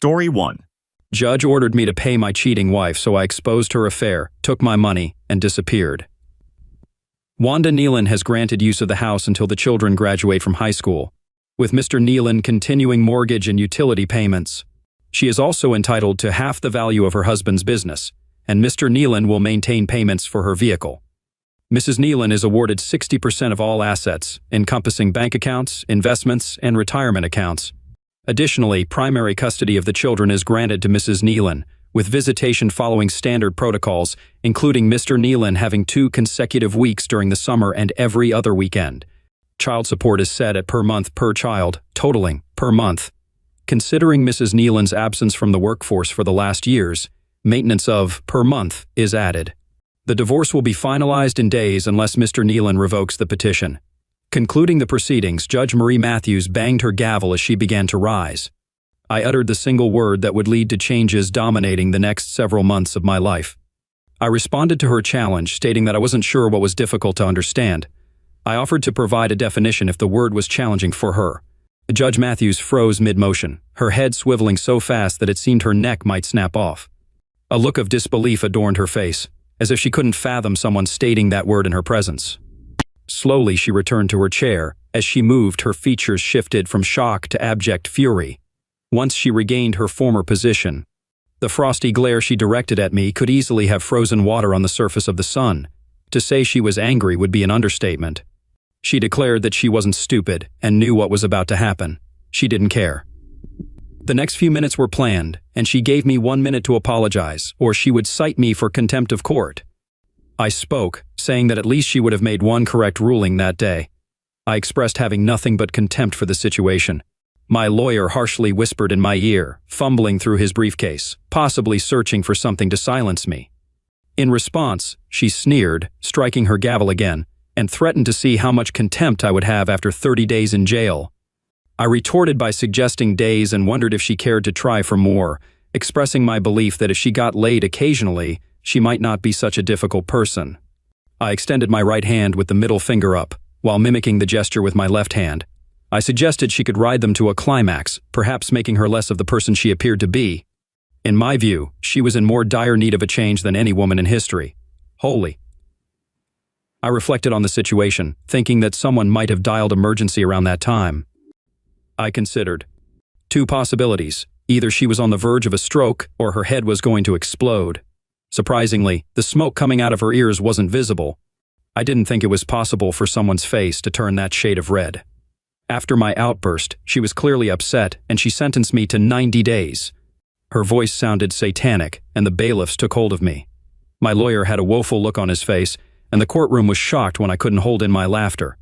Story 1. Judge ordered me to pay my cheating wife, so I exposed her affair, took my money, and disappeared. Wanda Nealon has granted use of the house until the children graduate from high school, with Mr. Nealon continuing mortgage and utility payments. She is also entitled to half the value of her husband's business, and Mr. Nealon will maintain payments for her vehicle. Mrs. Nealon is awarded 60% of all assets, encompassing bank accounts, investments, and retirement accounts. Additionally, primary custody of the children is granted to Mrs. Nealon, with visitation following standard protocols, including Mr. Nealon having 2 consecutive weeks during the summer and every other weekend. Child support is set at per month per child, totaling per month. Considering Mrs. Nealon's absence from the workforce for the last years, maintenance of per month is added. The divorce will be finalized in days unless Mr. Nealon revokes the petition. Concluding the proceedings, Judge Marie Matthews banged her gavel as she began to rise. I uttered the single word that would lead to changes dominating the next several months of my life. I responded to her challenge, stating that I wasn't sure what was difficult to understand. I offered to provide a definition if the word was challenging for her. Judge Matthews froze mid-motion, her head swiveling so fast that it seemed her neck might snap off. A look of disbelief adorned her face, as if she couldn't fathom someone stating that word in her presence. Slowly, she returned to her chair. As she moved, her features shifted from shock to abject fury. Once she regained her former position, the frosty glare she directed at me could easily have frozen water on the surface of the sun. To say she was angry would be an understatement. She declared that she wasn't stupid and knew what was about to happen. She didn't care. The next few minutes were planned, and she gave me 1 minute to apologize, or she would cite me for contempt of court. I spoke, saying that at least she would have made one correct ruling that day. I expressed having nothing but contempt for the situation. My lawyer harshly whispered in my ear, fumbling through his briefcase, possibly searching for something to silence me. In response, she sneered, striking her gavel again, and threatened to see how much contempt I would have after 30 days in jail. I retorted by suggesting days and wondered if she cared to try for more, expressing my belief that if she got laid occasionally, she might not be such a difficult person. I extended my right hand with the middle finger up, while mimicking the gesture with my left hand. I suggested she could ride them to a climax, perhaps making her less of the person she appeared to be. In my view, she was in more dire need of a change than any woman in history. Holy. I reflected on the situation, thinking that someone might have dialed emergency around that time. I considered 2 possibilities. Either she was on the verge of a stroke, or her head was going to explode. Surprisingly, the smoke coming out of her ears wasn't visible. I didn't think it was possible for someone's face to turn that shade of red. After my outburst, she was clearly upset, and she sentenced me to 90 days. Her voice sounded satanic, and the bailiffs took hold of me. My lawyer had a woeful look on his face, and the courtroom was shocked when I couldn't hold in my laughter.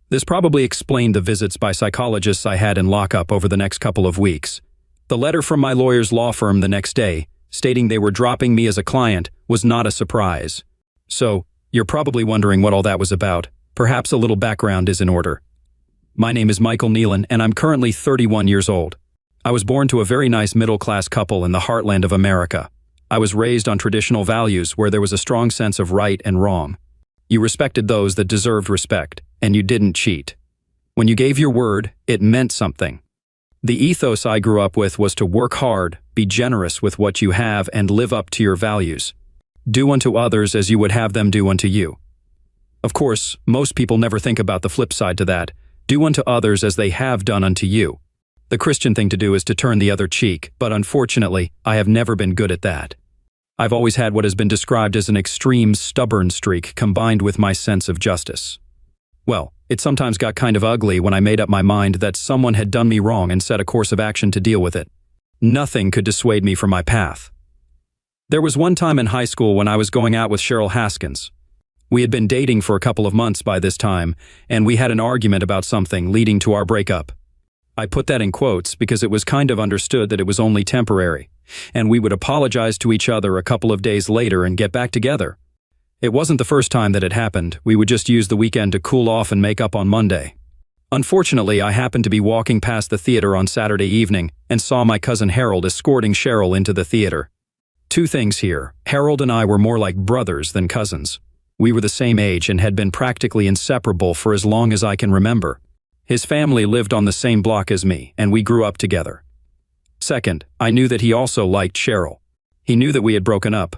This probably explained the visits by psychologists I had in lockup over the next couple of weeks. The letter from my lawyer's law firm the next day, stating they were dropping me as a client, was not a surprise. So, you're probably wondering what all that was about. Perhaps a little background is in order. My name is Michael Nealon, and I'm currently 31 years old. I was born to a very nice middle-class couple in the heartland of America. I was raised on traditional values where there was a strong sense of right and wrong. You respected those that deserved respect, and you didn't cheat. When you gave your word, it meant something. The ethos I grew up with was to work hard, be generous with what you have, and live up to your values. Do unto others as you would have them do unto you. Of course, most people never think about the flip side to that. Do unto others as they have done unto you. The Christian thing to do is to turn the other cheek, but unfortunately, I have never been good at that. I've always had what has been described as an extreme stubborn streak combined with my sense of justice. Well, it sometimes got kind of ugly when I made up my mind that someone had done me wrong and set a course of action to deal with it. Nothing could dissuade me from my path. There was one time in high school when I was going out with Cheryl Haskins. We had been dating for a couple of months by this time, and we had an argument about something leading to our breakup. I put that in quotes because it was kind of understood that it was only temporary, and we would apologize to each other a couple of days later and get back together. It wasn't the first time that it happened. We would just use the weekend to cool off and make up on Monday. Unfortunately, I happened to be walking past the theater on Saturday evening and saw my cousin Harold escorting Cheryl into the theater. 2 things here. Harold and I were more like brothers than cousins. We were the same age and had been practically inseparable for as long as I can remember. His family lived on the same block as me, and we grew up together. Second, I knew that he also liked Cheryl. He knew that we had broken up,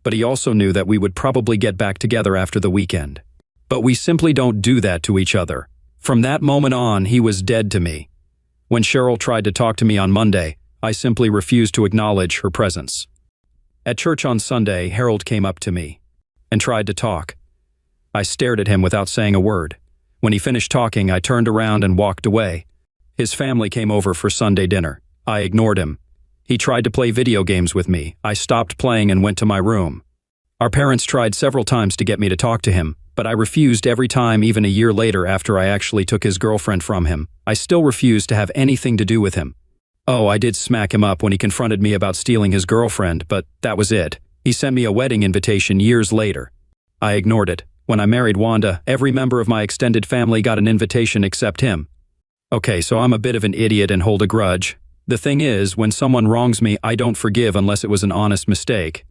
but he also knew that we would probably get back together after the weekend. But we simply don't do that to each other. From that moment on, he was dead to me. When Cheryl tried to talk to me on Monday, I simply refused to acknowledge her presence. At church on Sunday, Harold came up to me and tried to talk. I stared at him without saying a word. When he finished talking, I turned around and walked away. His family came over for Sunday dinner. I ignored him. He tried to play video games with me. I stopped playing and went to my room. Our parents tried several times to get me to talk to him, but I refused every time. Even a year later, after I actually took his girlfriend from him, I still refused to have anything to do with him. Oh, I did smack him up when he confronted me about stealing his girlfriend, but that was it. He sent me a wedding invitation years later. I ignored it. When I married Wanda, every member of my extended family got an invitation except him. Okay, so I'm a bit of an idiot and hold a grudge. The thing is, when someone wrongs me, I don't forgive unless it was an honest mistake.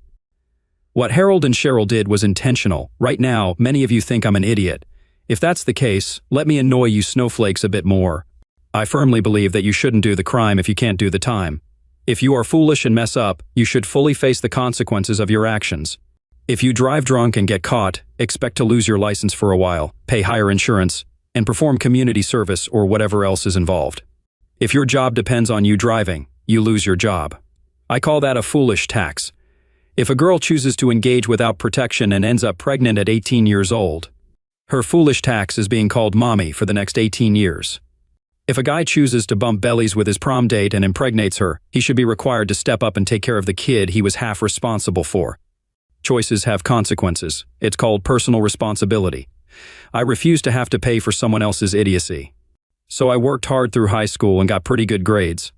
What Harold and Cheryl did was intentional. Right now, many of you think I'm an idiot. If that's the case, let me annoy you snowflakes a bit more. I firmly believe that you shouldn't do the crime if you can't do the time. If you are foolish and mess up, you should fully face the consequences of your actions. If you drive drunk and get caught, expect to lose your license for a while, pay higher insurance, and perform community service or whatever else is involved. If your job depends on you driving, you lose your job. I call that a foolish tax. If a girl chooses to engage without protection and ends up pregnant at 18 years old, her foolish tax is being called mommy for the next 18 years. If a guy chooses to bump bellies with his prom date and impregnates her, he should be required to step up and take care of the kid he was half responsible for. Choices have consequences. It's called personal responsibility. I refuse to have to pay for someone else's idiocy. So I worked hard through high school and got pretty good grades.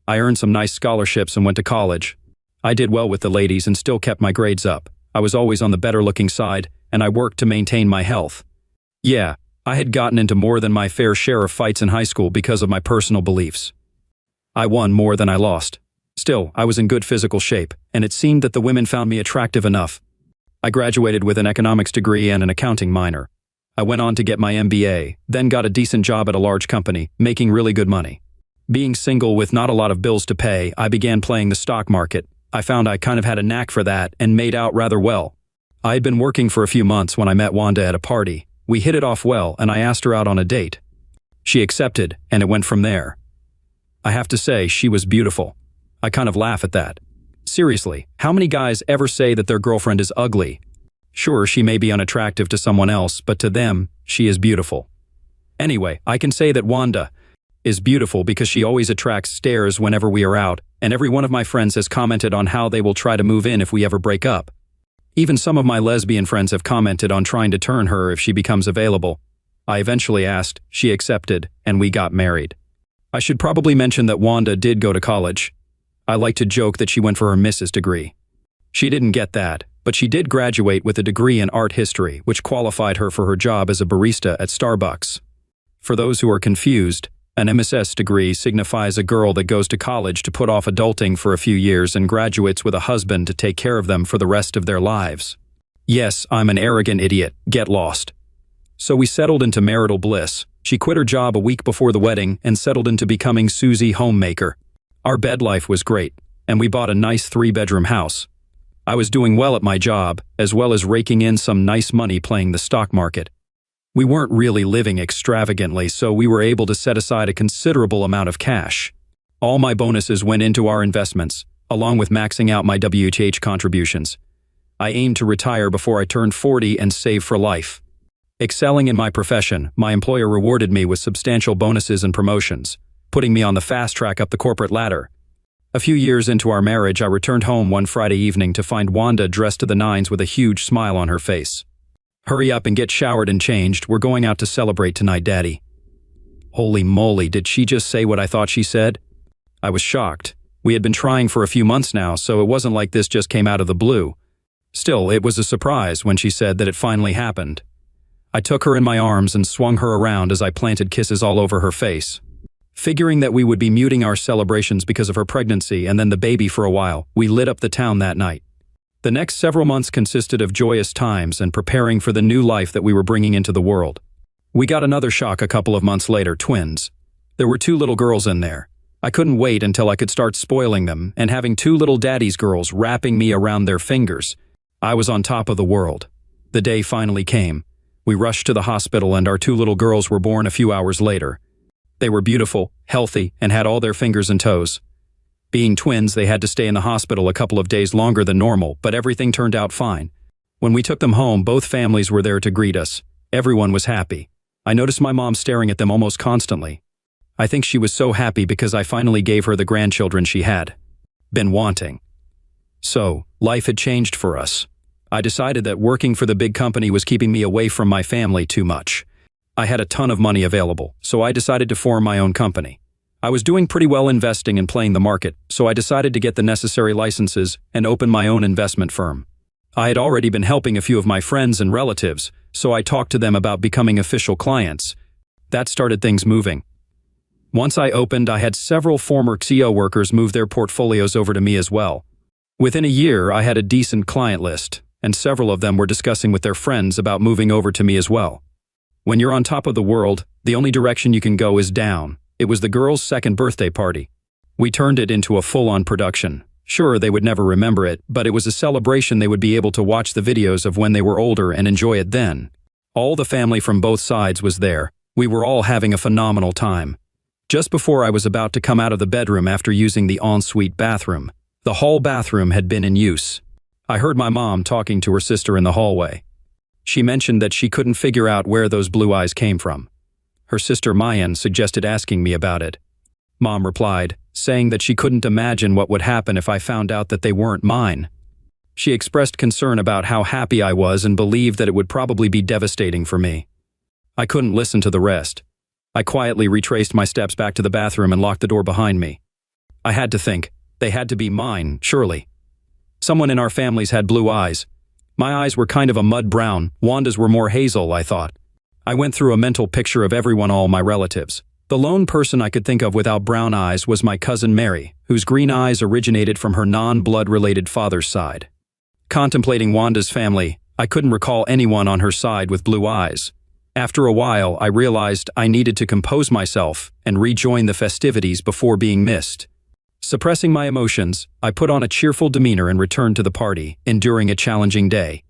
I earned some nice scholarships and went to college. I did well with the ladies and still kept my grades up. I was always on the better-looking side, and I worked to maintain my health. Yeah, I had gotten into more than my fair share of fights in high school because of my personal beliefs. I won more than I lost. Still, I was in good physical shape, and it seemed that the women found me attractive enough. I graduated with an economics degree and an accounting minor. I went on to get my MBA, then got a decent job at a large company, making really good money. Being single with not a lot of bills to pay, I began playing the stock market. I found I kind of had a knack for that and made out rather well. I had been working for a few months when I met Wanda at a party. We hit it off well, and I asked her out on a date. She accepted, and it went from there. I have to say, she was beautiful. I kind of laugh at that. Seriously, how many guys ever say that their girlfriend is ugly? Sure, she may be unattractive to someone else, but to them, she is beautiful. Anyway, I can say that Wanda is beautiful because she always attracts stares whenever we are out, and every one of my friends has commented on how they will try to move in if we ever break up. Even some of my lesbian friends have commented on trying to turn her if she becomes available. I eventually asked, she accepted, and we got married. I should probably mention that Wanda did go to college. I like to joke that she went for her Mrs. degree. She didn't get that, but she did graduate with a degree in art history, which qualified her for her job as a barista at Starbucks. For those who are confused, an MSS degree signifies a girl that goes to college to put off adulting for a few years and graduates with a husband to take care of them for the rest of their lives. Yes, I'm an arrogant idiot. Get lost. So we settled into marital bliss. She quit her job a week before the wedding and settled into becoming Susie Homemaker. Our bed life was great, and we bought a nice 3-bedroom house. I was doing well at my job, as well as raking in some nice money playing the stock market. We weren't really living extravagantly, so we were able to set aside a considerable amount of cash. All my bonuses went into our investments, along with maxing out my WHH contributions. I aimed to retire before I turned 40 and save for life. Excelling in my profession, my employer rewarded me with substantial bonuses and promotions, putting me on the fast track up the corporate ladder. A few years into our marriage, I returned home one Friday evening to find Wanda dressed to the nines with a huge smile on her face. Hurry up and get showered and changed. We're going out to celebrate tonight, Daddy. Holy moly, did she just say what I thought she said? I was shocked. We had been trying for a few months now, so it wasn't like this just came out of the blue. Still, it was a surprise when she said that it finally happened. I took her in my arms and swung her around as I planted kisses all over her face. Figuring that we would be muting our celebrations because of her pregnancy and then the baby for a while, we lit up the town that night. The next several months consisted of joyous times and preparing for the new life that we were bringing into the world. We got another shock a couple of months later, twins. There were 2 little girls in there. I couldn't wait until I could start spoiling them and having two little daddy's girls wrapping me around their fingers. I was on top of the world. The day finally came. We rushed to the hospital and our two little girls were born a few hours later. They were beautiful, healthy, and had all their fingers and toes. Being twins, they had to stay in the hospital a couple of days longer than normal, but everything turned out fine. When we took them home, both families were there to greet us. Everyone was happy. I noticed my mom staring at them almost constantly. I think she was so happy because I finally gave her the grandchildren she had been wanting. So, life had changed for us. I decided that working for the big company was keeping me away from my family too much. I had a ton of money available, so I decided to form my own company. I was doing pretty well investing and playing the market, so I decided to get the necessary licenses and open my own investment firm. I had already been helping a few of my friends and relatives, so I talked to them about becoming official clients. That started things moving. Once I opened, I had several former XEO workers move their portfolios over to me as well. Within a year, I had a decent client list, and several of them were discussing with their friends about moving over to me as well. When you're on top of the world, the only direction you can go is down. It was the girls' second birthday party. We turned it into a full-on production. Sure, they would never remember it, but it was a celebration they would be able to watch the videos of when they were older and enjoy it then. All the family from both sides was there. We were all having a phenomenal time. Just before I was about to come out of the bedroom after using the ensuite bathroom, the hall bathroom had been in use. I heard my mom talking to her sister in the hallway. She mentioned that she couldn't figure out where those blue eyes came from. Her sister Mayan suggested asking me about it. Mom replied, saying that she couldn't imagine what would happen if I found out that they weren't mine. She expressed concern about how happy I was and believed that it would probably be devastating for me. I couldn't listen to the rest. I quietly retraced my steps back to the bathroom and locked the door behind me. I had to think, they had to be mine, surely. Someone in our families had blue eyes. My eyes were kind of a mud brown, Wanda's were more hazel, I thought. I went through a mental picture of everyone, all my relatives. The lone person I could think of without brown eyes was my cousin Mary, whose green eyes originated from her non-blood-related father's side. Contemplating Wanda's family, I couldn't recall anyone on her side with blue eyes. After a while, I realized I needed to compose myself and rejoin the festivities before being missed. Suppressing my emotions, I put on a cheerful demeanor and returned to the party, enduring a challenging day.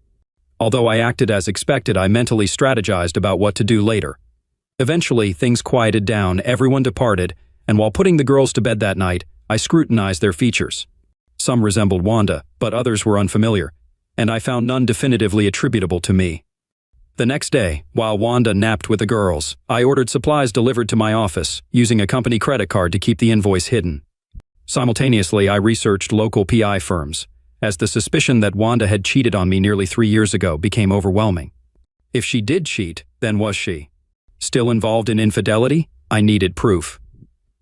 Although I acted as expected, I mentally strategized about what to do later. Eventually, things quieted down, everyone departed, and while putting the girls to bed that night, I scrutinized their features. Some resembled Wanda, but others were unfamiliar, and I found none definitively attributable to me. The next day, while Wanda napped with the girls, I ordered supplies delivered to my office, using a company credit card to keep the invoice hidden. Simultaneously, I researched local PI firms, as the suspicion that Wanda had cheated on me nearly 3 years ago became overwhelming. If she did cheat, then was she still involved in infidelity? I needed proof.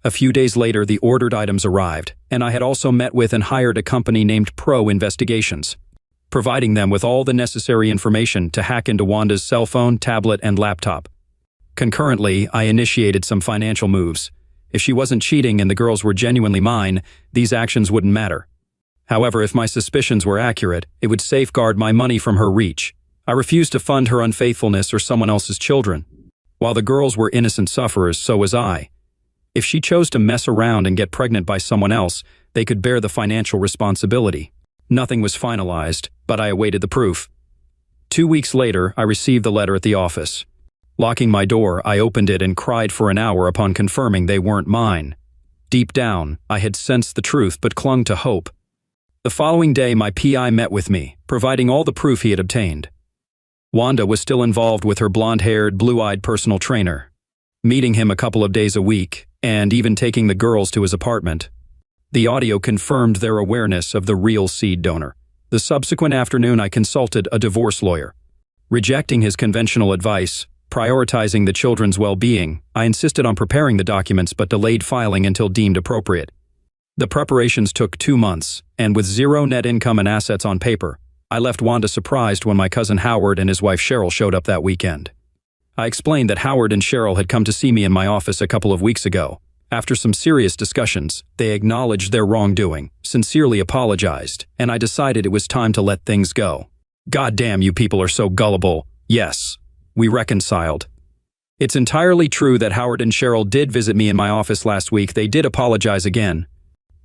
A few days later, the ordered items arrived, and I had also met with and hired a company named Pro Investigations, providing them with all the necessary information to hack into Wanda's cell phone, tablet, and laptop. Concurrently, I initiated some financial moves. If she wasn't cheating and the girls were genuinely mine, these actions wouldn't matter. However, if my suspicions were accurate, it would safeguard my money from her reach. I refused to fund her unfaithfulness or someone else's children. While the girls were innocent sufferers, so was I. If she chose to mess around and get pregnant by someone else, they could bear the financial responsibility. Nothing was finalized, but I awaited the proof. 2 weeks later, I received the letter at the office. Locking my door, I opened it and cried for an hour upon confirming they weren't mine. Deep down, I had sensed the truth but clung to hope. The following day, my PI met with me, providing all the proof he had obtained. Wanda was still involved with her blonde-haired, blue-eyed personal trainer, meeting him a couple of days a week, and even taking the girls to his apartment. The audio confirmed their awareness of the real seed donor. The subsequent afternoon, I consulted a divorce lawyer. Rejecting his conventional advice, prioritizing the children's well-being, I insisted on preparing the documents but delayed filing until deemed appropriate. The preparations took 2 months, and with zero net income and assets on paper, I left Wanda surprised when my cousin Howard and his wife Cheryl showed up that weekend. I explained that Howard and Cheryl had come to see me in my office a couple of weeks ago. After some serious discussions, they acknowledged their wrongdoing, sincerely apologized, and I decided it was time to let things go. "God damn, you people are so gullible." Yes, we reconciled. It's entirely true that Howard and Cheryl did visit me in my office last week. They did apologize again.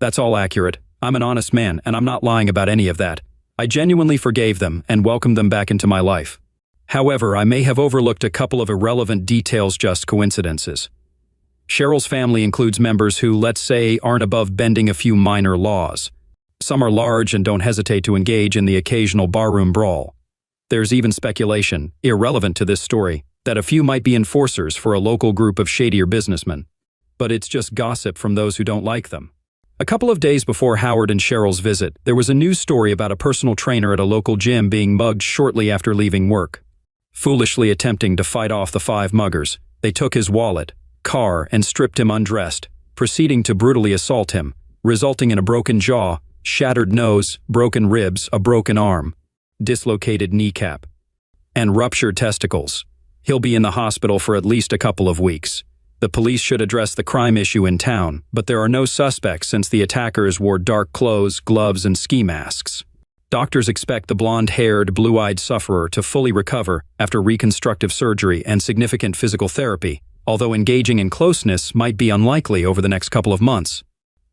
That's all accurate. I'm an honest man, and I'm not lying about any of that. I genuinely forgave them and welcomed them back into my life. However, I may have overlooked a couple of irrelevant details, just coincidences. Cheryl's family includes members who, let's say, aren't above bending a few minor laws. Some are large and don't hesitate to engage in the occasional barroom brawl. There's even speculation, irrelevant to this story, that a few might be enforcers for a local group of shadier businessmen. But it's just gossip from those who don't like them. A couple of days before Howard and Cheryl's visit, there was a news story about a personal trainer at a local gym being mugged shortly after leaving work. Foolishly attempting to fight off the 5 muggers, they took his wallet, car, and stripped him undressed, proceeding to brutally assault him, resulting in a broken jaw, shattered nose, broken ribs, a broken arm, dislocated kneecap, and ruptured testicles. He'll be in the hospital for at least a couple of weeks. The police should address the crime issue in town, but there are no suspects since the attackers wore dark clothes, gloves, and ski masks. Doctors expect the blonde-haired, blue-eyed sufferer to fully recover after reconstructive surgery and significant physical therapy, although engaging in closeness might be unlikely over the next couple of months.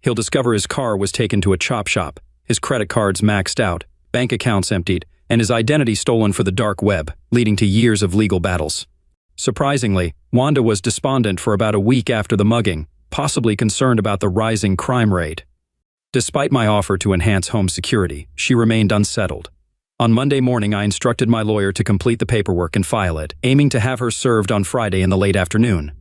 He'll discover his car was taken to a chop shop, his credit cards maxed out, bank accounts emptied, and his identity stolen for the dark web, leading to years of legal battles. Surprisingly, Wanda was despondent for about a week after the mugging, possibly concerned about the rising crime rate. Despite my offer to enhance home security, she remained unsettled. On Monday morning, I instructed my lawyer to complete the paperwork and file it, aiming to have her served on Friday in the late afternoon.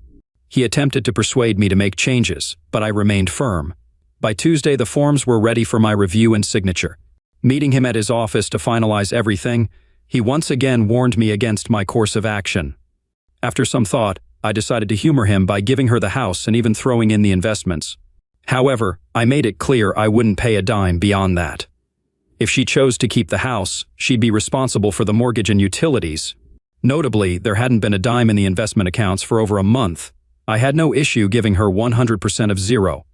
He attempted to persuade me to make changes, but I remained firm. By Tuesday, the forms were ready for my review and signature. Meeting him at his office to finalize everything, he once again warned me against my course of action. After some thought, I decided to humor him by giving her the house and even throwing in the investments. However, I made it clear I wouldn't pay a dime beyond that. If she chose to keep the house, she'd be responsible for the mortgage and utilities. Notably, there hadn't been a dime in the investment accounts for over a month. I had no issue giving her 100% of zero.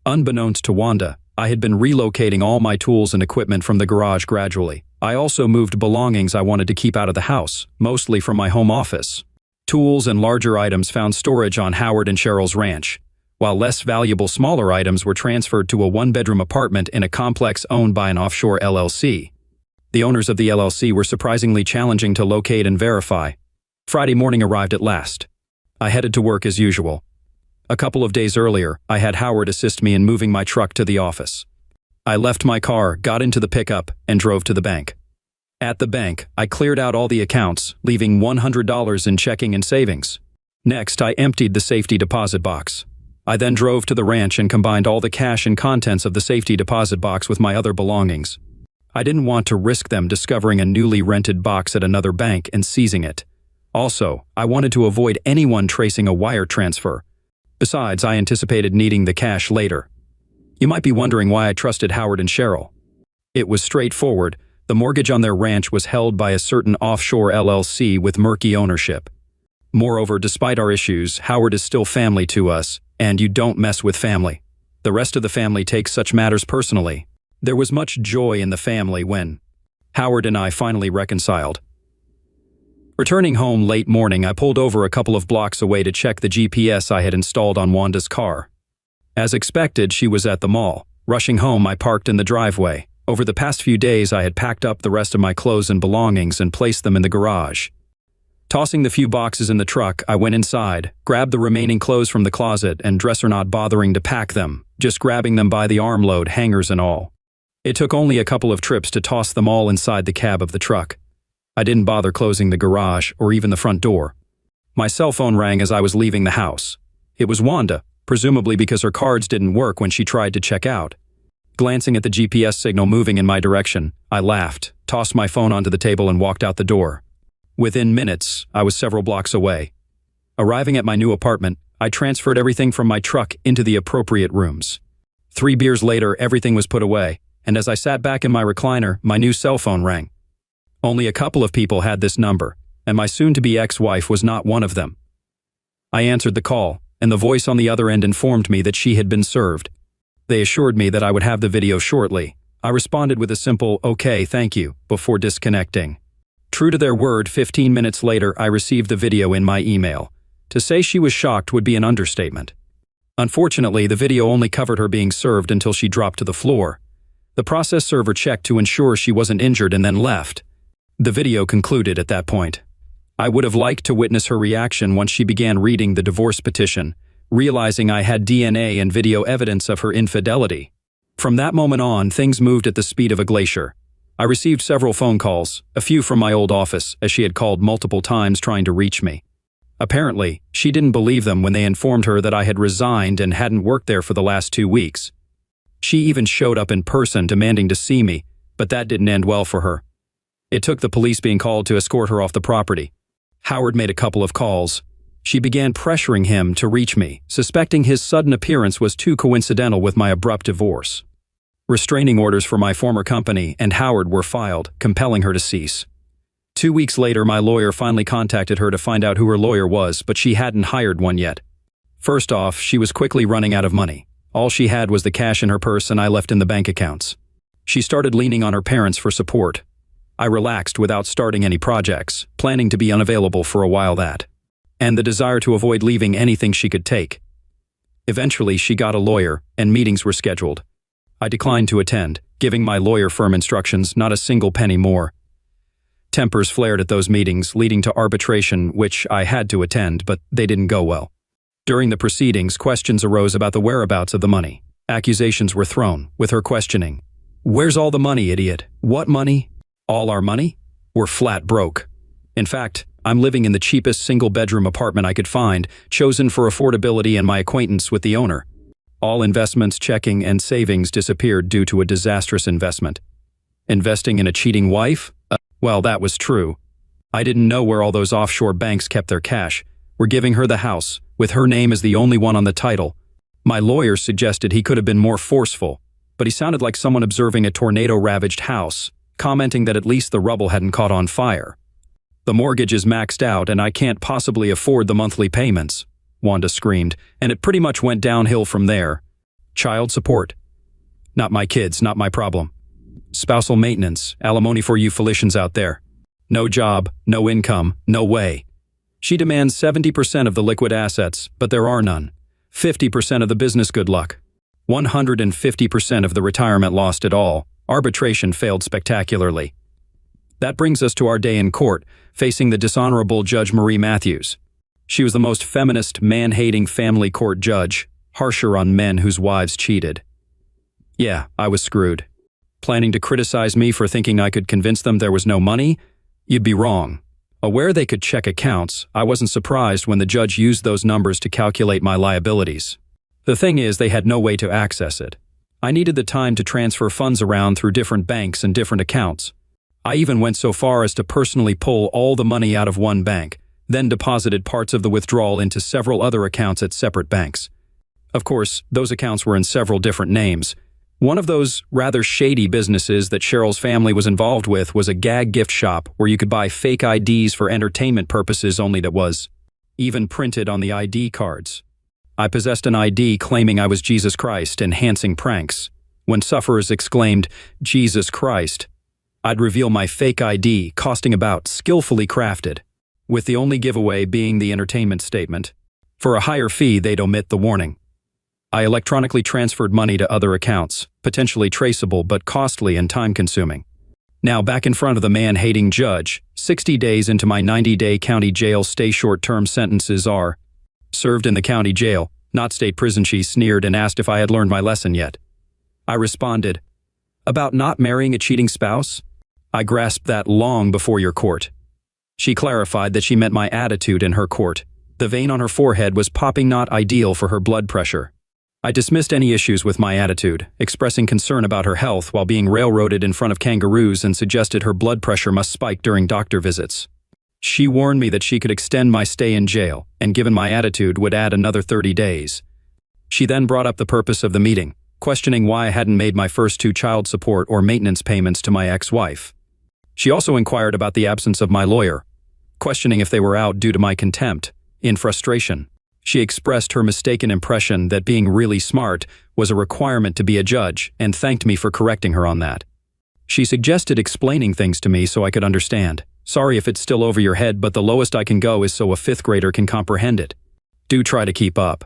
Unbeknownst to Wanda, I had been relocating all my tools and equipment from the garage gradually. I also moved belongings I wanted to keep out of the house, mostly from my home office. Tools and larger items found storage on Howard and Cheryl's ranch, while less valuable smaller items were transferred to a 1-bedroom apartment in a complex owned by an offshore LLC. The owners of the LLC were surprisingly challenging to locate and verify. Friday morning arrived at last. I headed to work as usual. A couple of days earlier, I had Howard assist me in moving my truck to the office. I left my car, got into the pickup, and drove to the bank. At the bank, I cleared out all the accounts, leaving $100 in checking and savings. Next, I emptied the safety deposit box. I then drove to the ranch and combined all the cash and contents of the safety deposit box with my other belongings. I didn't want to risk them discovering a newly rented box at another bank and seizing it. Also, I wanted to avoid anyone tracing a wire transfer. Besides, I anticipated needing the cash later. You might be wondering why I trusted Howard and Cheryl. It was straightforward. The mortgage on their ranch was held by a certain offshore LLC with murky ownership. Moreover, despite our issues, Howard is still family to us, and you don't mess with family. The rest of the family takes such matters personally. There was much joy in the family when Howard and I finally reconciled. Returning home late morning, I pulled over a couple of blocks away to check the GPS I had installed on Wanda's car. As expected, she was at the mall. Rushing home, I parked in the driveway. Over the past few days, I had packed up the rest of my clothes and belongings and placed them in the garage. Tossing the few boxes in the truck, I went inside, grabbed the remaining clothes from the closet, and dresser not bothering to pack them, just grabbing them by the armload, hangers and all. It took only a couple of trips to toss them all inside the cab of the truck. I didn't bother closing the garage or even the front door. My cell phone rang as I was leaving the house. It was Wanda, presumably because her cards didn't work when she tried to check out. Glancing at the GPS signal moving in my direction, I laughed, tossed my phone onto the table and walked out the door. Within minutes, I was several blocks away. Arriving at my new apartment, I transferred everything from my truck into the appropriate rooms. 3 beers later, everything was put away, and as I sat back in my recliner, my new cell phone rang. Only a couple of people had this number, and my soon-to-be ex-wife was not one of them. I answered the call, and the voice on the other end informed me that she had been served. They assured me that I would have the video shortly. I responded with a simple, "Okay, thank you," before disconnecting. True to their word, 15 minutes later, I received the video in my email. To say she was shocked would be an understatement. Unfortunately, the video only covered her being served until she dropped to the floor. The process server checked to ensure she wasn't injured and then left. The video concluded at that point. I would have liked to witness her reaction once she began reading the divorce petition, realizing I had DNA and video evidence of her infidelity. From that moment on, things moved at the speed of a glacier. I received several phone calls, a few from my old office, as she had called multiple times trying to reach me. Apparently, she didn't believe them when they informed her that I had resigned and hadn't worked there for the last 2 weeks. She even showed up in person demanding to see me, but that didn't end well for her. It took the police being called to escort her off the property. Howard made a couple of calls. She began pressuring him to reach me, suspecting his sudden appearance was too coincidental with my abrupt divorce. Restraining orders for my former company and Howard were filed, compelling her to cease. 2 weeks later, my lawyer finally contacted her to find out who her lawyer was, but she hadn't hired one yet. First off, she was quickly running out of money. All she had was the cash in her purse and I left in the bank accounts. She started leaning on her parents for support. I relaxed without starting any projects, planning to be unavailable for a while and the desire to avoid leaving anything she could take. Eventually, she got a lawyer, and meetings were scheduled. I declined to attend, giving my lawyer firm instructions, not a single penny more. Tempers flared at those meetings, leading to arbitration, which I had to attend, but they didn't go well. During the proceedings, questions arose about the whereabouts of the money. Accusations were thrown, with her questioning, "Where's all the money, idiot? What money? All our money? We're flat broke. In fact, I'm living in the cheapest single-bedroom apartment I could find, chosen for affordability and my acquaintance with the owner. All investments, checking, and savings disappeared due to a disastrous investment. Investing in a cheating wife? Well, that was true. I didn't know where all those offshore banks kept their cash. We're giving her the house, with her name as the only one on the title. My lawyer suggested he could have been more forceful, but he sounded like someone observing a tornado-ravaged house, commenting that at least the rubble hadn't caught on fire. The mortgage is maxed out and I can't possibly afford the monthly payments, Wanda screamed, and it pretty much went downhill from there. Child support. Not my kids, not my problem. Spousal maintenance, alimony for you Felicians out there. No job, no income, no way. She demands 70% of the liquid assets, but there are none. 50% of the business good luck. 150% of the retirement lost it all. Arbitration failed spectacularly. That brings us to our day in court, facing the dishonorable Judge Marie Matthews. She was the most feminist, man-hating family court judge, harsher on men whose wives cheated. Yeah, I was screwed. Planning to criticize me for thinking I could convince them there was no money? You'd be wrong. Aware they could check accounts, I wasn't surprised when the judge used those numbers to calculate my liabilities. The thing is, they had no way to access it. I needed the time to transfer funds around through different banks and different accounts. I even went so far as to personally pull all the money out of one bank, then deposited parts of the withdrawal into several other accounts at separate banks. Of course, those accounts were in several different names. One of those rather shady businesses that Cheryl's family was involved with was a gag gift shop where you could buy fake IDs for entertainment purposes only that was even printed on the ID cards. I possessed an ID claiming I was Jesus Christ, enhancing pranks. When sufferers exclaimed, "Jesus Christ," I'd reveal my fake ID, costing about, skillfully crafted, with the only giveaway being the entertainment statement. For a higher fee, they'd omit the warning. I electronically transferred money to other accounts, potentially traceable but costly and time-consuming. Now back in front of the man-hating judge, 60 days into my 90-day county jail stay short-term sentences are served in the county jail, not state prison. She sneered and asked if I had learned my lesson yet. I responded, "About not marrying a cheating spouse? I grasped that long before your court." She clarified that she meant my attitude in her court. The vein on her forehead was popping, not ideal for her blood pressure. I dismissed any issues with my attitude, expressing concern about her health while being railroaded in front of kangaroos, and suggested her blood pressure must spike during doctor visits. She warned me that she could extend my stay in jail, and given my attitude would add another 30 days. She then brought up the purpose of the meeting, questioning why I hadn't made my first 2 child support or maintenance payments to my ex-wife. She also inquired about the absence of my lawyer, questioning if they were out due to my contempt. In frustration, she expressed her mistaken impression that being really smart was a requirement to be a judge and thanked me for correcting her on that. She suggested explaining things to me so I could understand. Sorry if it's still over your head, but the lowest I can go is so a fifth grader can comprehend it. Do try to keep up.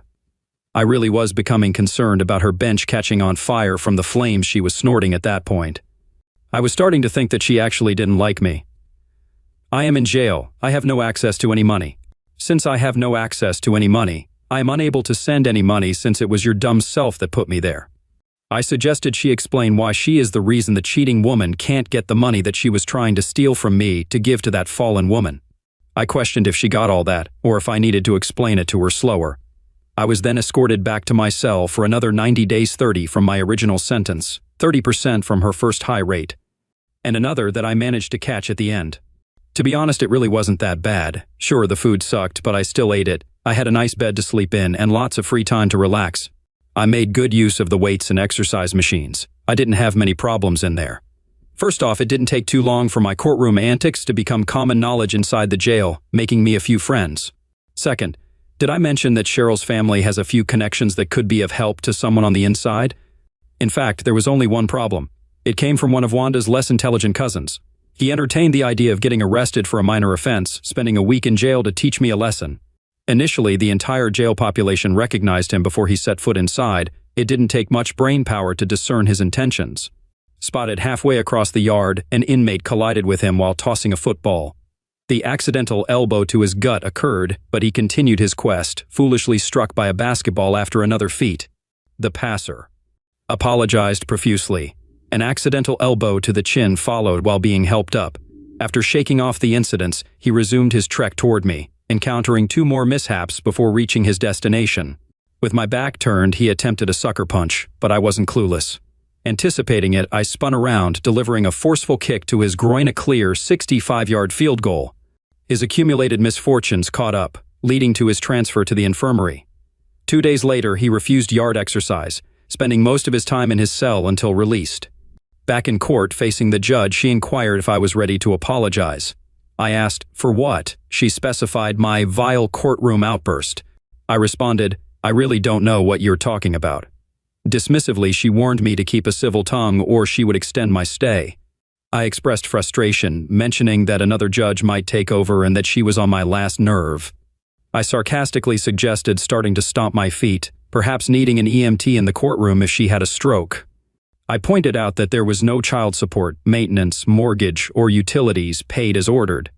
I really was becoming concerned about her bench catching on fire from the flames she was snorting at that point. I was starting to think that she actually didn't like me. I am in jail. I have no access to any money. Since I have no access to any money, I am unable to send any money since it was your dumb self that put me there. I suggested she explain why she is the reason the cheating woman can't get the money that she was trying to steal from me to give to that fallen woman. I questioned if she got all that, or if I needed to explain it to her slower. I was then escorted back to my cell for another 90 days 30 from my original sentence, 30% from her first high rate, and another that I managed to catch at the end. To be honest, it really wasn't that bad. Sure, the food sucked, but I still ate it. I had a nice bed to sleep in and lots of free time to relax. I made good use of the weights and exercise machines. I didn't have many problems in there. First off, it didn't take too long for my courtroom antics to become common knowledge inside the jail, making me a few friends. Second, did I mention that Cheryl's family has a few connections that could be of help to someone on the inside? In fact, there was only one problem. It came from one of Wanda's less intelligent cousins. He entertained the idea of getting arrested for a minor offense, spending a week in jail to teach me a lesson. Initially, the entire jail population recognized him before he set foot inside. It didn't take much brain power to discern his intentions. Spotted halfway across the yard, an inmate collided with him while tossing a football. The accidental elbow to his gut occurred, but he continued his quest, foolishly struck by a basketball after another feat. The passer apologized profusely. An accidental elbow to the chin followed while being helped up. After shaking off the incidents, he resumed his trek toward me, encountering 2 more mishaps before reaching his destination. With my back turned, he attempted a sucker punch, but I wasn't clueless. Anticipating it, I spun around, delivering a forceful kick to his groin, a clear 65-yard field goal. His accumulated misfortunes caught up, leading to his transfer to the infirmary. 2 days later, he refused yard exercise, spending most of his time in his cell until released. Back in court, facing the judge, she inquired if I was ready to apologize. I asked, for what? She specified my vile courtroom outburst. I responded, I really don't know what you're talking about. Dismissively, she warned me to keep a civil tongue or she would extend my stay. I expressed frustration, mentioning that another judge might take over and that she was on my last nerve. I sarcastically suggested starting to stomp my feet, perhaps needing an EMT in the courtroom if she had a stroke. I pointed out that there was no child support, maintenance, mortgage, or utilities paid as ordered.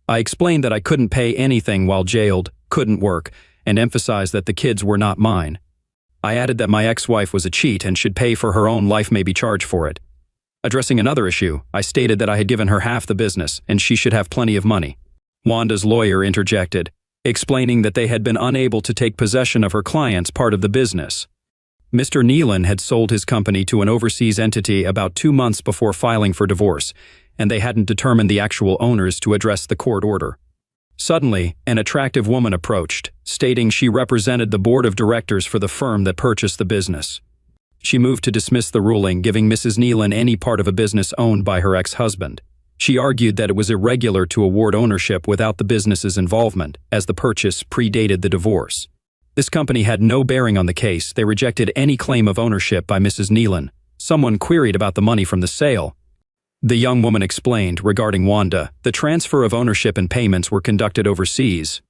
I explained that I couldn't pay anything while jailed, couldn't work, and emphasized that the kids were not mine. I added that my ex-wife was a cheat and should pay for her own life, maybe charge for it. Addressing another issue, I stated that I had given her half the business and she should have plenty of money. Wanda's lawyer interjected, explaining that they had been unable to take possession of her client's part of the business. Mr. Nealon had sold his company to an overseas entity about 2 months before filing for divorce, and they hadn't determined the actual owners to address the court order. Suddenly, an attractive woman approached, stating she represented the board of directors for the firm that purchased the business. She moved to dismiss the ruling, giving Mrs. Nealon any part of a business owned by her ex-husband. She argued that it was irregular to award ownership without the business's involvement, as the purchase predated the divorce. This company had no bearing on the case. They rejected any claim of ownership by Mrs. Nealon. Someone queried about the money from the sale. The young woman explained, regarding Wanda, the transfer of ownership and payments were conducted overseas.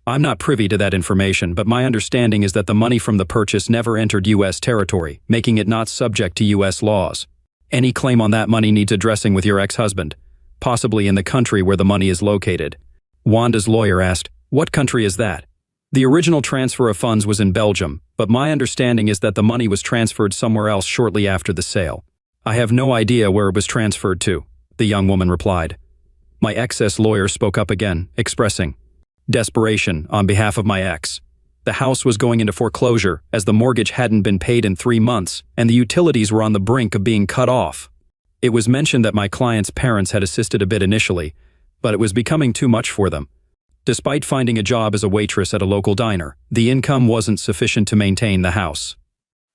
I'm not privy to that information, but my understanding is that the money from the purchase never entered U.S. territory, making it not subject to U.S. laws. Any claim on that money needs addressing with your ex-husband, possibly in the country where the money is located. Wanda's lawyer asked, what country is that? The original transfer of funds was in Belgium, but my understanding is that the money was transferred somewhere else shortly after the sale. I have no idea where it was transferred to, the young woman replied. My excess lawyer spoke up again, expressing desperation on behalf of my ex. The house was going into foreclosure as the mortgage hadn't been paid in 3 months and the utilities were on the brink of being cut off. It was mentioned that my client's parents had assisted a bit initially, but it was becoming too much for them. Despite finding a job as a waitress at a local diner, the income wasn't sufficient to maintain the house.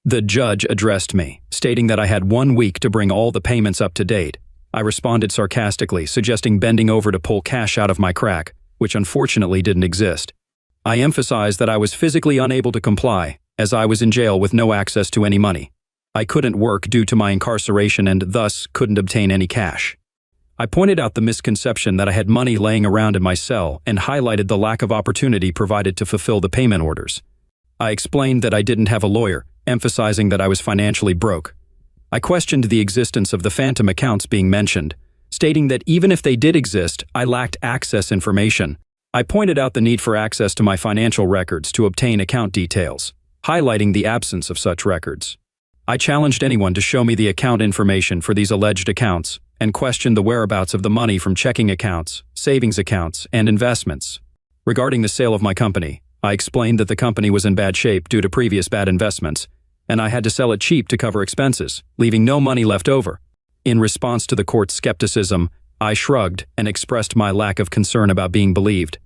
The judge addressed me, stating that I had 1 week to bring all the payments up to date. I responded sarcastically, suggesting bending over to pull cash out of my crack, which unfortunately didn't exist. I emphasized that I was physically unable to comply, as I was in jail with no access to any money. I couldn't work due to my incarceration and thus couldn't obtain any cash. I pointed out the misconception that I had money laying around in my cell and highlighted the lack of opportunity provided to fulfill the payment orders. I explained that I didn't have a lawyer, emphasizing that I was financially broke. I questioned the existence of the phantom accounts being mentioned, stating that even if they did exist, I lacked access information. I pointed out the need for access to my financial records to obtain account details, highlighting the absence of such records. I challenged anyone to show me the account information for these alleged accounts and questioned the whereabouts of the money from checking accounts, savings accounts, and investments. Regarding the sale of my company, I explained that the company was in bad shape due to previous bad investments, and I had to sell it cheap to cover expenses, leaving no money left over. In response to the court's skepticism, I shrugged and expressed my lack of concern about being believed.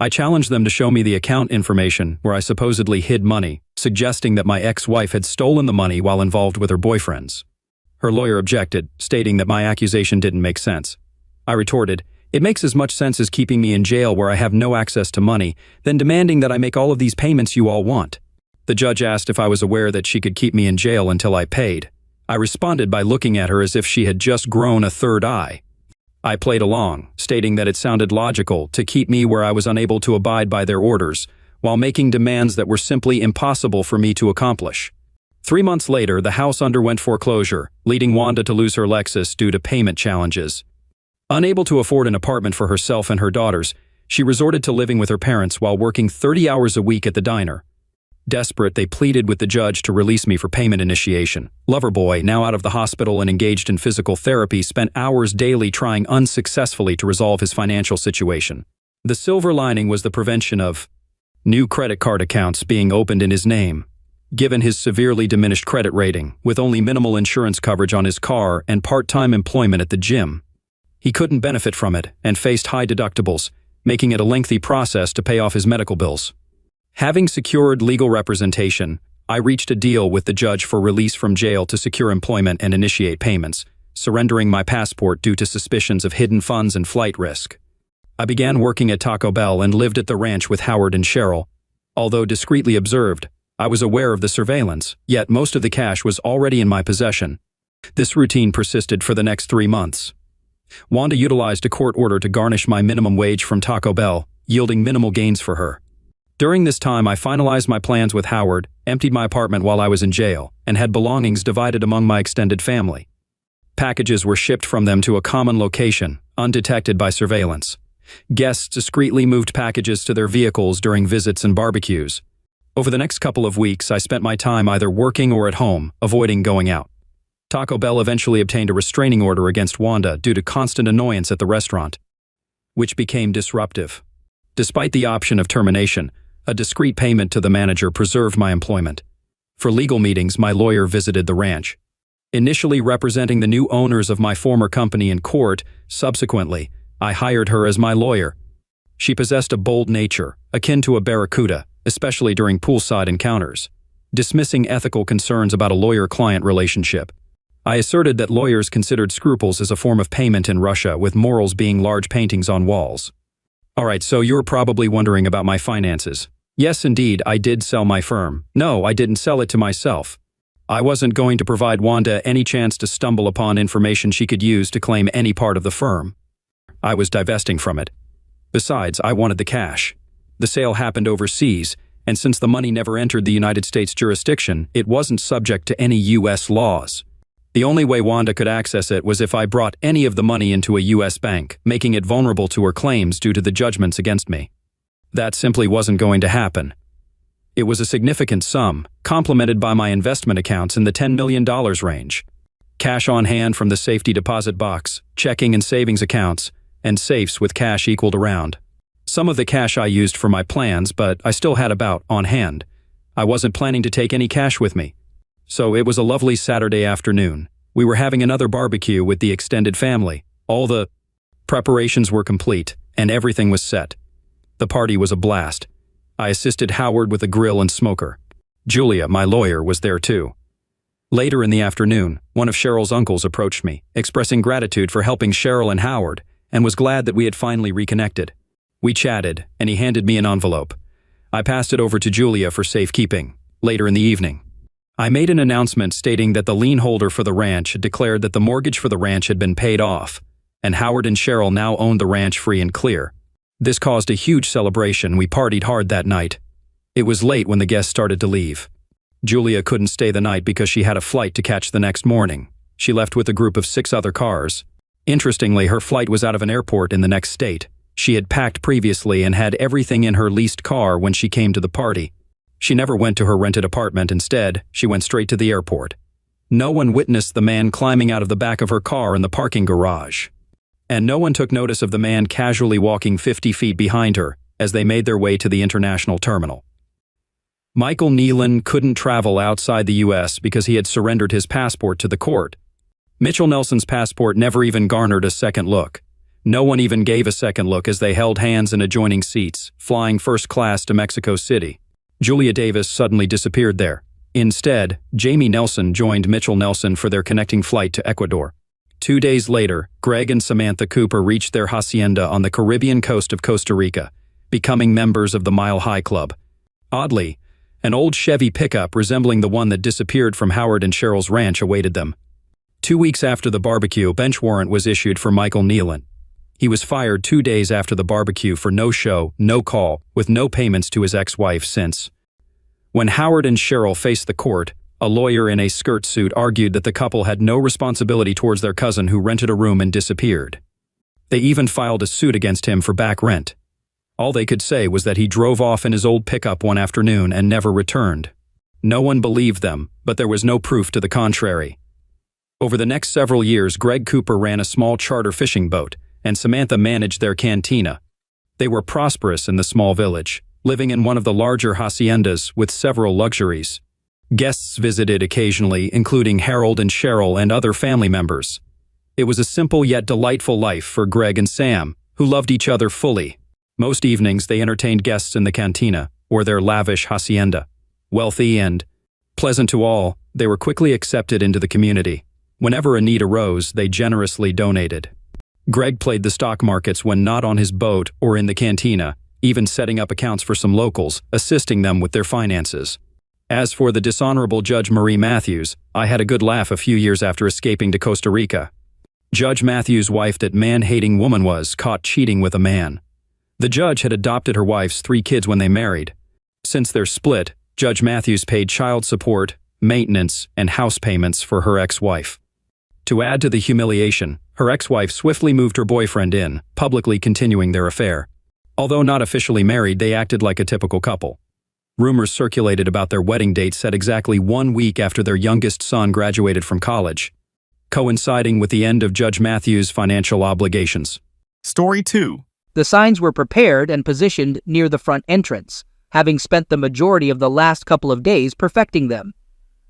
I challenged them to show me the account information where I supposedly hid money, suggesting that my ex-wife had stolen the money while involved with her boyfriends. Her lawyer objected, stating that my accusation didn't make sense. I retorted, "It makes as much sense as keeping me in jail where I have no access to money, than demanding that I make all of these payments you all want." The judge asked if I was aware that she could keep me in jail until I paid. I responded by looking at her as if she had just grown a third eye. I played along, stating that it sounded logical to keep me where I was unable to abide by their orders, while making demands that were simply impossible for me to accomplish. 3 months later, the house underwent foreclosure, leading Wanda to lose her Lexus due to payment challenges. Unable to afford an apartment for herself and her daughters, she resorted to living with her parents while working 30 hours a week at the diner. Desperate, they pleaded with the judge to release me for payment initiation. Loverboy, now out of the hospital and engaged in physical therapy, spent hours daily trying unsuccessfully to resolve his financial situation. The silver lining was the prevention of new credit card accounts being opened in his name. Given his severely diminished credit rating, with only minimal insurance coverage on his car and part-time employment at the gym, he couldn't benefit from it and faced high deductibles, making it a lengthy process to pay off his medical bills. Having secured legal representation, I reached a deal with the judge for release from jail to secure employment and initiate payments, surrendering my passport due to suspicions of hidden funds and flight risk. I began working at Taco Bell and lived at the ranch with Howard and Cheryl. Although discreetly observed, I was aware of the surveillance, yet most of the cash was already in my possession. This routine persisted for the next 3 months. Wanda utilized a court order to garnish my minimum wage from Taco Bell, yielding minimal gains for her. During this time, I finalized my plans with Howard, emptied my apartment while I was in jail, and had belongings divided among my extended family. Packages were shipped from them to a common location, undetected by surveillance. Guests discreetly moved packages to their vehicles during visits and barbecues. Over the next couple of weeks, I spent my time either working or at home, avoiding going out. Taco Bell eventually obtained a restraining order against Wanda due to constant annoyance at the restaurant, which became disruptive. Despite the option of termination, a discreet payment to the manager preserved my employment. For legal meetings, my lawyer visited the ranch. Initially representing the new owners of my former company in court, subsequently, I hired her as my lawyer. She possessed a bold nature, akin to a barracuda, especially during poolside encounters, dismissing ethical concerns about a lawyer-client relationship. I asserted that lawyers considered scruples as a form of payment in Russia, with morals being large paintings on walls. Alright, so you're probably wondering about my finances. Yes, indeed, I did sell my firm. No, I didn't sell it to myself. I wasn't going to provide Wanda any chance to stumble upon information she could use to claim any part of the firm. I was divesting from it. Besides, I wanted the cash. The sale happened overseas, and since the money never entered the United States jurisdiction, it wasn't subject to any U.S. laws. The only way Wanda could access it was if I brought any of the money into a U.S. bank, making it vulnerable to her claims due to the judgments against me. That simply wasn't going to happen. It was a significant sum, complemented by my investment accounts in the $10 million range. Cash on hand from the safety deposit box, checking and savings accounts, and safes with cash equaled around. Some of the cash I used for my plans, but I still had about on hand. I wasn't planning to take any cash with me. So it was a lovely Saturday afternoon. We were having another barbecue with the extended family. All the preparations were complete, and everything was set. The party was a blast. I assisted Howard with a grill and smoker. Julia, my lawyer, was there too. Later in the afternoon, one of Cheryl's uncles approached me, expressing gratitude for helping Cheryl and Howard, and was glad that we had finally reconnected. We chatted, and he handed me an envelope. I passed it over to Julia for safekeeping. Later in the evening, I made an announcement stating that the lien holder for the ranch had declared that the mortgage for the ranch had been paid off, and Howard and Cheryl now owned the ranch free and clear. This caused a huge celebration. We partied hard that night. It was late when the guests started to leave. Julia couldn't stay the night because she had a flight to catch the next morning. She left with a group of 6 other cars. Interestingly, her flight was out of an airport in the next state. She had packed previously and had everything in her leased car when she came to the party. She never went to her rented apartment. Instead, she went straight to the airport. No one witnessed the man climbing out of the back of her car in the parking garage. And no one took notice of the man casually walking 50 feet behind her as they made their way to the international terminal. Michael Nealon couldn't travel outside the U.S. because he had surrendered his passport to the court. Mitchell Nelson's passport never even garnered a second look. No one even gave a second look as they held hands in adjoining seats, flying first class to Mexico City. Julia Davis suddenly disappeared there. Instead, Jamie Nelson joined Mitchell Nelson for their connecting flight to Ecuador. 2 days later, Greg and Samantha Cooper reached their hacienda on the Caribbean coast of Costa Rica, becoming members of the Mile High Club. Oddly, an old Chevy pickup resembling the one that disappeared from Howard and Cheryl's ranch awaited them. 2 weeks after the barbecue, a bench warrant was issued for Michael Nealon. He was fired 2 days after the barbecue for no show, no call, with no payments to his ex-wife since. When Howard and Cheryl faced the court, a lawyer in a skirt suit argued that the couple had no responsibility towards their cousin who rented a room and disappeared. They even filed a suit against him for back rent. All they could say was that he drove off in his old pickup one afternoon and never returned. No one believed them, but there was no proof to the contrary. Over the next several years, Greg Cooper ran a small charter fishing boat, and Samantha managed their cantina. They were prosperous in the small village, living in one of the larger haciendas with several luxuries. Guests visited occasionally, including Harold and Cheryl and other family members. It was a simple yet delightful life for Greg and Sam, who loved each other fully. Most evenings they entertained guests in the cantina, or their lavish hacienda. Wealthy and pleasant to all, they were quickly accepted into the community. Whenever a need arose, they generously donated. Greg played the stock markets when not on his boat or in the cantina, even setting up accounts for some locals, assisting them with their finances. As for the dishonorable Judge Marie Matthews, I had a good laugh a few years after escaping to Costa Rica. Judge Matthews' wife, that man-hating woman, was caught cheating with a man. The judge had adopted her wife's 3 kids when they married. Since their split, Judge Matthews paid child support, maintenance, and house payments for her ex-wife. To add to the humiliation, her ex-wife swiftly moved her boyfriend in, publicly continuing their affair. Although not officially married, they acted like a typical couple. Rumors circulated about their wedding date set exactly 1 week after their youngest son graduated from college, coinciding with the end of Judge Matthews' financial obligations. Story 2. The signs were prepared and positioned near the front entrance, having spent the majority of the last couple of days perfecting them.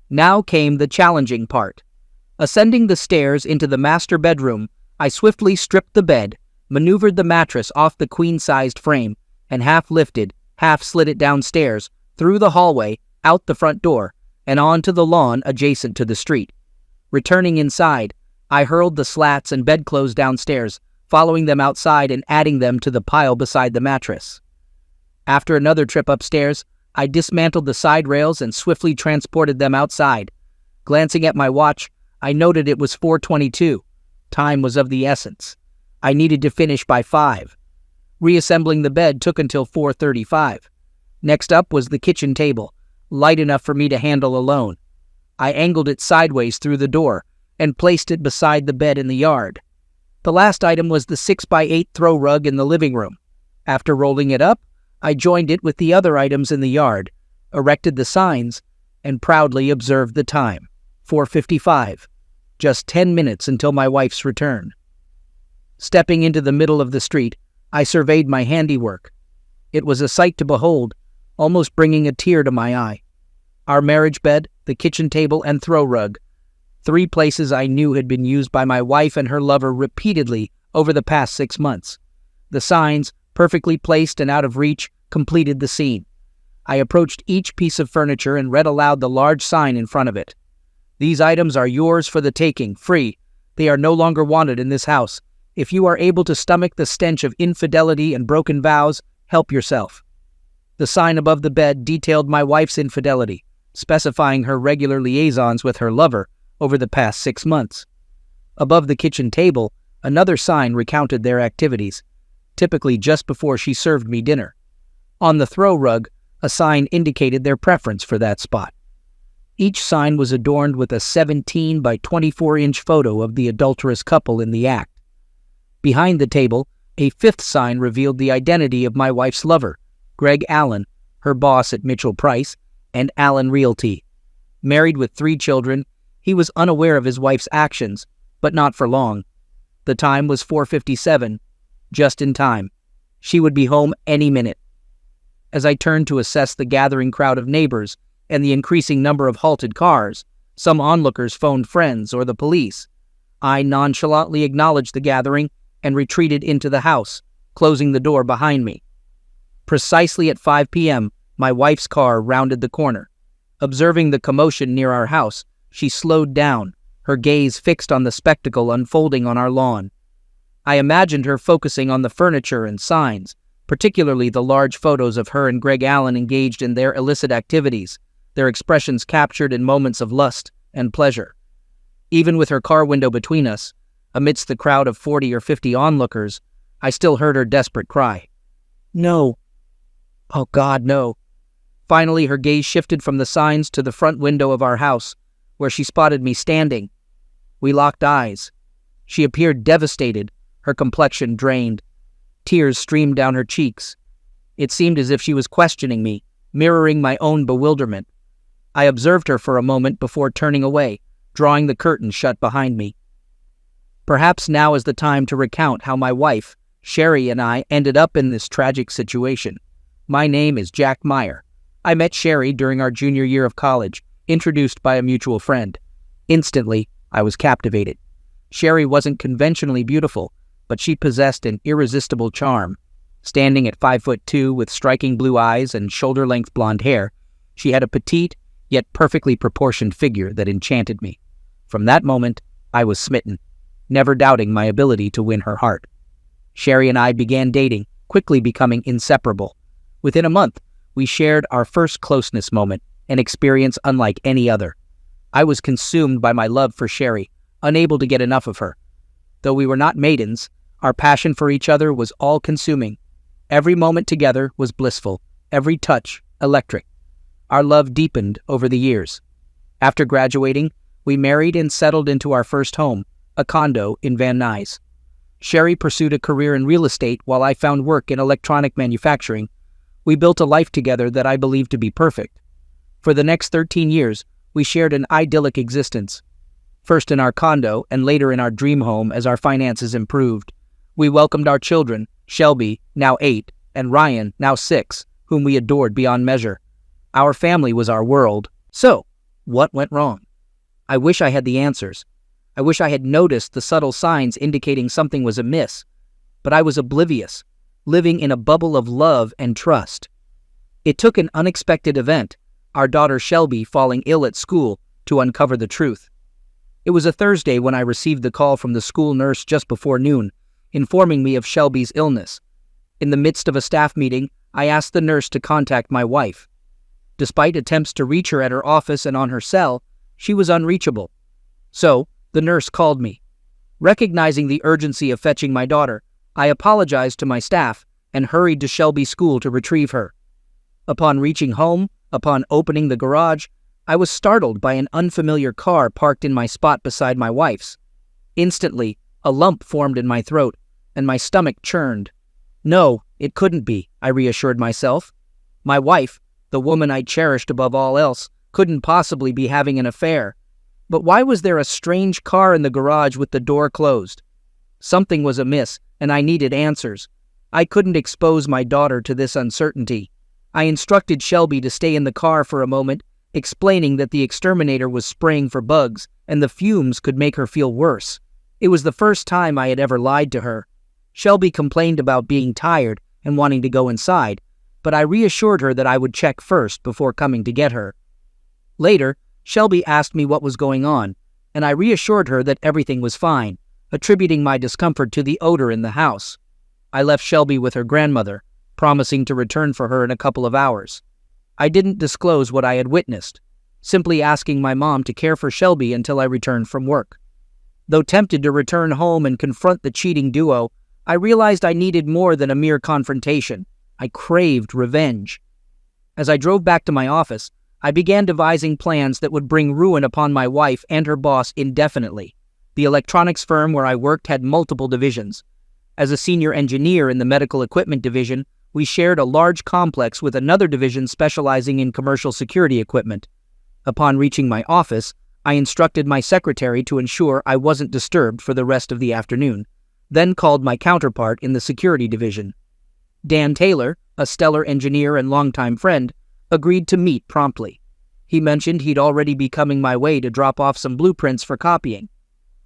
Now came the challenging part. Ascending the stairs into the master bedroom, I swiftly stripped the bed, maneuvered the mattress off the queen-sized frame, and half lifted, half slid it downstairs, through the hallway, out the front door, and onto the lawn adjacent to the street. Returning inside, I hurled the slats and bedclothes downstairs, following them outside and adding them to the pile beside the mattress. After another trip upstairs, I dismantled the side rails and swiftly transported them outside. Glancing at my watch, I noted it was 4:22. Time was of the essence. I needed to finish by 5. Reassembling the bed took until 4:35. Next up was the kitchen table, light enough for me to handle alone. I angled it sideways through the door and placed it beside the bed in the yard. The last item was the 6x8 throw rug in the living room. After rolling it up, I joined it with the other items in the yard, erected the signs, and proudly observed the time. 4:55. Just 10 minutes until my wife's return. Stepping into the middle of the street, I surveyed my handiwork. It was a sight to behold, almost bringing a tear to my eye. Our marriage bed, the kitchen table, and throw rug, 3 places I knew had been used by my wife and her lover repeatedly over the past 6 months. The signs, perfectly placed and out of reach, completed the scene. I approached each piece of furniture and read aloud the large sign in front of it. "These items are yours for the taking, free. They are no longer wanted in this house. If you are able to stomach the stench of infidelity and broken vows, help yourself." The sign above the bed detailed my wife's infidelity, specifying her regular liaisons with her lover over the past 6 months. Above the kitchen table, Another sign recounted their activities, typically just before she served me dinner. On the throw rug, a sign indicated their preference for that spot. Each sign was adorned with a 17 by 24-inch photo of the adulterous couple in the act. Behind the table, a fifth sign revealed the identity of my wife's lover, Greg Allen, her boss at Mitchell Price, and Allen Realty. Married with 3 children, he was unaware of his wife's actions, but not for long. The time was 4:57, just in time. She would be home any minute. As I turned to assess the gathering crowd of neighbors and the increasing number of halted cars, some onlookers phoned friends or the police. I nonchalantly acknowledged the gathering and retreated into the house, closing the door behind me. Precisely at 5 p.m., my wife's car rounded the corner. Observing the commotion near our house, she slowed down, her gaze fixed on the spectacle unfolding on our lawn. I imagined her focusing on the furniture and signs, particularly the large photos of her and Greg Allen engaged in their illicit activities, their expressions captured in moments of lust and pleasure. Even with her car window between us, amidst the crowd of 40 or 50 onlookers, I still heard her desperate cry. No. Oh God, no. Finally, her gaze shifted from the signs to the front window of our house, where she spotted me standing. We locked eyes. She appeared devastated, her complexion drained. Tears streamed down her cheeks. It seemed as if she was questioning me, mirroring my own bewilderment. I observed her for a moment before turning away, drawing the curtain shut behind me. Perhaps now is the time to recount how my wife, Sherry, and I ended up in this tragic situation. My name is Jack Meyer. I met Sherry during our junior year of college, introduced by a mutual friend. Instantly, I was captivated. Sherry wasn't conventionally beautiful, but she possessed an irresistible charm. Standing at 5'2" with striking blue eyes and shoulder-length blonde hair, she had a petite, yet perfectly proportioned figure that enchanted me. From that moment, I was smitten, never doubting my ability to win her heart. Sherry and I began dating, quickly becoming inseparable. Within a month, we shared our first closeness moment, an experience unlike any other. I was consumed by my love for Sherry, unable to get enough of her. Though we were not maidens, our passion for each other was all-consuming. Every moment together was blissful, every touch electric. Our love deepened over the years. After graduating, we married and settled into our first home, a condo in Van Nuys. Sherry pursued a career in real estate while I found work in electronic manufacturing. We built a life together that I believed to be perfect. For the next 13 years, we shared an idyllic existence. First in our condo and later in our dream home as our finances improved. We welcomed our children, Shelby, now 8, and Ryan, now 6, whom we adored beyond measure. Our family was our world. So, what went wrong? I wish I had the answers. I wish I had noticed the subtle signs indicating something was amiss. But I was oblivious, living in a bubble of love and trust. It took an unexpected event, our daughter Shelby falling ill at school, to uncover the truth. It was a Thursday when I received the call from the school nurse just before noon, informing me of Shelby's illness. In the midst of a staff meeting, I asked the nurse to contact my wife. Despite attempts to reach her at her office and on her cell, she was unreachable. So, the nurse called me. Recognizing the urgency of fetching my daughter, I apologized to my staff and hurried to Shelby's school to retrieve her. Upon reaching home, upon opening the garage, I was startled by an unfamiliar car parked in my spot beside my wife's. Instantly, a lump formed in my throat, and my stomach churned. No, it couldn't be, I reassured myself. My wife, the woman I cherished above all else, couldn't possibly be having an affair. But why was there a strange car in the garage with the door closed? Something was amiss, and I needed answers. I couldn't expose my daughter to this uncertainty. I instructed Shelby to stay in the car for a moment, explaining that the exterminator was spraying for bugs, and the fumes could make her feel worse. It was the first time I had ever lied to her. Shelby complained about being tired and wanting to go inside, but I reassured her that I would check first before coming to get her. Later, Shelby asked me what was going on, and I reassured her that everything was fine, attributing my discomfort to the odor in the house. I left Shelby with her grandmother, promising to return for her in a couple of hours. I didn't disclose what I had witnessed, simply asking my mom to care for Shelby until I returned from work. Though tempted to return home and confront the cheating duo, I realized I needed more than a mere confrontation. I craved revenge. As I drove back to my office, I began devising plans that would bring ruin upon my wife and her boss indefinitely. The electronics firm where I worked had multiple divisions. As a senior engineer in the medical equipment division, we shared a large complex with another division specializing in commercial security equipment. Upon reaching my office, I instructed my secretary to ensure I wasn't disturbed for the rest of the afternoon, then called my counterpart in the security division. Dan Taylor, a stellar engineer and longtime friend, agreed to meet promptly. He mentioned he'd already be coming my way to drop off some blueprints for copying.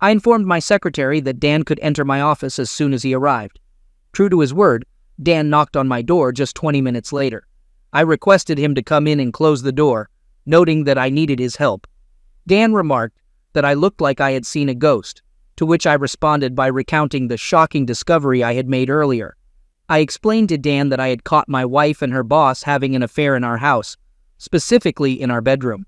I informed my secretary that Dan could enter my office as soon as he arrived. True to his word, Dan knocked on my door just 20 minutes later. I requested him to come in and close the door, noting that I needed his help. Dan remarked that I looked like I had seen a ghost, to which I responded by recounting the shocking discovery I had made earlier. I explained to Dan that I had caught my wife and her boss having an affair in our house, specifically in our bedroom.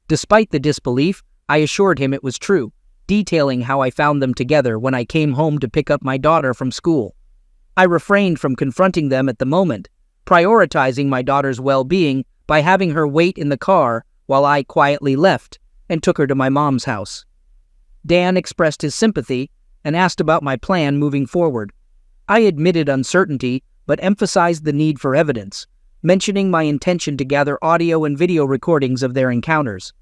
Despite the disbelief, I assured him it was true, detailing how I found them together when I came home to pick up my daughter from school. I refrained from confronting them at the moment, prioritizing my daughter's well-being by having her wait in the car while I quietly left and took her to my mom's house. Dan expressed his sympathy and asked about my plan moving forward. I admitted uncertainty, but emphasized the need for evidence, mentioning my intention to gather audio and video recordings of their encounters.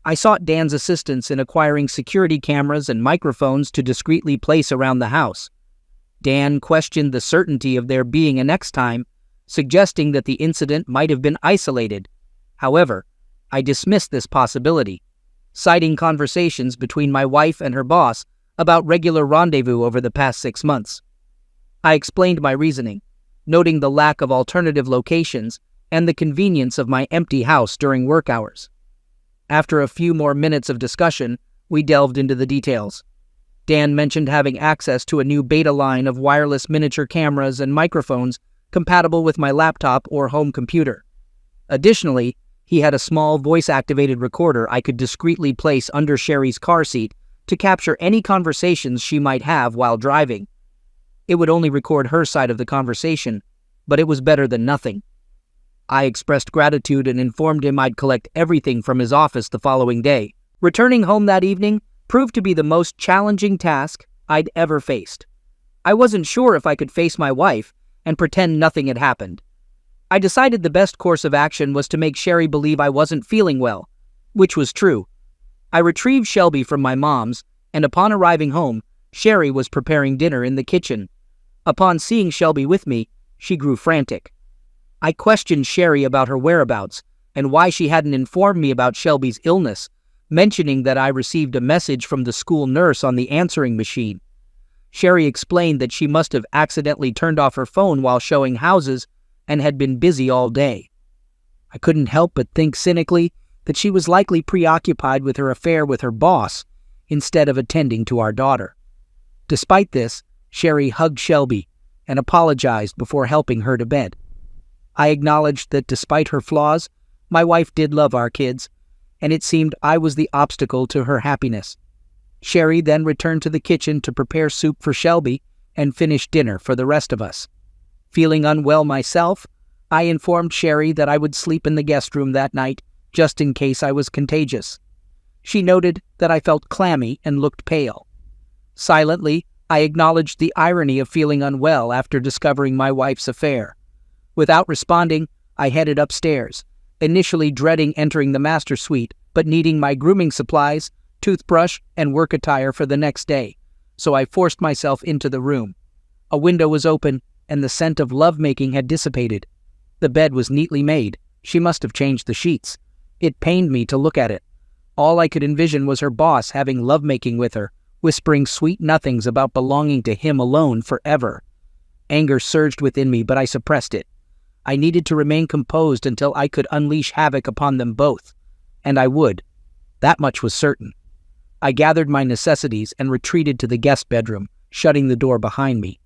I sought Dan's assistance in acquiring security cameras and microphones to discreetly place around the house. Dan questioned the certainty of there being a next time, suggesting that the incident might have been isolated. However, I dismissed this possibility, citing conversations between my wife and her boss about regular rendezvous over the past 6 months. I explained my reasoning, noting the lack of alternative locations and the convenience of my empty house during work hours. After a few more minutes of discussion, we delved into the details. Dan mentioned having access to a new beta line of wireless miniature cameras and microphones compatible with my laptop or home computer. Additionally, he had a small voice-activated recorder I could discreetly place under Sherry's car seat to capture any conversations she might have while driving. It would only record her side of the conversation, but it was better than nothing. I expressed gratitude and informed him I'd collect everything from his office the following day. Returning home that evening proved to be the most challenging task I'd ever faced. I wasn't sure if I could face my wife and pretend nothing had happened. I decided the best course of action was to make Sherry believe I wasn't feeling well, which was true. I retrieved Shelby from my mom's, and upon arriving home, Sherry was preparing dinner in the kitchen. Upon seeing Shelby with me, she grew frantic. I questioned Sherry about her whereabouts and why she hadn't informed me about Shelby's illness, mentioning that I received a message from the school nurse on the answering machine. Sherry explained that she must have accidentally turned off her phone while showing houses and had been busy all day. I couldn't help but think cynically that she was likely preoccupied with her affair with her boss instead of attending to our daughter. Despite this, Sherry hugged Shelby and apologized before helping her to bed. I acknowledged that despite her flaws, my wife did love our kids, and it seemed I was the obstacle to her happiness. Sherry then returned to the kitchen to prepare soup for Shelby and finish dinner for the rest of us. Feeling unwell myself, I informed Sherry that I would sleep in the guest room that night, just in case I was contagious. She noted that I felt clammy and looked pale. Silently, I acknowledged the irony of feeling unwell after discovering my wife's affair. Without responding, I headed upstairs, initially dreading entering the master suite, but needing my grooming supplies, toothbrush, and work attire for the next day, so I forced myself into the room. A window was open, and the scent of lovemaking had dissipated. The bed was neatly made. She must have changed the sheets. It pained me to look at it. All I could envision was her boss having lovemaking with her, whispering sweet nothings about belonging to him alone forever. Anger surged within me, but I suppressed it. I needed to remain composed until I could unleash havoc upon them both. And I would. That much was certain. I gathered my necessities and retreated to the guest bedroom, shutting the door behind me.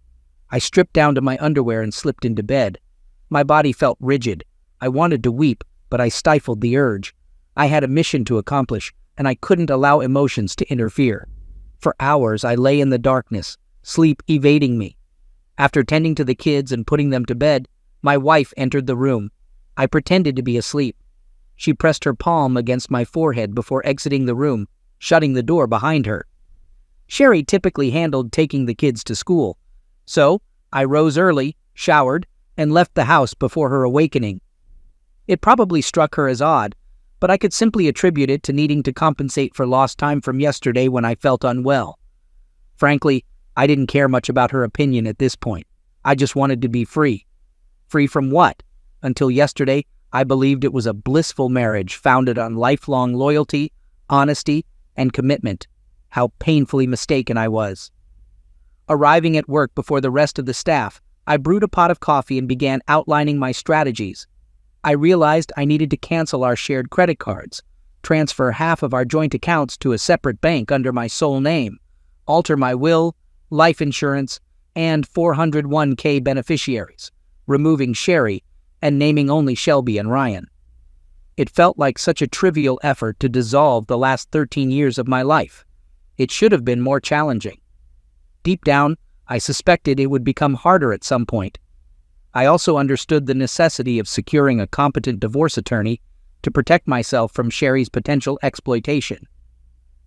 I stripped down to my underwear and slipped into bed. My body felt rigid. I wanted to weep, but I stifled the urge. I had a mission to accomplish, and I couldn't allow emotions to interfere. For hours, I lay in the darkness, sleep evading me. After tending to the kids and putting them to bed, my wife entered the room. I pretended to be asleep. She pressed her palm against my forehead before exiting the room, shutting the door behind her. Sherry typically handled taking the kids to school, so I rose early, showered, and left the house before her awakening. It probably struck her as odd, but I could simply attribute it to needing to compensate for lost time from yesterday when I felt unwell. Frankly, I didn't care much about her opinion at this point. I just wanted to be free. Free from what? Until yesterday, I believed it was a blissful marriage founded on lifelong loyalty, honesty, and commitment. How painfully mistaken I was. Arriving at work before the rest of the staff, I brewed a pot of coffee and began outlining my strategies. I realized I needed to cancel our shared credit cards, transfer half of our joint accounts to a separate bank under my sole name, alter my will, life insurance, and 401k beneficiaries, removing Sherry and naming only Shelby and Ryan. It felt like such a trivial effort to dissolve the last 13 years of my life. It should have been more challenging. Deep down, I suspected it would become harder at some point. I also understood the necessity of securing a competent divorce attorney to protect myself from Sherry's potential exploitation.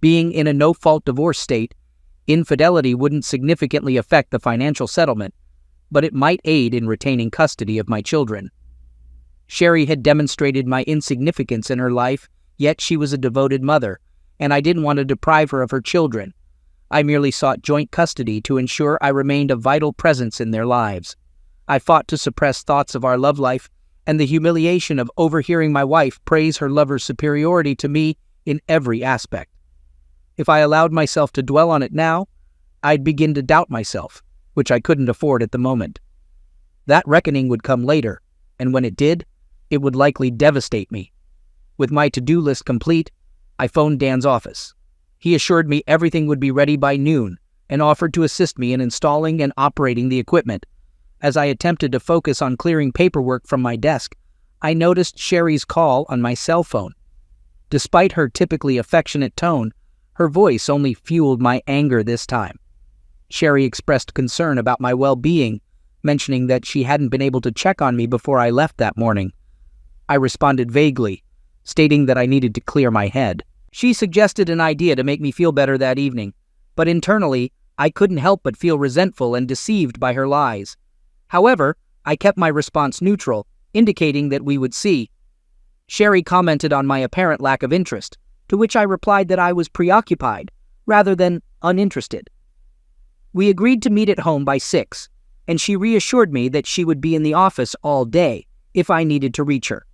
Being in a no-fault divorce state, infidelity wouldn't significantly affect the financial settlement, but it might aid in retaining custody of my children. Sherry had demonstrated my insignificance in her life, yet she was a devoted mother, and I didn't want to deprive her of her children. I merely sought joint custody to ensure I remained a vital presence in their lives. I fought to suppress thoughts of our love life and the humiliation of overhearing my wife praise her lover's superiority to me in every aspect. If I allowed myself to dwell on it now, I'd begin to doubt myself, which I couldn't afford at the moment. That reckoning would come later, and when it did, it would likely devastate me. With my to-do list complete, I phoned Dan's office. He assured me everything would be ready by noon and offered to assist me in installing and operating the equipment. As I attempted to focus on clearing paperwork from my desk, I noticed Sherry's call on my cell phone. Despite her typically affectionate tone, her voice only fueled my anger this time. Sherry expressed concern about my well-being, mentioning that she hadn't been able to check on me before I left that morning. I responded vaguely, stating that I needed to clear my head. She suggested an idea to make me feel better that evening, but internally, I couldn't help but feel resentful and deceived by her lies. However, I kept my response neutral, indicating that we would see. Sherry commented on my apparent lack of interest, to which I replied that I was preoccupied, rather than uninterested. We agreed to meet at home by 6, and she reassured me that she would be in the office all day if I needed to reach her.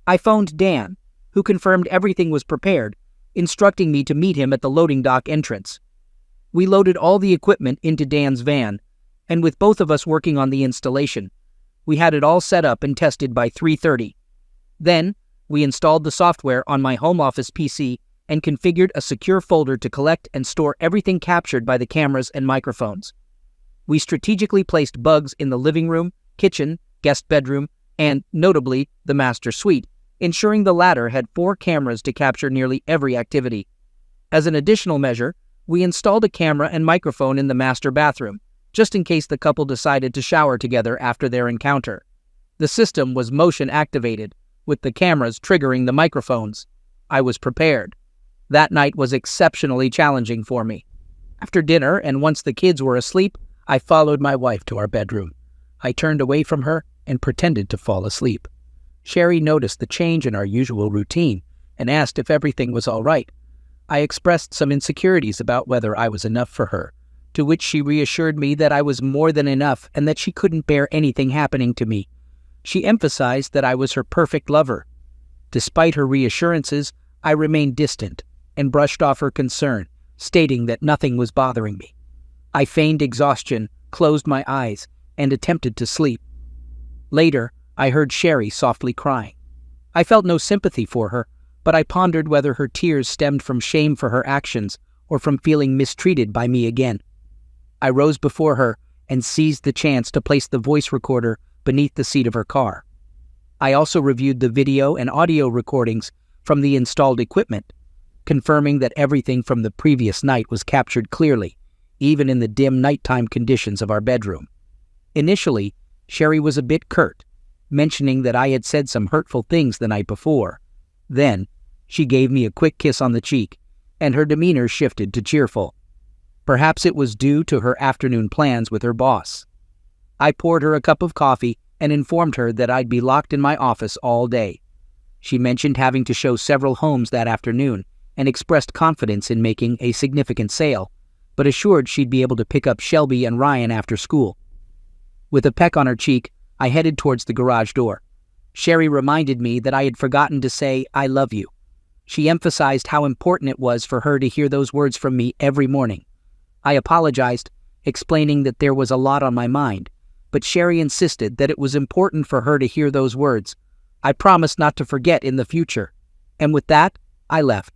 I phoned Dan, who confirmed everything was prepared, instructing me to meet him at the loading dock entrance. We loaded all the equipment into Dan's van, and with both of us working on the installation, we had it all set up and tested by 3:30. Then, we installed the software on my home office PC and configured a secure folder to collect and store everything captured by the cameras and microphones. We strategically placed bugs in the living room, kitchen, guest bedroom, and, notably, the master suite, ensuring the latter had 4 cameras to capture nearly every activity. As an additional measure, we installed a camera and microphone in the master bathroom, just in case the couple decided to shower together after their encounter. The system was motion-activated, with the cameras triggering the microphones. I was prepared. That night was exceptionally challenging for me. After dinner, and once the kids were asleep, I followed my wife to our bedroom. I turned away from her and pretended to fall asleep. Sherry noticed the change in our usual routine and asked if everything was all right. I expressed some insecurities about whether I was enough for her, to which she reassured me that I was more than enough and that she couldn't bear anything happening to me. She emphasized that I was her perfect lover. Despite her reassurances, I remained distant and brushed off her concern, stating that nothing was bothering me. I feigned exhaustion, closed my eyes, and attempted to sleep. Later, I heard Sherry softly crying. I felt no sympathy for her, but I pondered whether her tears stemmed from shame for her actions or from feeling mistreated by me again. I rose before her and seized the chance to place the voice recorder beneath the seat of her car. I also reviewed the video and audio recordings from the installed equipment. confirming that everything from the previous night was captured clearly, even in the dim nighttime conditions of our bedroom. Initially, Sherry was a bit curt, mentioning that I had said some hurtful things the night before. Then, she gave me a quick kiss on the cheek, and her demeanor shifted to cheerful. Perhaps it was due to her afternoon plans with her boss. I poured her a cup of coffee and informed her that I'd be locked in my office all day. She mentioned having to show several homes that afternoon and expressed confidence in making a significant sale, but assured she'd be able to pick up Shelby and Ryan after school. With a peck on her cheek, I headed towards the garage door. Sherry reminded me that I had forgotten to say, "I love you." She emphasized how important it was for her to hear those words from me every morning. I apologized, explaining that there was a lot on my mind, but Sherry insisted that it was important for her to hear those words. I promised not to forget in the future, and with that, I left.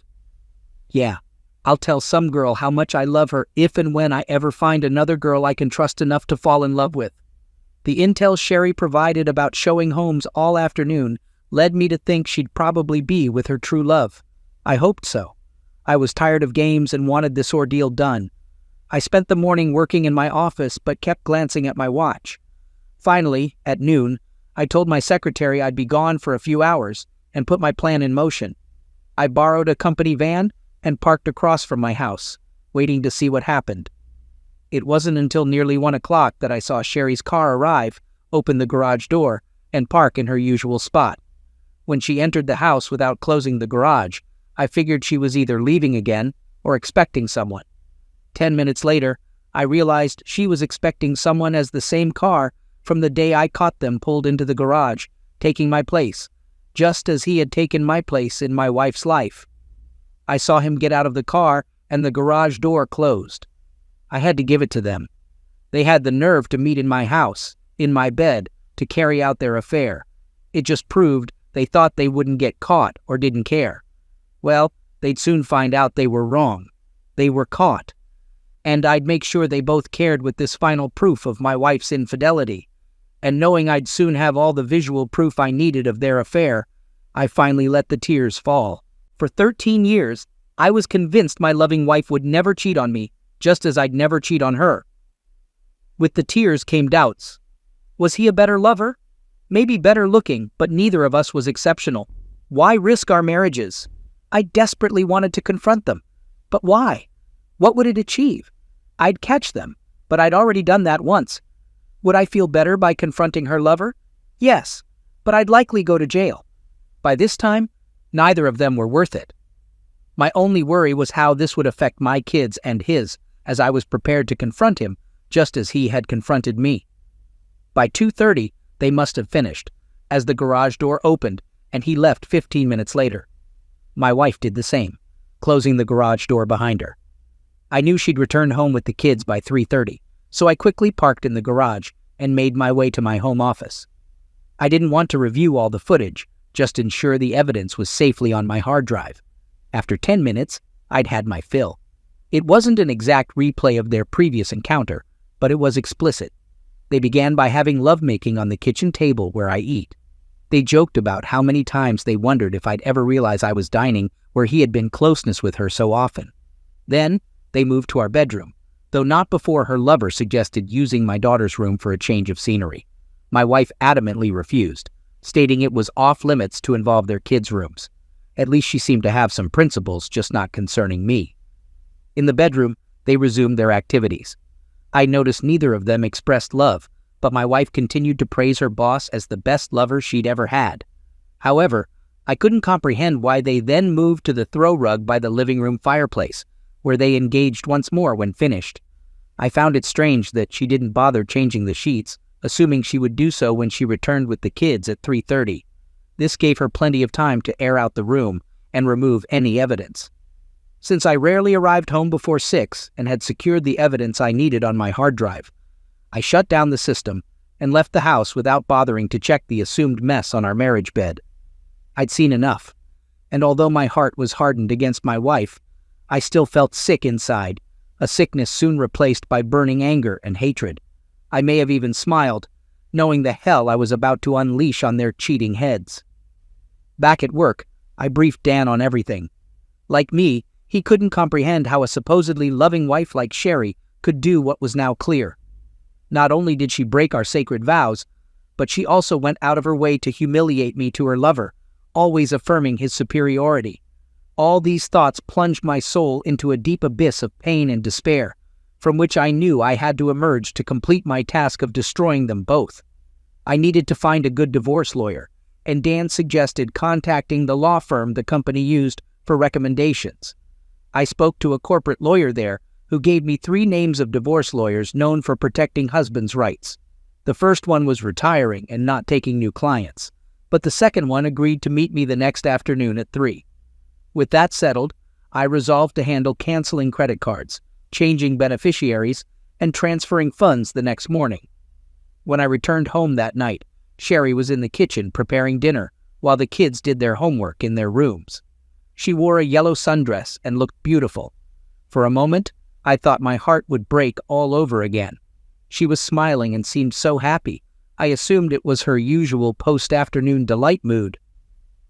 Yeah, I'll tell some girl how much I love her if and when I ever find another girl I can trust enough to fall in love with. The intel Sherry provided about showing homes all afternoon led me to think she'd probably be with her true love. I hoped so. I was tired of games and wanted this ordeal done. I spent the morning working in my office but kept glancing at my watch. Finally, at noon, I told my secretary I'd be gone for a few hours and put my plan in motion. I borrowed a company van and parked across from my house, waiting to see what happened. It wasn't until nearly 1 o'clock that I saw Sherry's car arrive, open the garage door, and park in her usual spot. When she entered the house without closing the garage, I figured she was either leaving again or expecting someone. 10 minutes later, I realized she was expecting someone as the same car from the day I caught them pulled into the garage, taking my place, just as he had taken my place in my wife's life. I saw him get out of the car and the garage door closed. I had to give it to them. They had the nerve to meet in my house, in my bed, to carry out their affair. It just proved they thought they wouldn't get caught or didn't care. Well, they'd soon find out they were wrong. They were caught. And I'd make sure they both cared with this final proof of my wife's infidelity. And knowing I'd soon have all the visual proof I needed of their affair, I finally let the tears fall. For 13 years, I was convinced my loving wife would never cheat on me, just as I'd never cheat on her. With the tears came doubts. Was he a better lover? Maybe better looking, but neither of us was exceptional. Why risk our marriages? I desperately wanted to confront them. But why? What would it achieve? I'd catch them, but I'd already done that once. Would I feel better by confronting her lover? Yes, but I'd likely go to jail. By this time, neither of them were worth it. My only worry was how this would affect my kids and his, as I was prepared to confront him, just as he had confronted me. By 2:30, they must have finished, as the garage door opened and he left 15 minutes later. My wife did the same, closing the garage door behind her. I knew she'd return home with the kids by 3:30, so I quickly parked in the garage and made my way to my home office. I didn't want to review all the footage, just ensure the evidence was safely on my hard drive. After 10 minutes, I'd had my fill. It wasn't an exact replay of their previous encounter, but it was explicit. They began by having lovemaking on the kitchen table where I eat. They joked about how many times they wondered if I'd ever realize I was dining where he had been closeness with her so often. Then, they moved to our bedroom, though not before her lover suggested using my daughter's room for a change of scenery. My wife adamantly refused, stating it was off limits to involve their kids' rooms. At least she seemed to have some principles, just not concerning me. In the bedroom, they resumed their activities. I noticed neither of them expressed love, but my wife continued to praise her boss as the best lover she'd ever had. However, I couldn't comprehend why they then moved to the throw rug by the living room fireplace, where they engaged once more when finished. I found it strange that she didn't bother changing the sheets, assuming she would do so when she returned with the kids at 3:30. This gave her plenty of time to air out the room and remove any evidence. Since I rarely arrived home before 6 and had secured the evidence I needed on my hard drive, I shut down the system and left the house without bothering to check the assumed mess on our marriage bed. I'd seen enough, and although my heart was hardened against my wife, I still felt sick inside, a sickness soon replaced by burning anger and hatred. I may have even smiled, knowing the hell I was about to unleash on their cheating heads. Back at work, I briefed Dan on everything. Like me, he couldn't comprehend how a supposedly loving wife like Sherry could do what was now clear. Not only did she break our sacred vows, but she also went out of her way to humiliate me to her lover, always affirming his superiority. All these thoughts plunged my soul into a deep abyss of pain and despair, from which I knew I had to emerge to complete my task of destroying them both. I needed to find a good divorce lawyer, and Dan suggested contacting the law firm the company used for recommendations. I spoke to a corporate lawyer there who gave me 3 names of divorce lawyers known for protecting husbands' rights. The first one was retiring and not taking new clients, but the second one agreed to meet me the next afternoon at 3. With that settled, I resolved to handle canceling credit cards, changing beneficiaries, and transferring funds the next morning. When I returned home that night, Sherry was in the kitchen preparing dinner while the kids did their homework in their rooms. She wore a yellow sundress and looked beautiful. For a moment, I thought my heart would break all over again. She was smiling and seemed so happy. I assumed it was her usual post-afternoon delight mood.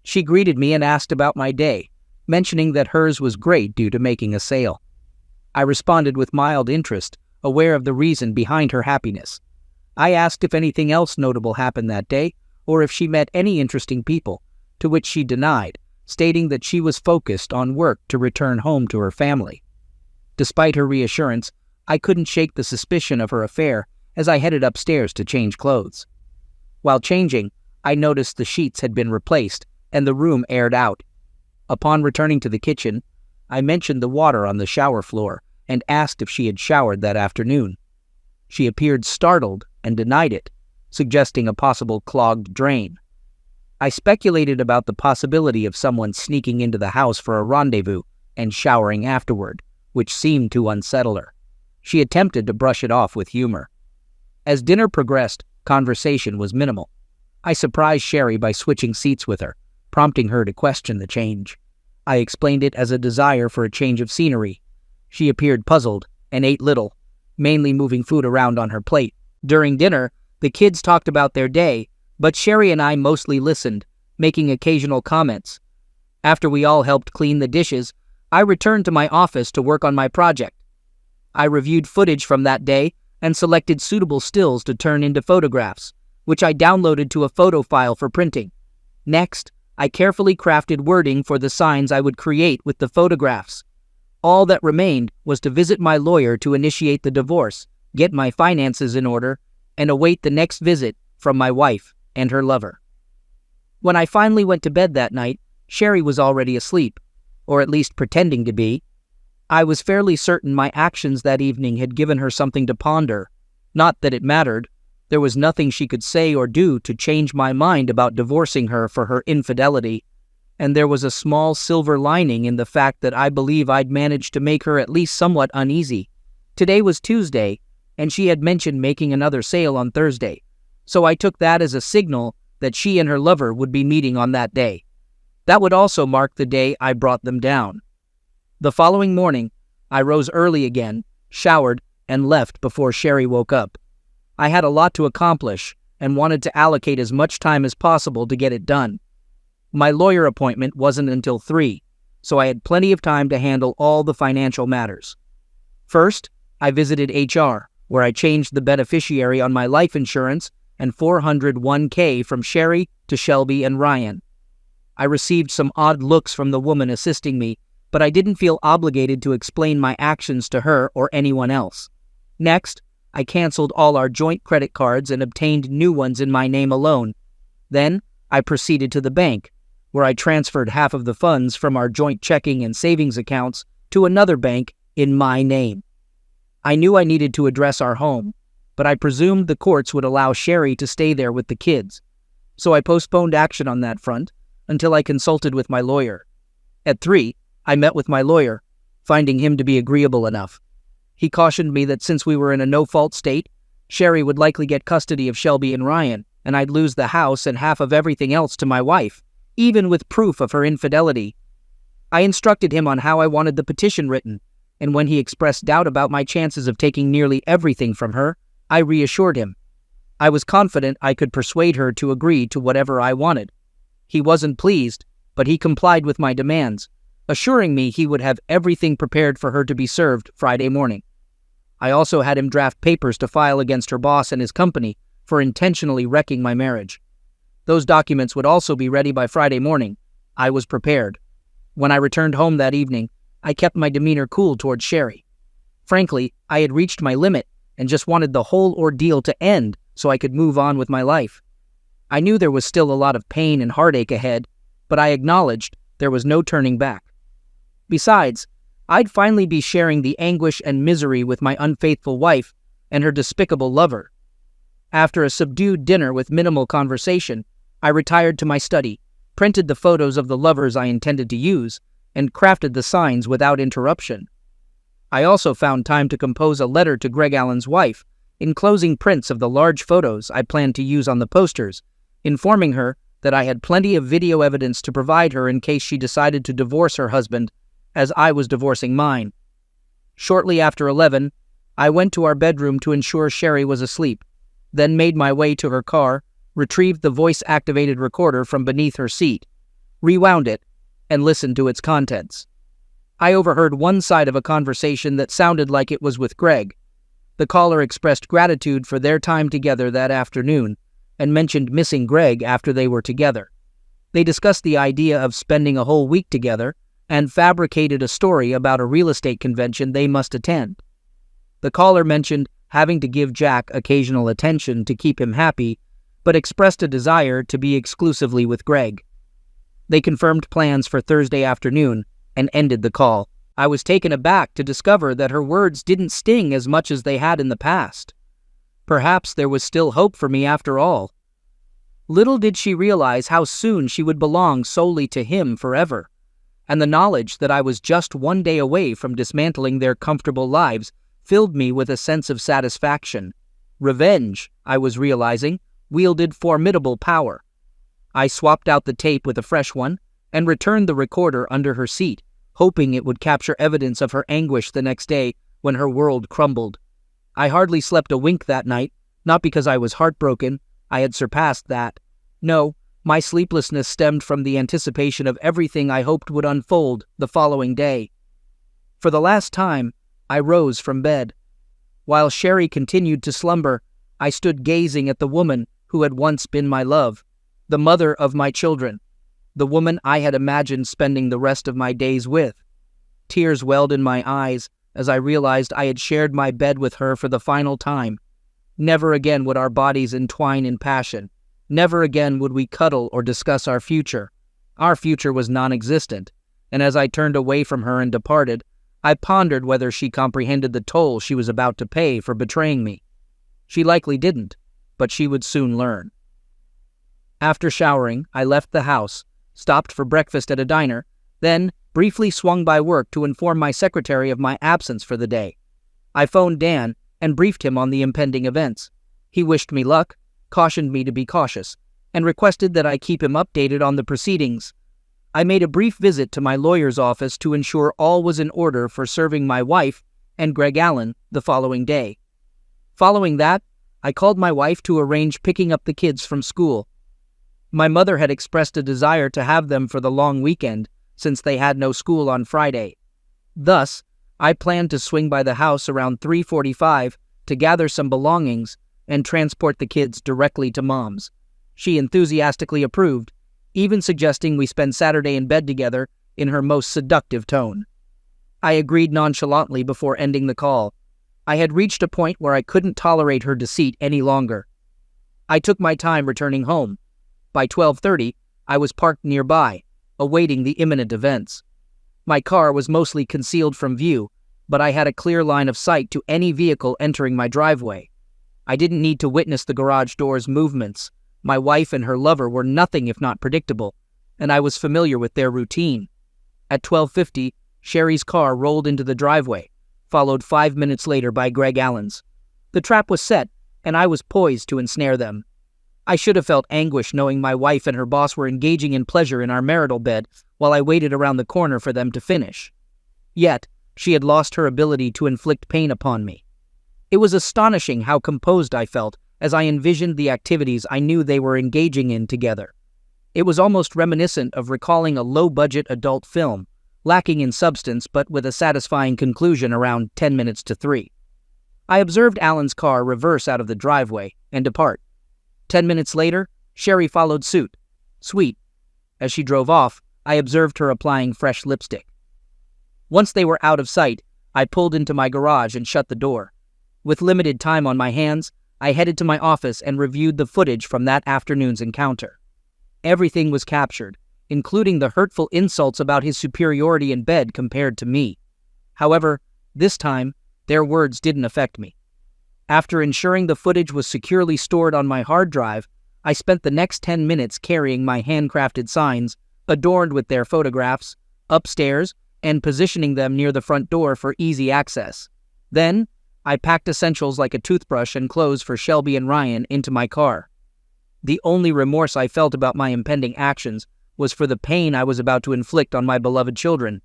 She greeted me and asked about my day, mentioning that hers was great due to making a sale. I responded with mild interest, aware of the reason behind her happiness. I asked if anything else notable happened that day, or if she met any interesting people, to which she denied, stating that she was focused on work to return home to her family. Despite her reassurance, I couldn't shake the suspicion of her affair as I headed upstairs to change clothes. While changing, I noticed the sheets had been replaced and the room aired out. Upon returning to the kitchen, I mentioned the water on the shower floor and asked if she had showered that afternoon. She appeared startled and denied it, suggesting a possible clogged drain. I speculated about the possibility of someone sneaking into the house for a rendezvous and showering afterward, which seemed to unsettle her. She attempted to brush it off with humor. As dinner progressed, conversation was minimal. I surprised Sherry by switching seats with her, prompting her to question the change. I explained it as a desire for a change of scenery. She appeared puzzled and ate little, mainly moving food around on her plate. During dinner, the kids talked about their day, but Sherry and I mostly listened, making occasional comments. After we all helped clean the dishes, I returned to my office to work on my project. I reviewed footage from that day and selected suitable stills to turn into photographs, which I downloaded to a photo file for printing. Next, I carefully crafted wording for the signs I would create with the photographs. All that remained was to visit my lawyer to initiate the divorce, get my finances in order, and await the next visit from my wife and her lover. When I finally went to bed that night, Sherry was already asleep, or at least pretending to be. I was fairly certain my actions that evening had given her something to ponder. Not that it mattered. There was nothing she could say or do to change my mind about divorcing her for her infidelity, and there was a small silver lining in the fact that I believe I'd managed to make her at least somewhat uneasy. Today was Tuesday, and she had mentioned making another sale on Thursday, so I took that as a signal that she and her lover would be meeting on that day. That would also mark the day I brought them down. The following morning, I rose early again, showered, and left before Sherry woke up. I had a lot to accomplish and wanted to allocate as much time as possible to get it done. My lawyer appointment wasn't until 3, so I had plenty of time to handle all the financial matters. First, I visited HR, where I changed the beneficiary on my life insurance and 401k from Sherry to Shelby and Ryan. I received some odd looks from the woman assisting me, but I didn't feel obligated to explain my actions to her or anyone else. Next, I canceled all our joint credit cards and obtained new ones in my name alone. Then, I proceeded to the bank, where I transferred half of the funds from our joint checking and savings accounts to another bank in my name. I knew I needed to address our home, but I presumed the courts would allow Sherry to stay there with the kids, so I postponed action on that front until I consulted with my lawyer. At 3, I met with my lawyer, finding him to be agreeable enough. He cautioned me that since we were in a no-fault state, Sherry would likely get custody of Shelby and Ryan, and I'd lose the house and half of everything else to my wife, even with proof of her infidelity. I instructed him on how I wanted the petition written, and when he expressed doubt about my chances of taking nearly everything from her, I reassured him. I was confident I could persuade her to agree to whatever I wanted. He wasn't pleased, but he complied with my demands, assuring me he would have everything prepared for her to be served Friday morning. I also had him draft papers to file against her boss and his company for intentionally wrecking my marriage. Those documents would also be ready by Friday morning. I was prepared. When I returned home that evening, I kept my demeanor cool toward Sherry. Frankly, I had reached my limit and just wanted the whole ordeal to end so I could move on with my life. I knew there was still a lot of pain and heartache ahead, but I acknowledged there was no turning back. Besides, I'd finally be sharing the anguish and misery with my unfaithful wife and her despicable lover. After a subdued dinner with minimal conversation, I retired to my study, printed the photos of the lovers I intended to use, and crafted the signs without interruption. I also found time to compose a letter to Greg Allen's wife, enclosing prints of the large photos I planned to use on the posters, informing her that I had plenty of video evidence to provide her in case she decided to divorce her husband, as I was divorcing mine. Shortly after 11, I went to our bedroom to ensure Sherry was asleep, then made my way to her car, retrieved the voice-activated recorder from beneath her seat, rewound it, and listened to its contents. I overheard one side of a conversation that sounded like it was with Greg. The caller expressed gratitude for their time together that afternoon and mentioned missing Greg after they were together. They discussed the idea of spending a whole week together and fabricated a story about a real estate convention they must attend. The caller mentioned having to give Jack occasional attention to keep him happy, but expressed a desire to be exclusively with Greg. They confirmed plans for Thursday afternoon and ended the call. I was taken aback to discover that her words didn't sting as much as they had in the past. Perhaps there was still hope for me after all. Little did she realize how soon she would belong solely to him forever, and the knowledge that I was just one day away from dismantling their comfortable lives filled me with a sense of satisfaction. Revenge, I was realizing, wielded formidable power. I swapped out the tape with a fresh one and returned the recorder under her seat, hoping it would capture evidence of her anguish the next day when her world crumbled. I hardly slept a wink that night, not because I was heartbroken. I had surpassed that. No, my sleeplessness stemmed from the anticipation of everything I hoped would unfold the following day. For the last time, I rose from bed. While Sherry continued to slumber, I stood gazing at the woman who had once been my love, the mother of my children, the woman I had imagined spending the rest of my days with. Tears welled in my eyes as I realized I had shared my bed with her for the final time. Never again would our bodies entwine in passion. Never again would we cuddle or discuss our future. Our future was non-existent, and as I turned away from her and departed, I pondered whether she comprehended the toll she was about to pay for betraying me. She likely didn't, but she would soon learn. After showering, I left the house, stopped for breakfast at a diner, then briefly swung by work to inform my secretary of my absence for the day. I phoned Dan and briefed him on the impending events. He wished me luck, cautioned me to be cautious, and requested that I keep him updated on the proceedings. I made a brief visit to my lawyer's office to ensure all was in order for serving my wife and Greg Allen the following day. Following that, I called my wife to arrange picking up the kids from school. My mother had expressed a desire to have them for the long weekend, since they had no school on Friday. Thus, I planned to swing by the house around 3:45 to gather some belongings and transport the kids directly to Mom's. She enthusiastically approved, even suggesting we spend Saturday in bed together in her most seductive tone. I agreed nonchalantly before ending the call. I had reached a point where I couldn't tolerate her deceit any longer. I took my time returning home. By 12:30, I was parked nearby, awaiting the imminent events. My car was mostly concealed from view, but I had a clear line of sight to any vehicle entering my driveway. I didn't need to witness the garage door's movements. My wife and her lover were nothing if not predictable, and I was familiar with their routine. At 12:50, Sherry's car rolled into the driveway, followed 5 minutes later by Greg Allen's. The trap was set, and I was poised to ensnare them. I should have felt anguish knowing my wife and her boss were engaging in pleasure in our marital bed while I waited around the corner for them to finish. Yet, she had lost her ability to inflict pain upon me. It was astonishing how composed I felt as I envisioned the activities I knew they were engaging in together. It was almost reminiscent of recalling a low-budget adult film, lacking in substance but with a satisfying conclusion around 10 minutes to 3. I observed Alan's car reverse out of the driveway and depart. 10 minutes later, Sherry followed suit. Sweet. As she drove off, I observed her applying fresh lipstick. Once they were out of sight, I pulled into my garage and shut the door. With limited time on my hands, I headed to my office and reviewed the footage from that afternoon's encounter. Everything was captured, including the hurtful insults about his superiority in bed compared to me. However, this time, their words didn't affect me. After ensuring the footage was securely stored on my hard drive, I spent the next 10 minutes carrying my handcrafted signs, adorned with their photographs, upstairs and positioning them near the front door for easy access. Then, I packed essentials like a toothbrush and clothes for Shelby and Ryan into my car. The only remorse I felt about my impending actions was for the pain I was about to inflict on my beloved children.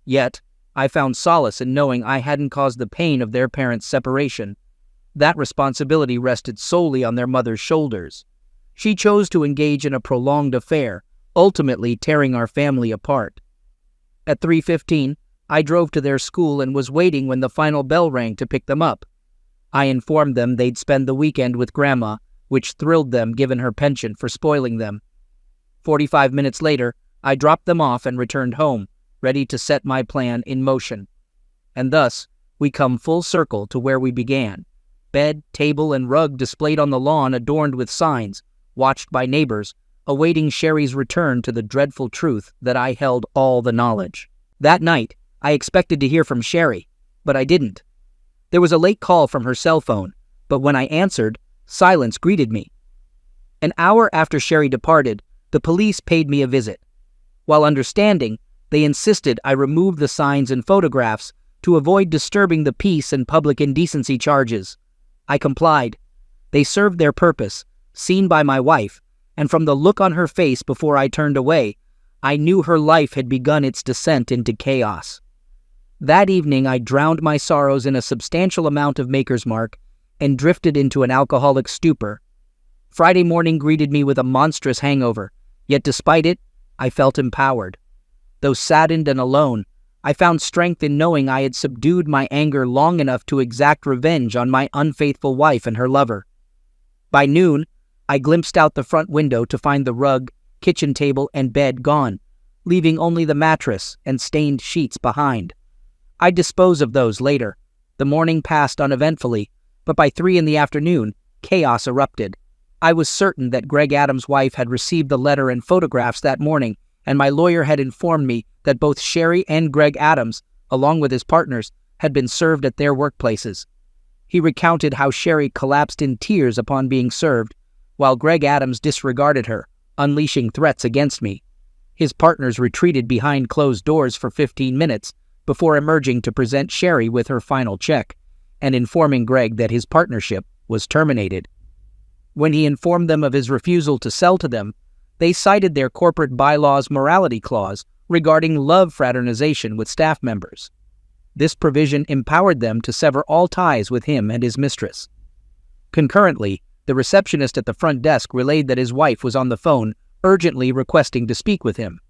Yet, I found solace in knowing I hadn't caused the pain of their parents' separation. That responsibility rested solely on their mother's shoulders. She chose to engage in a prolonged affair, ultimately tearing our family apart. At 3:15, I drove to their school and was waiting when the final bell rang to pick them up. I informed them they'd spend the weekend with Grandma, which thrilled them given her penchant for spoiling them. 45 minutes later, I dropped them off and returned home, ready to set my plan in motion. And thus, we come full circle to where we began. Bed, table, and rug displayed on the lawn adorned with signs, watched by neighbors, awaiting Sherry's return to the dreadful truth that I held all the knowledge. That night, I expected to hear from Sherry, but I didn't. There was a late call from her cell phone, but when I answered, silence greeted me. An hour after Sherry departed, the police paid me a visit. While understanding, they insisted I remove the signs and photographs to avoid disturbing the peace and public indecency charges. I complied. They served their purpose, seen by my wife, and from the look on her face before I turned away, I knew her life had begun its descent into chaos. That evening I drowned my sorrows in a substantial amount of Maker's Mark and drifted into an alcoholic stupor. Friday morning greeted me with a monstrous hangover, yet despite it, I felt empowered. Though saddened and alone, I found strength in knowing I had subdued my anger long enough to exact revenge on my unfaithful wife and her lover. By noon, I glimpsed out the front window to find the rug, kitchen table, and bed gone, leaving only the mattress and stained sheets behind. I'd dispose of those later. The morning passed uneventfully, but by 3 in the afternoon, chaos erupted. I was certain that Greg Adams' wife had received the letter and photographs that morning, and my lawyer had informed me that both Sherry and Greg Adams, along with his partners, had been served at their workplaces. He recounted how Sherry collapsed in tears upon being served, while Greg Adams disregarded her, unleashing threats against me. His partners retreated behind closed doors for 15 minutes before emerging to present Sherry with her final check and informing Greg that his partnership was terminated. When he informed them of his refusal to sell to them, they cited their corporate bylaws morality clause regarding love fraternization with staff members. This provision empowered them to sever all ties with him and his mistress. Concurrently, the receptionist at the front desk relayed that his wife was on the phone, urgently requesting to speak with him.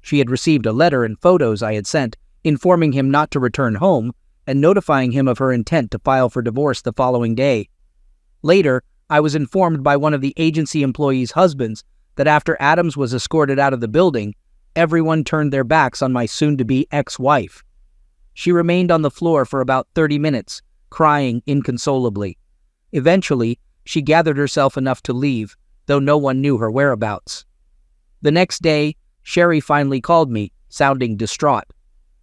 She had received a letter and photos I had sent, informing him not to return home and notifying him of her intent to file for divorce the following day. Later, I was informed by one of the agency employees' husbands that after Adams was escorted out of the building, everyone turned their backs on my soon-to-be ex-wife. She remained on the floor for about 30 minutes, crying inconsolably. Eventually, she gathered herself enough to leave, though no one knew her whereabouts. The next day, Sherry finally called me, sounding distraught.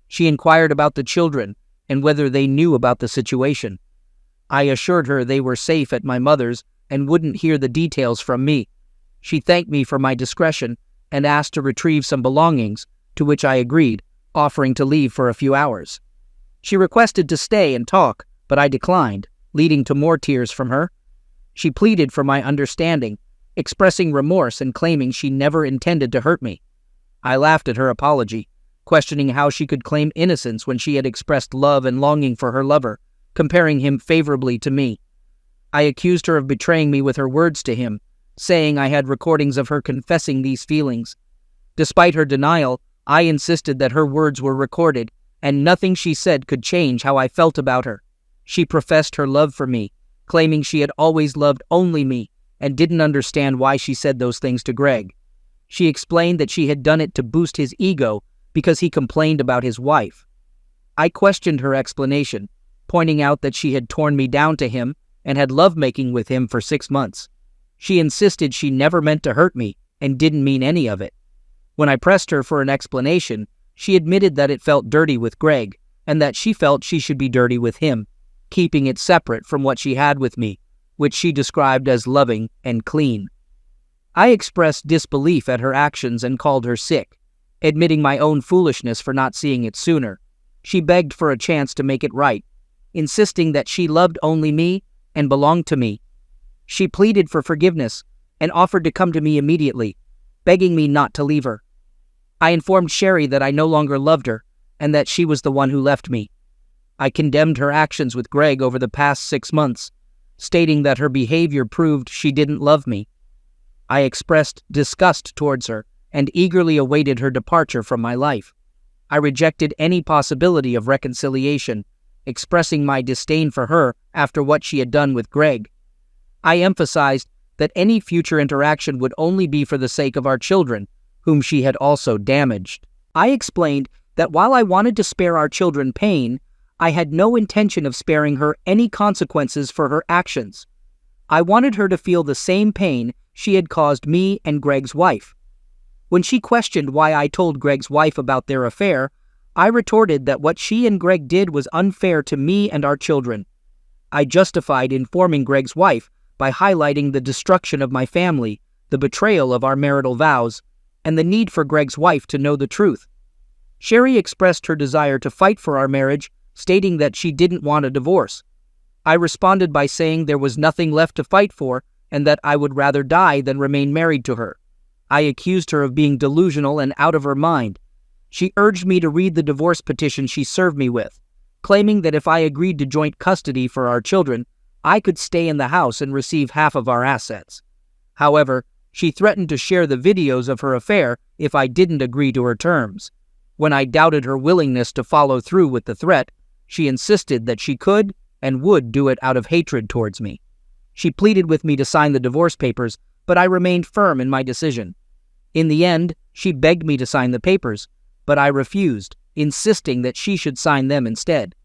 She inquired about the children and whether they knew about the situation. I assured her they were safe at my mother's and wouldn't hear the details from me. She thanked me for my discretion and asked to retrieve some belongings, to which I agreed, offering to leave for a few hours. She requested to stay and talk, but I declined, leading to more tears from her. She pleaded for my understanding, expressing remorse and claiming she never intended to hurt me. I laughed at her apology, questioning how she could claim innocence when she had expressed love and longing for her lover, comparing him favorably to me. I accused her of betraying me with her words to him, saying I had recordings of her confessing these feelings. Despite her denial, I insisted that her words were recorded, and nothing she said could change how I felt about her. She professed her love for me, claiming she had always loved only me, and didn't understand why she said those things to Greg. She explained that she had done it to boost his ego because he complained about his wife. I questioned her explanation, pointing out that she had torn me down to him and had lovemaking with him for 6 months. She insisted she never meant to hurt me and didn't mean any of it. When I pressed her for an explanation, she admitted that it felt dirty with Greg and that she felt she should be dirty with him, keeping it separate from what she had with me, which she described as loving and clean. I expressed disbelief at her actions and called her sick, admitting my own foolishness for not seeing it sooner. She begged for a chance to make it right, insisting that she loved only me and belonged to me. She pleaded for forgiveness and offered to come to me immediately, begging me not to leave her. I informed Sherry that I no longer loved her and that she was the one who left me. I condemned her actions with Greg over the past 6 months, stating that her behavior proved she didn't love me. I expressed disgust towards her and eagerly awaited her departure from my life. I rejected any possibility of reconciliation, expressing my disdain for her after what she had done with Greg. I emphasized that any future interaction would only be for the sake of our children, whom she had also damaged. I explained that while I wanted to spare our children pain, I had no intention of sparing her any consequences for her actions. I wanted her to feel the same pain she had caused me and Greg's wife. When she questioned why I told Greg's wife about their affair, I retorted that what she and Greg did was unfair to me and our children. I justified informing Greg's wife by highlighting the destruction of my family, the betrayal of our marital vows, and the need for Greg's wife to know the truth. Sherry expressed her desire to fight for our marriage, stating that she didn't want a divorce. I responded by saying there was nothing left to fight for and that I would rather die than remain married to her. I accused her of being delusional and out of her mind. She urged me to read the divorce petition she served me with, claiming that if I agreed to joint custody for our children, I could stay in the house and receive half of our assets. However, she threatened to share the videos of her affair if I didn't agree to her terms. When I doubted her willingness to follow through with the threat, she insisted that she could and would do it out of hatred towards me. She pleaded with me to sign the divorce papers, but I remained firm in my decision. In the end, she begged me to sign the papers, but I refused, insisting that she should sign them instead.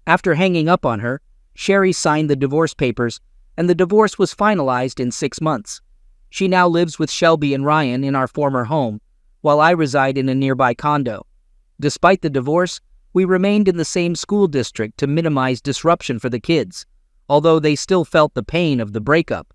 After hanging up on her, Sherry signed the divorce papers, and the divorce was finalized in 6 months. She now lives with Shelby and Ryan in our former home, while I reside in a nearby condo. Despite the divorce, we remained in the same school district to minimize disruption for the kids, although they still felt the pain of the breakup.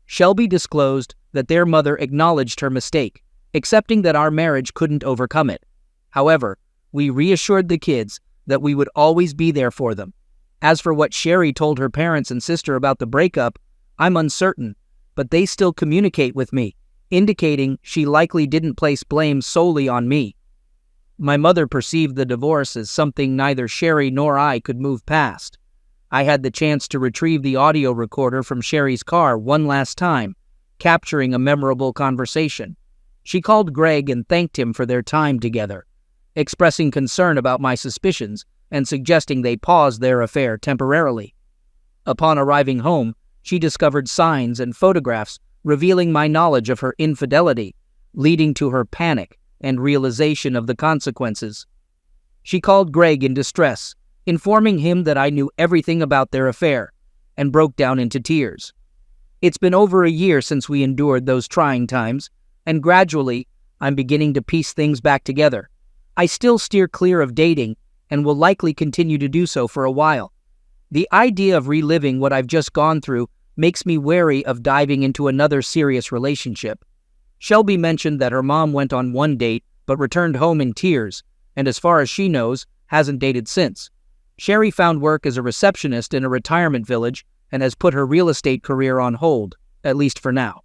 Shelby disclosed that their mother acknowledged her mistake, accepting that our marriage couldn't overcome it. However, we reassured the kids that we would always be there for them. As for what Sherry told her parents and sister about the breakup, I'm uncertain, but they still communicate with me, indicating she likely didn't place blame solely on me. My mother perceived the divorce as something neither Sherry nor I could move past. I had the chance to retrieve the audio recorder from Sherry's car one last time, capturing a memorable conversation. She called Greg and thanked him for their time together, expressing concern about my suspicions and suggesting they pause their affair temporarily. Upon arriving home, she discovered signs and photographs revealing my knowledge of her infidelity, leading to her panic and realization of the consequences. She called Greg in distress, informing him that I knew everything about their affair, and broke down into tears. It's been over a year since we endured those trying times, and gradually, I'm beginning to piece things back together. I still steer clear of dating, and will likely continue to do so for a while. The idea of reliving what I've just gone through makes me wary of diving into another serious relationship. Shelby mentioned that her mom went on one date but returned home in tears, and as far as she knows, hasn't dated since. Sherry found work as a receptionist in a retirement village and has put her real estate career on hold, at least for now.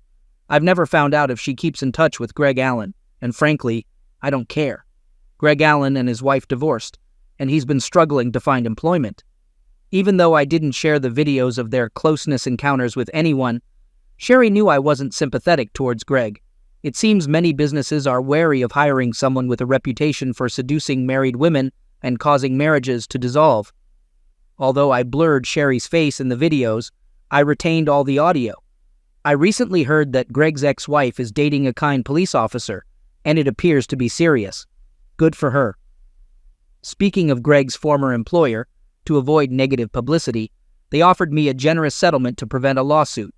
I've never found out if she keeps in touch with Greg Allen, and frankly, I don't care. Greg Allen and his wife divorced, and he's been struggling to find employment. Even though I didn't share the videos of their closeness encounters with anyone, Sherry knew I wasn't sympathetic towards Greg, It seems many businesses are wary of hiring someone with a reputation for seducing married women and causing marriages to dissolve. Although I blurred Sherry's face in the videos, I retained all the audio. I recently heard that Greg's ex-wife is dating a kind police officer, and it appears to be serious. Good for her. Speaking of Greg's former employer, to avoid negative publicity, they offered me a generous settlement to prevent a lawsuit.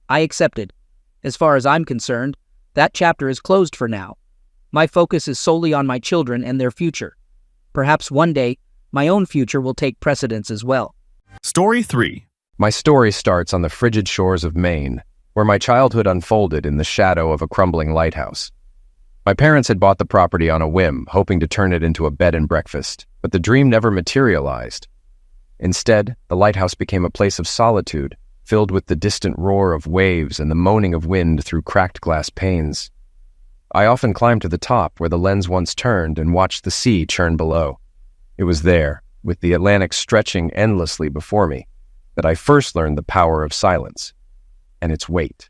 I accepted. As far as I'm concerned, that chapter is closed for now. My focus is solely on my children and their future. Perhaps one day, my own future will take precedence as well. Story 3. My story starts on the frigid shores of Maine, where my childhood unfolded in the shadow of a crumbling lighthouse. My parents had bought the property on a whim, hoping to turn it into a bed and breakfast, but the dream never materialized. Instead, the lighthouse became a place of solitude, filled with the distant roar of waves and the moaning of wind through cracked glass panes. I often climbed to the top where the lens once turned and watched the sea churn below. It was there, with the Atlantic stretching endlessly before me, that I first learned the power of silence and its weight.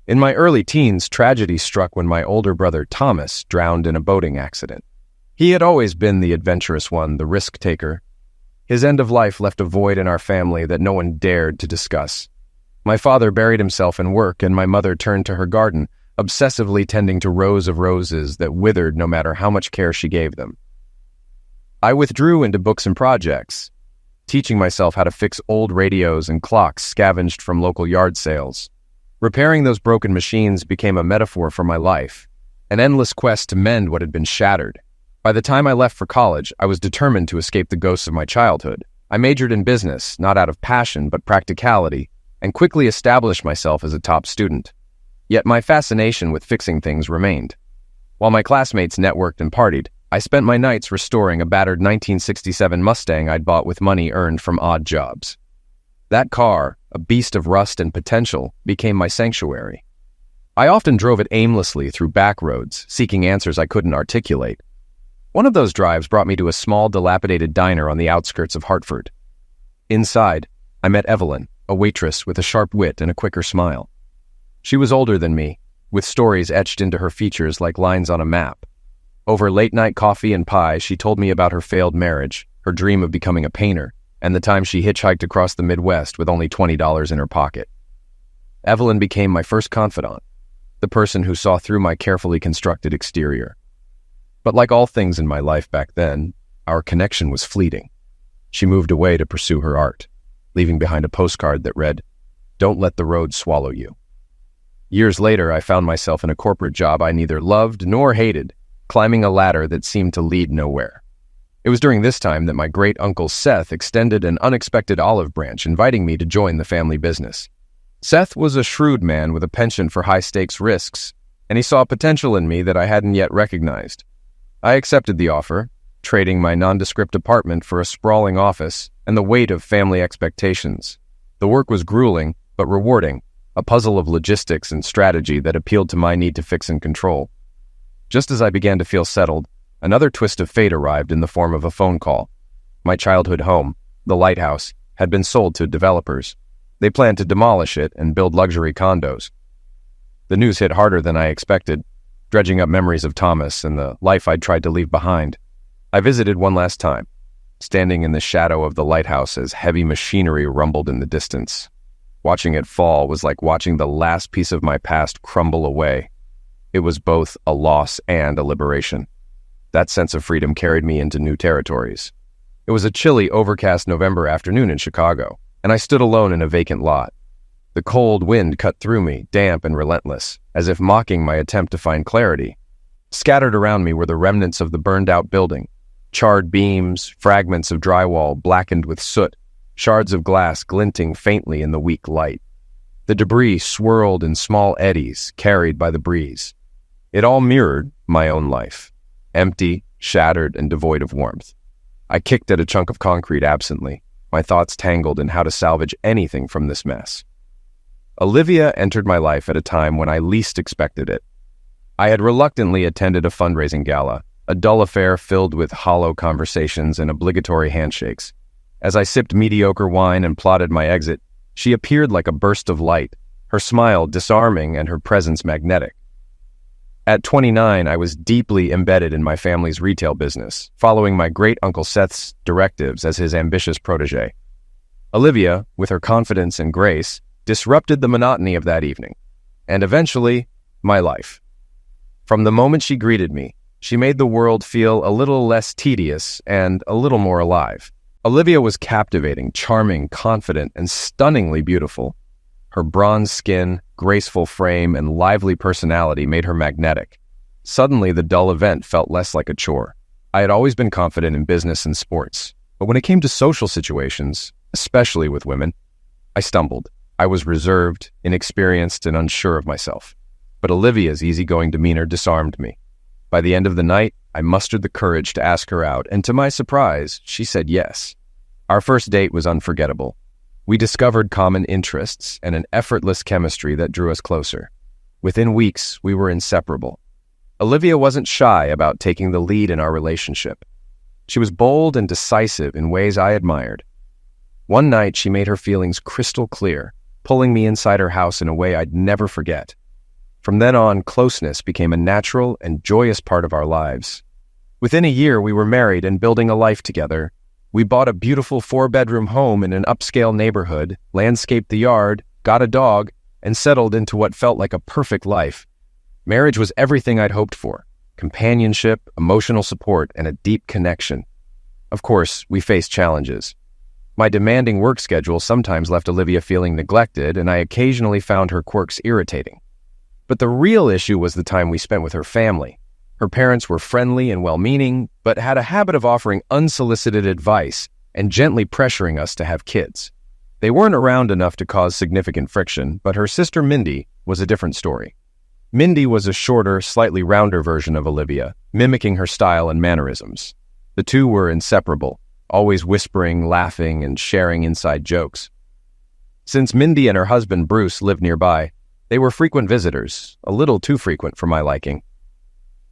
In my early teens, tragedy struck when my older brother Thomas drowned in a boating accident. He had always been the adventurous one, the risk-taker. His end of life left a void in our family that no one dared to discuss. My father buried himself in work, and my mother turned to her garden, obsessively tending to rows of roses that withered no matter how much care she gave them. I withdrew into books and projects, teaching myself how to fix old radios and clocks scavenged from local yard sales. Repairing those broken machines became a metaphor for my life, an endless quest to mend what had been shattered. By the time I left for college, I was determined to escape the ghosts of my childhood. I majored in business, not out of passion but practicality, and quickly established myself as a top student. Yet my fascination with fixing things remained. While my classmates networked and partied, I spent my nights restoring a battered 1967 Mustang I'd bought with money earned from odd jobs. That car, a beast of rust and potential, became my sanctuary. I often drove it aimlessly through back roads, seeking answers I couldn't articulate. One of those drives brought me to a small, dilapidated diner on the outskirts of Hartford. Inside, I met Evelyn, a waitress with a sharp wit and a quicker smile. She was older than me, with stories etched into her features like lines on a map. Over late-night coffee and pie, she told me about her failed marriage, her dream of becoming a painter, and the time she hitchhiked across the Midwest with only $20 in her pocket. Evelyn became my first confidant, the person who saw through my carefully constructed exterior. But like all things in my life back then, our connection was fleeting. She moved away to pursue her art, leaving behind a postcard that read, "Don't let the road swallow you." Years later, I found myself in a corporate job I neither loved nor hated, climbing a ladder that seemed to lead nowhere. It was during this time that my great-uncle Seth extended an unexpected olive branch, inviting me to join the family business. Seth was a shrewd man with a penchant for high-stakes risks, and he saw potential in me that I hadn't yet recognized. I accepted the offer, trading my nondescript apartment for a sprawling office and the weight of family expectations. The work was grueling, but rewarding, a puzzle of logistics and strategy that appealed to my need to fix and control. Just as I began to feel settled, another twist of fate arrived in the form of a phone call. My childhood home, the lighthouse, had been sold to developers. They planned to demolish it and build luxury condos. The news hit harder than I expected, dredging up memories of Thomas and the life I'd tried to leave behind. I visited one last time, standing in the shadow of the lighthouse as heavy machinery rumbled in the distance. Watching it fall was like watching the last piece of my past crumble away. It was both a loss and a liberation. That sense of freedom carried me into new territories. It was a chilly, overcast November afternoon in Chicago, and I stood alone in a vacant lot. The cold wind cut through me, damp and relentless, as if mocking my attempt to find clarity. Scattered around me were the remnants of the burned-out building, charred beams, fragments of drywall blackened with soot, shards of glass glinting faintly in the weak light. The debris swirled in small eddies, carried by the breeze. It all mirrored my own life, empty, shattered, and devoid of warmth. I kicked at a chunk of concrete absently, my thoughts tangled in how to salvage anything from this mess. Olivia entered my life at a time when I least expected it. I had reluctantly attended a fundraising gala, a dull affair filled with hollow conversations and obligatory handshakes. As I sipped mediocre wine and plotted my exit, she appeared like a burst of light, her smile disarming and her presence magnetic. At 29, I was deeply embedded in my family's retail business, following my great-uncle Seth's directives as his ambitious protege. Olivia, with her confidence and grace, disrupted the monotony of that evening, and eventually, my life. From the moment she greeted me, she made the world feel a little less tedious and a little more alive. Olivia was captivating, charming, confident, and stunningly beautiful. Her bronze skin, graceful frame, and lively personality made her magnetic. Suddenly, the dull event felt less like a chore. I had always been confident in business and sports, but when it came to social situations, especially with women, I stumbled. I was reserved, inexperienced, and unsure of myself. But Olivia's easygoing demeanor disarmed me. By the end of the night, I mustered the courage to ask her out, and to my surprise, she said yes. Our first date was unforgettable. We discovered common interests and an effortless chemistry that drew us closer. Within weeks, we were inseparable. Olivia wasn't shy about taking the lead in our relationship. She was bold and decisive in ways I admired. One night, she made her feelings crystal clear, pulling me inside her house in a way I'd never forget. From then on, closeness became a natural and joyous part of our lives. Within a year, we were married and building a life together. We bought a beautiful 4-bedroom home in an upscale neighborhood, landscaped the yard, got a dog, and settled into what felt like a perfect life. Marriage was everything I'd hoped for: companionship, emotional support, and a deep connection. Of course, we faced challenges. My demanding work schedule sometimes left Olivia feeling neglected, and I occasionally found her quirks irritating. But the real issue was the time we spent with her family. Her parents were friendly and well-meaning, but had a habit of offering unsolicited advice and gently pressuring us to have kids. They weren't around enough to cause significant friction, but her sister Mindy was a different story. Mindy was a shorter, slightly rounder version of Olivia, mimicking her style and mannerisms. The two were inseparable, always whispering, laughing, and sharing inside jokes. Since Mindy and her husband Bruce lived nearby, they were frequent visitors, a little too frequent for my liking.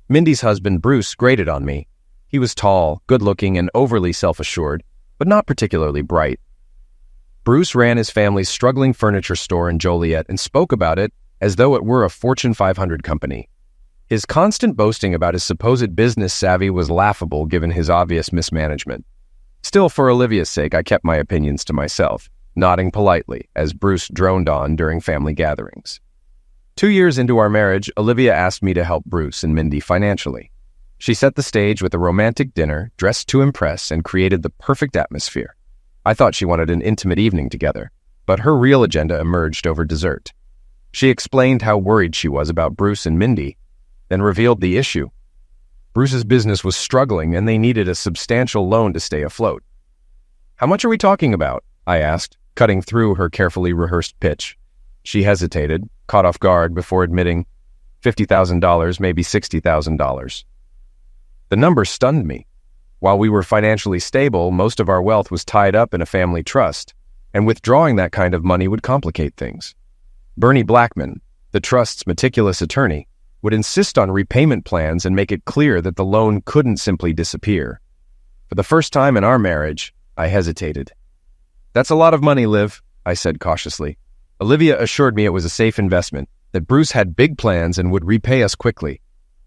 Mindy's husband Bruce grated on me. He was tall, good-looking, and overly self-assured, but not particularly bright. Bruce ran his family's struggling furniture store in Joliet and spoke about it as though it were a Fortune 500 company. His constant boasting about his supposed business savvy was laughable given his obvious mismanagement. Still, for Olivia's sake, I kept my opinions to myself, nodding politely as Bruce droned on during family gatherings. 2 years into our marriage, Olivia asked me to help Bruce and Mindy financially. She set the stage with a romantic dinner, dressed to impress, and created the perfect atmosphere. I thought she wanted an intimate evening together, but her real agenda emerged over dessert. She explained how worried she was about Bruce and Mindy, then revealed the issue. Bruce's business was struggling and they needed a substantial loan to stay afloat. "How much are we talking about?" I asked, cutting through her carefully rehearsed pitch. She hesitated, caught off guard before admitting, $50,000, maybe $60,000. The number stunned me. While we were financially stable, most of our wealth was tied up in a family trust, and withdrawing that kind of money would complicate things. Bernie Blackman, the trust's meticulous attorney, would insist on repayment plans and make it clear that the loan couldn't simply disappear. For the first time in our marriage, I hesitated. "That's a lot of money, Liv," I said cautiously. Olivia assured me it was a safe investment, that Bruce had big plans and would repay us quickly.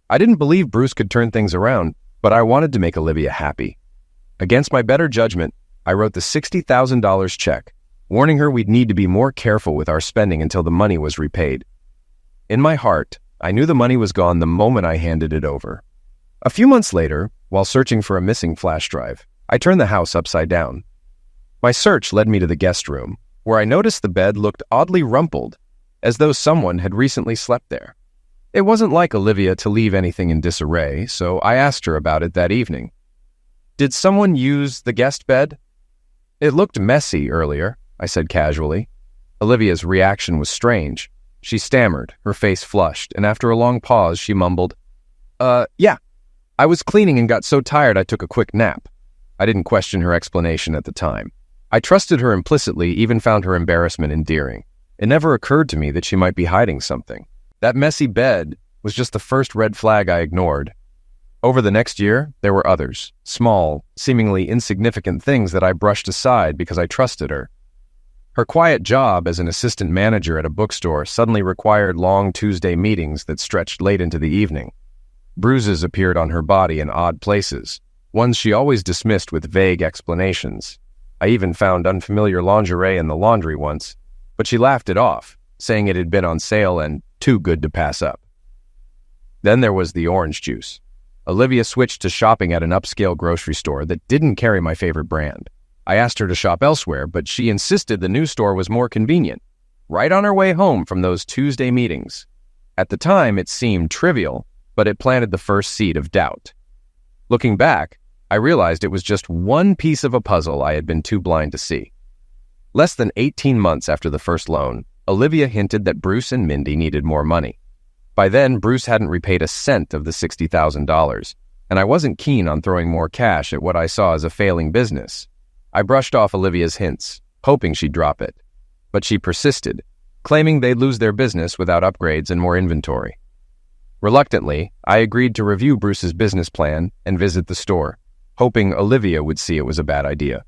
I didn't believe Bruce could turn things around, but I wanted to make Olivia happy. Against my better judgment, I wrote the $60,000 check, warning her we'd need to be more careful with our spending until the money was repaid. In my heart, I knew the money was gone the moment I handed it over. A few months later, while searching for a missing flash drive, I turned the house upside down. My search led me to the guest room, where I noticed the bed looked oddly rumpled, as though someone had recently slept there. It wasn't like Olivia to leave anything in disarray, so I asked her about it that evening. "Did someone use the guest bed?" "It looked messy earlier," I said casually. Olivia's reaction was strange. She stammered, her face flushed, and after a long pause, she mumbled, Yeah. I was cleaning and got so tired I took a quick nap." I didn't question her explanation at the time. I trusted her implicitly, even found her embarrassment endearing. It never occurred to me that she might be hiding something. That messy bed was just the first red flag I ignored. Over the next year, there were others, small, seemingly insignificant things that I brushed aside because I trusted her. Her quiet job as an assistant manager at a bookstore suddenly required long Tuesday meetings that stretched late into the evening. Bruises appeared on her body in odd places, ones she always dismissed with vague explanations. I even found unfamiliar lingerie in the laundry once, but she laughed it off, saying it had been on sale and too good to pass up. Then there was the orange juice. Olivia switched to shopping at an upscale grocery store that didn't carry my favorite brand. I asked her to shop elsewhere, but she insisted the new store was more convenient, right on her way home from those Tuesday meetings. At the time, it seemed trivial, but it planted the first seed of doubt. Looking back, I realized it was just one piece of a puzzle I had been too blind to see. Less than 18 months after the first loan, Olivia hinted that Bruce and Mindy needed more money. By then, Bruce hadn't repaid a cent of the $60,000, and I wasn't keen on throwing more cash at what I saw as a failing business. I brushed off Olivia's hints, hoping she'd drop it. But she persisted, claiming they'd lose their business without upgrades and more inventory. Reluctantly, I agreed to review Bruce's business plan and visit the store, hoping Olivia would see it was a bad idea.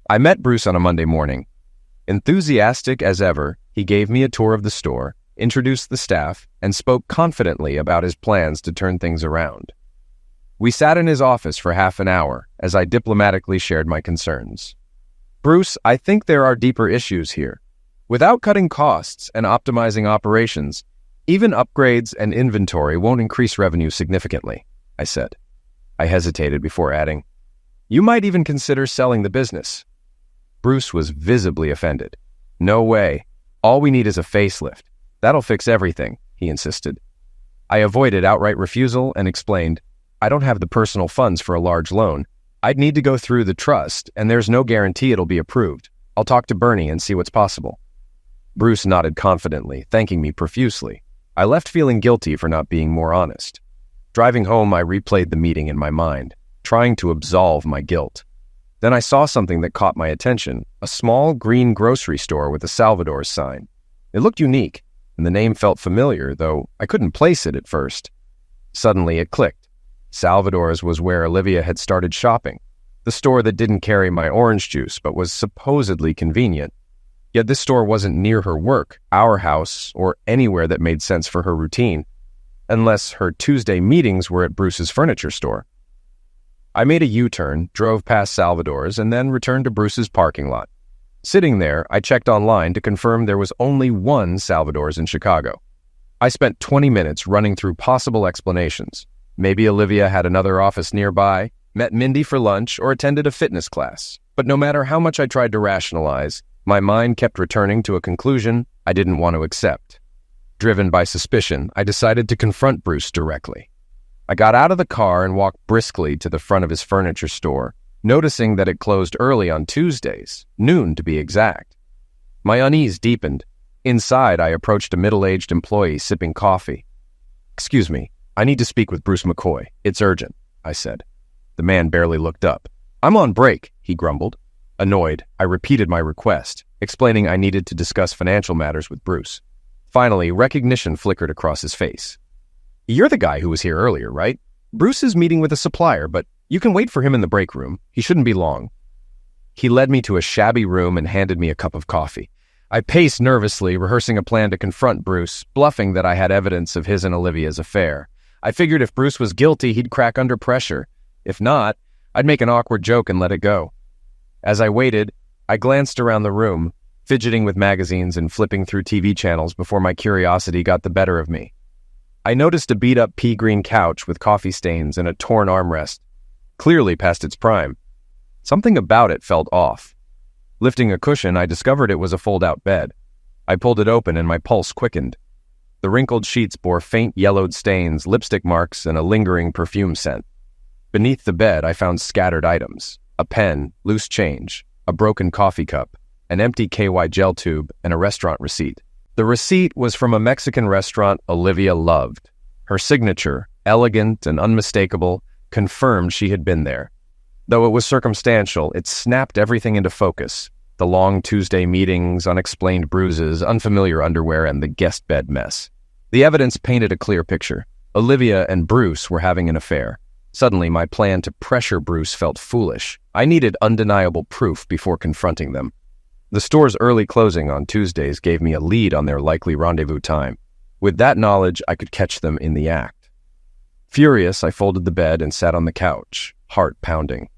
I met Bruce on a Monday morning. Enthusiastic as ever, he gave me a tour of the store, introduced the staff, and spoke confidently about his plans to turn things around. We sat in his office for half an hour as I diplomatically shared my concerns. Bruce, I think there are deeper issues here. Without cutting costs and optimizing operations, even upgrades and inventory won't increase revenue significantly, I said. I hesitated before adding, you might even consider selling the business. Bruce was visibly offended. No way. All we need is a facelift. That'll fix everything, he insisted. I avoided outright refusal and explained, I don't have the personal funds for a large loan. I'd need to go through the trust, and there's no guarantee it'll be approved. I'll talk to Bernie and see what's possible. Bruce nodded confidently, thanking me profusely. I left feeling guilty for not being more honest. Driving home, I replayed the meeting in my mind, trying to absolve my guilt. Then I saw something that caught my attention, a small green grocery store with a Salvador's sign. It looked unique, and the name felt familiar, though I couldn't place it at first. Suddenly it clicked. Salvador's was where Olivia had started shopping, the store that didn't carry my orange juice but was supposedly convenient. Yet this store wasn't near her work, our house, or anywhere that made sense for her routine, unless her Tuesday meetings were at Bruce's furniture store. I made a U-turn, drove past Salvador's, and then returned to Bruce's parking lot. Sitting there, I checked online to confirm there was only one Salvador's in Chicago. I spent 20 minutes running through possible explanations. Maybe Olivia had another office nearby, met Mindy for lunch, or attended a fitness class. But no matter how much I tried to rationalize, my mind kept returning to a conclusion I didn't want to accept. Driven by suspicion, I decided to confront Bruce directly. I got out of the car and walked briskly to the front of his furniture store, noticing that it closed early on Tuesdays, noon to be exact. My unease deepened. Inside, I approached a middle-aged employee sipping coffee. "Excuse me, I need to speak with Bruce McCoy. It's urgent," I said. The man barely looked up. "I'm on break," he grumbled. Annoyed, I repeated my request, explaining I needed to discuss financial matters with Bruce. Finally, recognition flickered across his face. "You're the guy who was here earlier, right? Bruce is meeting with a supplier, but you can wait for him in the break room. He shouldn't be long." He led me to a shabby room and handed me a cup of coffee. I paced nervously, rehearsing a plan to confront Bruce, bluffing that I had evidence of his and Olivia's affair. I figured if Bruce was guilty, he'd crack under pressure. If not, I'd make an awkward joke and let it go. As I waited, I glanced around the room, fidgeting with magazines and flipping through TV channels before my curiosity got the better of me. I noticed a beat-up pea-green couch with coffee stains and a torn armrest, clearly past its prime. Something about it felt off. Lifting a cushion, I discovered it was a fold-out bed. I pulled it open and my pulse quickened. The wrinkled sheets bore faint yellowed stains, lipstick marks, and a lingering perfume scent. Beneath the bed, I found scattered items: a pen, loose change, a broken coffee cup, an empty KY gel tube, and a restaurant receipt. The receipt was from a Mexican restaurant Olivia loved. Her signature, elegant and unmistakable, confirmed she had been there. Though it was circumstantial, it snapped everything into focus: the long Tuesday meetings, unexplained bruises, unfamiliar underwear, and the guest bed mess. The evidence painted a clear picture. Olivia and Bruce were having an affair. Suddenly, my plan to pressure Bruce felt foolish. I needed undeniable proof before confronting them. The store's early closing on Tuesdays gave me a lead on their likely rendezvous time. With that knowledge, I could catch them in the act. Furious, I folded the bed and sat on the couch, heart pounding.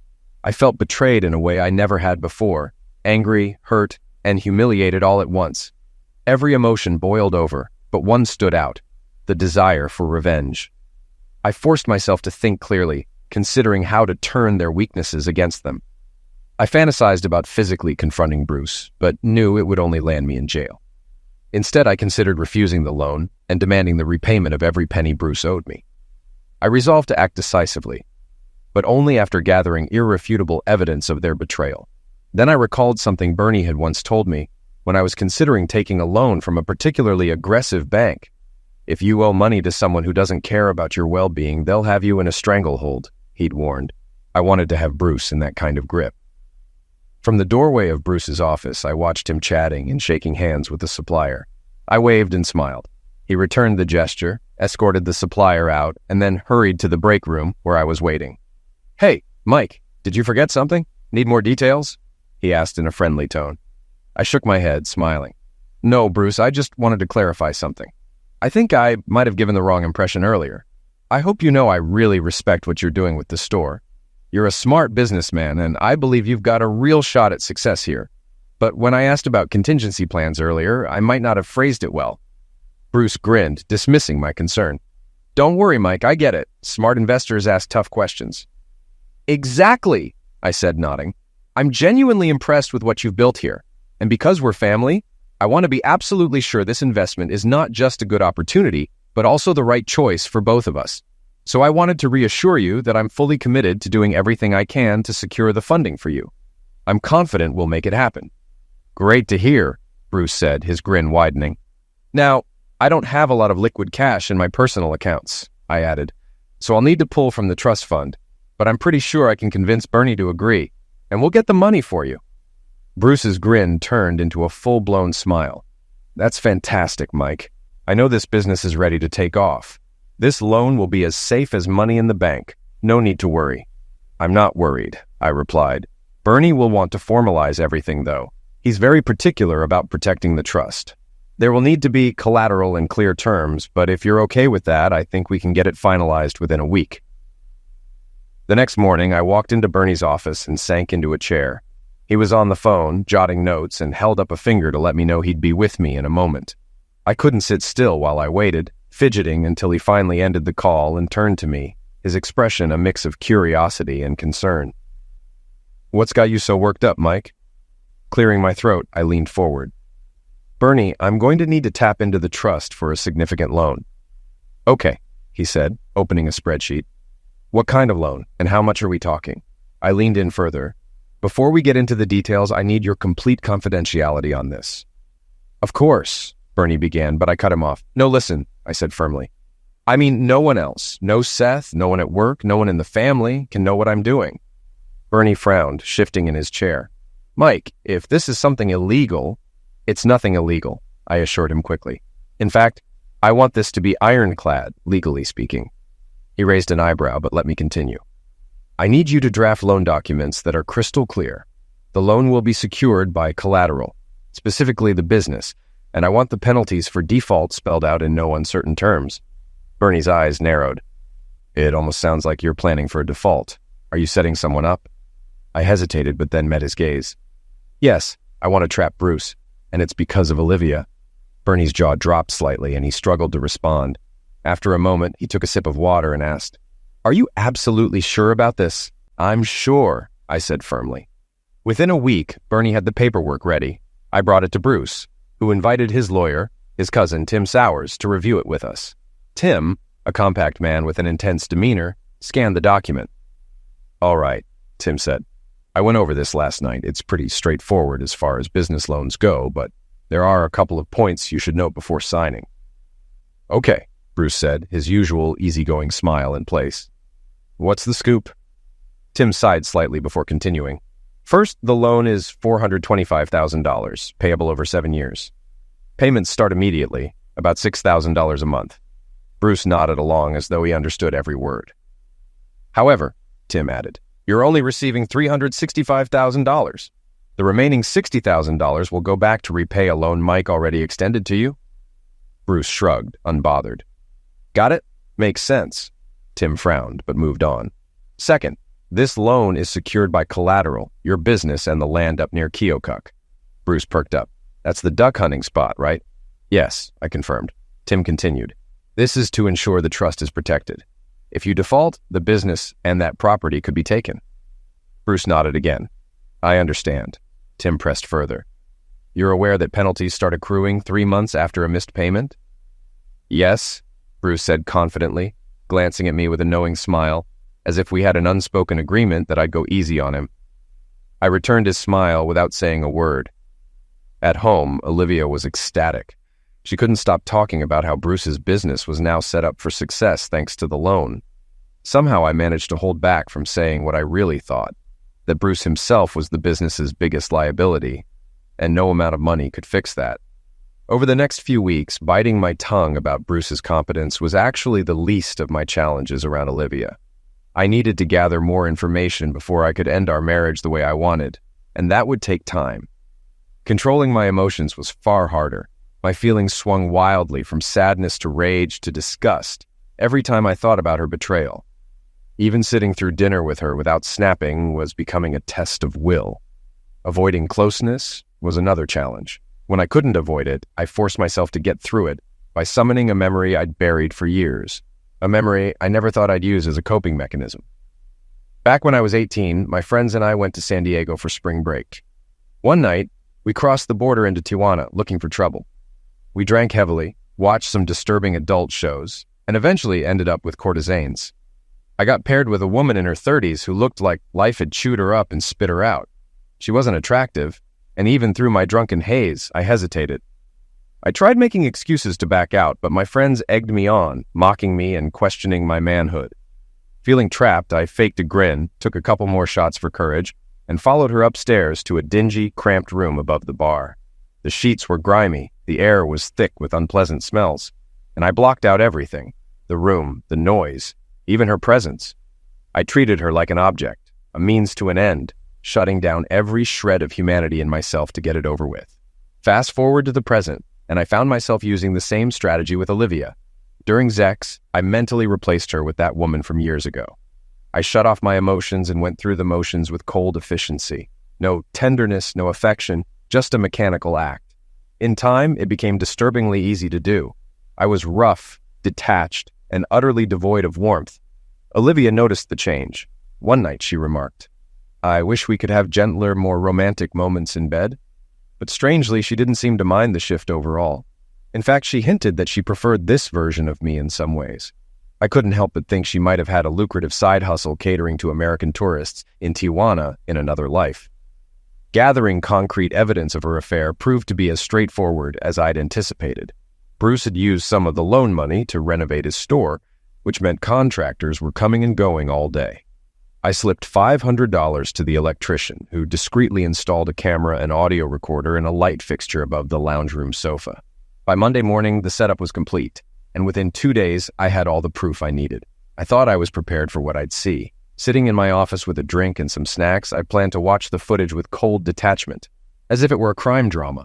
I felt betrayed in a way I never had before, angry, hurt, and humiliated all at once. Every emotion boiled over, but one stood out, the desire for revenge. I forced myself to think clearly, considering how to turn their weaknesses against them. I fantasized about physically confronting Bruce, but knew it would only land me in jail. Instead, I considered refusing the loan and demanding the repayment of every penny Bruce owed me. I resolved to act decisively, but only after gathering irrefutable evidence of their betrayal. Then I recalled something Bernie had once told me when I was considering taking a loan from a particularly aggressive bank. If you owe money to someone who doesn't care about your well-being, they'll have you in a stranglehold, he'd warned. I wanted to have Bruce in that kind of grip. From the doorway of Bruce's office, I watched him chatting and shaking hands with the supplier. I waved and smiled. He returned the gesture, escorted the supplier out, and then hurried to the break room where I was waiting. "Hey, Mike, did you forget something? Need more details?" he asked in a friendly tone. I shook my head, smiling. "No, Bruce, I just wanted to clarify something. I think I might have given the wrong impression earlier. I hope you know I really respect what you're doing with the store. You're a smart businessman, and I believe you've got a real shot at success here. But when I asked about contingency plans earlier, I might not have phrased it well." Bruce grinned, dismissing my concern. "Don't worry, Mike, I get it. Smart investors ask tough questions." "Exactly," I said, nodding. "I'm genuinely impressed with what you've built here. And because we're family, I want to be absolutely sure this investment is not just a good opportunity, but also the right choice for both of us. So I wanted to reassure you that I'm fully committed to doing everything I can to secure the funding for you. I'm confident we'll make it happen." "Great to hear," Bruce said, his grin widening. "Now, I don't have a lot of liquid cash in my personal accounts," I added, "so I'll need to pull from the trust fund, but I'm pretty sure I can convince Bernie to agree, and we'll get the money for you." Bruce's grin turned into a full-blown smile. "That's fantastic, Mike. I know this business is ready to take off. This loan will be as safe as money in the bank. No need to worry." "I'm not worried," I replied. "Bernie will want to formalize everything, though. He's very particular about protecting the trust. There will need to be collateral and clear terms, but if you're okay with that, I think we can get it finalized within a week." The next morning, I walked into Bernie's office and sank into a chair. He was on the phone, jotting notes, and held up a finger to let me know he'd be with me in a moment. I couldn't sit still while I waited, fidgeting until he finally ended the call and turned to me, his expression a mix of curiosity and concern. "What's got you so worked up, Mike?" Clearing my throat, I leaned forward. "Bernie, I'm going to need to tap into the trust for a significant loan." "Okay," he said, opening a spreadsheet. "What kind of loan, and how much are we talking?" I leaned in further. "Before we get into the details, I need your complete confidentiality on this." "Of course," Bernie began, but I cut him off. "No, listen," I said firmly. "I mean, no one else, no Seth, no one at work, no one in the family can know what I'm doing." Bernie frowned, shifting in his chair. "Mike, if this is something illegal—" "It's nothing illegal," I assured him quickly. "In fact, I want this to be ironclad, legally speaking." He raised an eyebrow, but let me continue. "I need you to draft loan documents that are crystal clear. The loan will be secured by collateral, specifically the business, and I want the penalties for default spelled out in no uncertain terms." Bernie's eyes narrowed. "It almost sounds like you're planning for a default. Are you setting someone up?" I hesitated, but then met his gaze. "Yes, I want to trap Bruce, and it's because of Olivia." Bernie's jaw dropped slightly, and he struggled to respond. After a moment, he took a sip of water and asked, "Are you absolutely sure about this?" "I'm sure," I said firmly. Within a week, Bernie had the paperwork ready. I brought it to Bruce, who invited his lawyer, his cousin Tim Sowers, to review it with us. Tim, a compact man with an intense demeanor, scanned the document. "All right," Tim said. "I went over this last night. It's pretty straightforward as far as business loans go, but there are a couple of points you should note before signing." "Okay," Bruce said, his usual easygoing smile in place. "What's the scoop?" Tim sighed slightly before continuing. "First, the loan is $425,000, payable over 7 years. Payments start immediately, about $6,000 a month." Bruce nodded along as though he understood every word. "However," Tim added, "you're only receiving $365,000. The remaining $60,000 will go back to repay a loan Mike already extended to you." Bruce shrugged, unbothered. "Got it? Makes sense." Tim frowned, but moved on. "Second, this loan is secured by collateral, your business and the land up near Keokuk." Bruce perked up. "That's the duck hunting spot, right?" "Yes," I confirmed. Tim continued. "This is to ensure the trust is protected. If you default, the business and that property could be taken." Bruce nodded again. "I understand." Tim pressed further. "You're aware that penalties start accruing 3 months after a missed payment?" "Yes," Bruce said confidently, glancing at me with a knowing smile, as if we had an unspoken agreement that I'd go easy on him. I returned his smile without saying a word. At home, Olivia was ecstatic. She couldn't stop talking about how Bruce's business was now set up for success thanks to the loan. Somehow I managed to hold back from saying what I really thought, that Bruce himself was the business's biggest liability, and no amount of money could fix that. Over the next few weeks, biting my tongue about Bruce's competence was actually the least of my challenges around Olivia. I needed to gather more information before I could end our marriage the way I wanted, and that would take time. Controlling my emotions was far harder. My feelings swung wildly from sadness to rage to disgust every time I thought about her betrayal. Even sitting through dinner with her without snapping was becoming a test of will. Avoiding closeness was another challenge. When I couldn't avoid it, I forced myself to get through it by summoning a memory I'd buried for years, a memory I never thought I'd use as a coping mechanism. Back when I was 18, my friends and I went to San Diego for spring break. One night, we crossed the border into Tijuana looking for trouble. We drank heavily, watched some disturbing adult shows, and eventually ended up with courtesans. I got paired with a woman in her 30s who looked like life had chewed her up and spit her out. She wasn't attractive, and even through my drunken haze, I hesitated. I tried making excuses to back out, but my friends egged me on, mocking me and questioning my manhood. Feeling trapped, I faked a grin, took a couple more shots for courage, and followed her upstairs to a dingy, cramped room above the bar. The sheets were grimy, the air was thick with unpleasant smells, and I blocked out everything: the room, the noise, even her presence. I treated her like an object, a means to an end, shutting down every shred of humanity in myself to get it over with. Fast forward to the present, and I found myself using the same strategy with Olivia. During Zex, I mentally replaced her with that woman from years ago. I shut off my emotions and went through the motions with cold efficiency. No tenderness, no affection, just a mechanical act. In time, it became disturbingly easy to do. I was rough, detached, and utterly devoid of warmth. Olivia noticed the change. One night she remarked, "I wish we could have gentler, more romantic moments in bed." But strangely, she didn't seem to mind the shift overall. In fact, she hinted that she preferred this version of me in some ways. I couldn't help but think she might have had a lucrative side hustle catering to American tourists in Tijuana in another life. Gathering concrete evidence of her affair proved to be as straightforward as I'd anticipated. Bruce had used some of the loan money to renovate his store, which meant contractors were coming and going all day. I slipped $500 to the electrician, who discreetly installed a camera and audio recorder and a light fixture above the lounge room sofa. By Monday morning, the setup was complete, and within 2 days, I had all the proof I needed. I thought I was prepared for what I'd see. Sitting in my office with a drink and some snacks, I planned to watch the footage with cold detachment, as if it were a crime drama.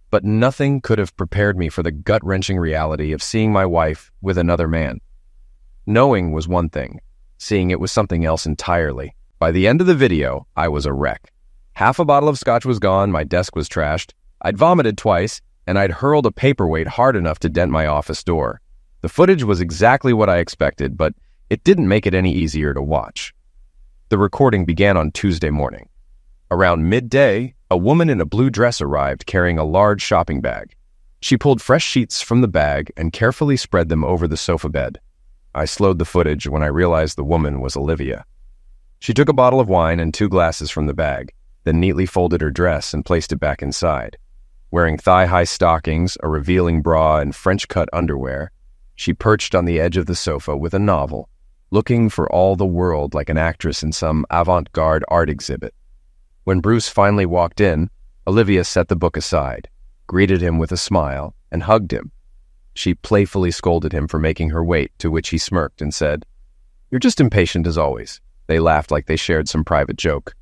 But nothing could have prepared me for the gut-wrenching reality of seeing my wife with another man. Knowing was one thing. Seeing it was something else entirely. By the end of the video, I was a wreck. Half a bottle of scotch was gone, my desk was trashed, I'd vomited twice, and I'd hurled a paperweight hard enough to dent my office door. The footage was exactly what I expected, but it didn't make it any easier to watch. The recording began on Tuesday morning. Around midday, a woman in a blue dress arrived carrying a large shopping bag. She pulled fresh sheets from the bag and carefully spread them over the sofa bed. I slowed the footage when I realized the woman was Olivia. She took a bottle of wine and 2 glasses from the bag, then neatly folded her dress and placed it back inside. Wearing thigh-high stockings, a revealing bra, and French-cut underwear, she perched on the edge of the sofa with a novel, looking for all the world like an actress in some avant-garde art exhibit. When Bruce finally walked in, Olivia set the book aside, greeted him with a smile, and hugged him. She playfully scolded him for making her wait, to which he smirked and said, "You're just impatient as always." They laughed like they shared some private joke.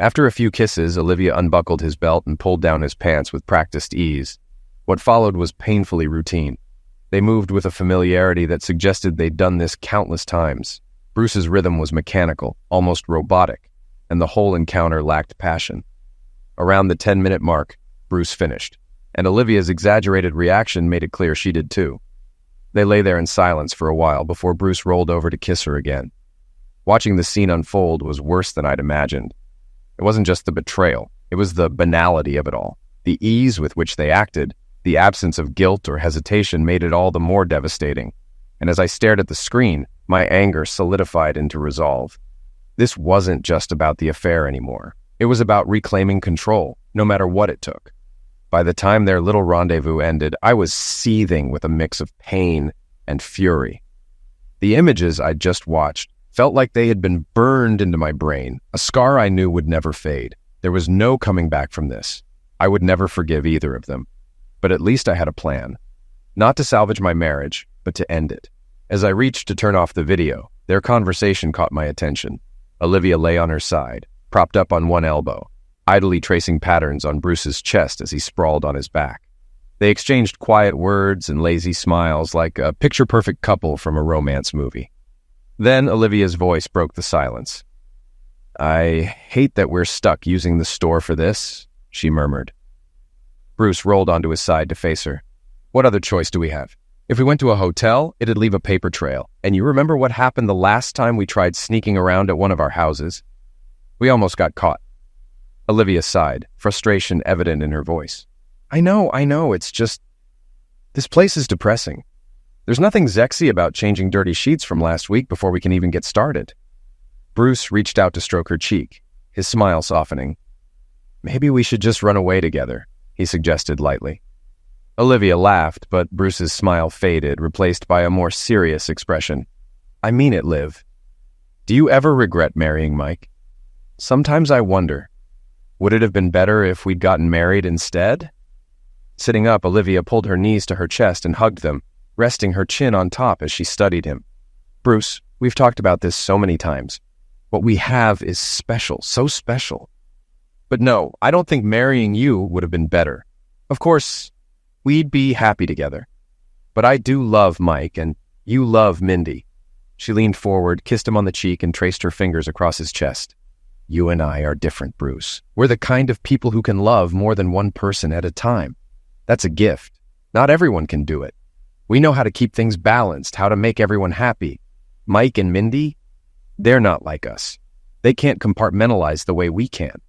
After a few kisses, Olivia unbuckled his belt and pulled down his pants with practiced ease. What followed was painfully routine. They moved with a familiarity that suggested they'd done this countless times. Bruce's rhythm was mechanical, almost robotic, and the whole encounter lacked passion. Around the 10-minute mark, Bruce finished, and Olivia's exaggerated reaction made it clear she did too. They lay there in silence for a while before Bruce rolled over to kiss her again. Watching the scene unfold was worse than I'd imagined. It wasn't just the betrayal, it was the banality of it all. The ease with which they acted, the absence of guilt or hesitation made it all the more devastating. And as I stared at the screen, my anger solidified into resolve. This wasn't just about the affair anymore. It was about reclaiming control, no matter what it took. By the time their little rendezvous ended, I was seething with a mix of pain and fury. The images I'd just watched felt like they had been burned into my brain, a scar I knew would never fade. There was no coming back from this. I would never forgive either of them. But at least I had a plan. Not to salvage my marriage, but to end it. As I reached to turn off the video, their conversation caught my attention. Olivia lay on her side, propped up on one elbow, idly tracing patterns on Bruce's chest as he sprawled on his back. They exchanged quiet words and lazy smiles like a picture-perfect couple from a romance movie. Then Olivia's voice broke the silence. "I hate that we're stuck using the store for this," she murmured. Bruce rolled onto his side to face her. "What other choice do we have? If we went to a hotel, it'd leave a paper trail. And you remember what happened the last time we tried sneaking around at one of our houses? We almost got caught." Olivia sighed, frustration evident in her voice. I know, it's just... This place is depressing. There's nothing sexy about changing dirty sheets from last week before we can even get started." Bruce reached out to stroke her cheek, his smile softening. "Maybe we should just run away together," he suggested lightly. Olivia laughed, but Bruce's smile faded, replaced by a more serious expression. "I mean it, Liv. Do you ever regret marrying Mike? Sometimes I wonder, would it have been better if we'd gotten married instead?" Sitting up, Olivia pulled her knees to her chest and hugged them, resting her chin on top as she studied him. "Bruce, we've talked about this so many times. What we have is special, so special. But no, I don't think marrying you would have been better. Of course, we'd be happy together. But I do love Mike, and you love Mindy." She leaned forward, kissed him on the cheek, and traced her fingers across his chest. "You and I are different, Bruce. We're the kind of people who can love more than one person at a time. That's a gift. Not everyone can do it. We know how to keep things balanced, how to make everyone happy. Mike and Mindy, they're not like us. They can't compartmentalize the way we can."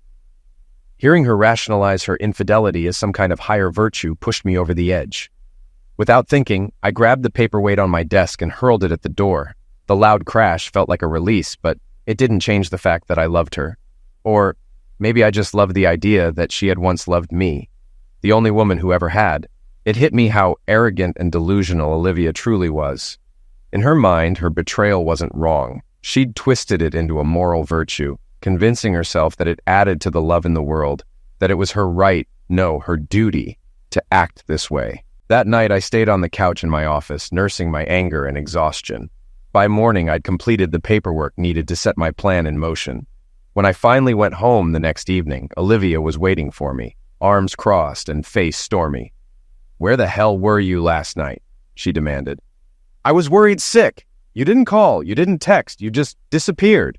Hearing her rationalize her infidelity as some kind of higher virtue pushed me over the edge. Without thinking, I grabbed the paperweight on my desk and hurled it at the door. The loud crash felt like a release, but it didn't change the fact that I loved her. Or maybe I just loved the idea that she had once loved me. The only woman who ever had. It hit me how arrogant and delusional Olivia truly was. In her mind, her betrayal wasn't wrong. She'd twisted it into a moral virtue, convincing herself that it added to the love in the world, that it was her right, no, her duty, to act this way. That night, I stayed on the couch in my office, nursing my anger and exhaustion. By morning, I'd completed the paperwork needed to set my plan in motion. When I finally went home the next evening, Olivia was waiting for me, arms crossed and face stormy. "Where the hell were you last night?" she demanded. "I was worried sick. You didn't call, you didn't text, you just disappeared."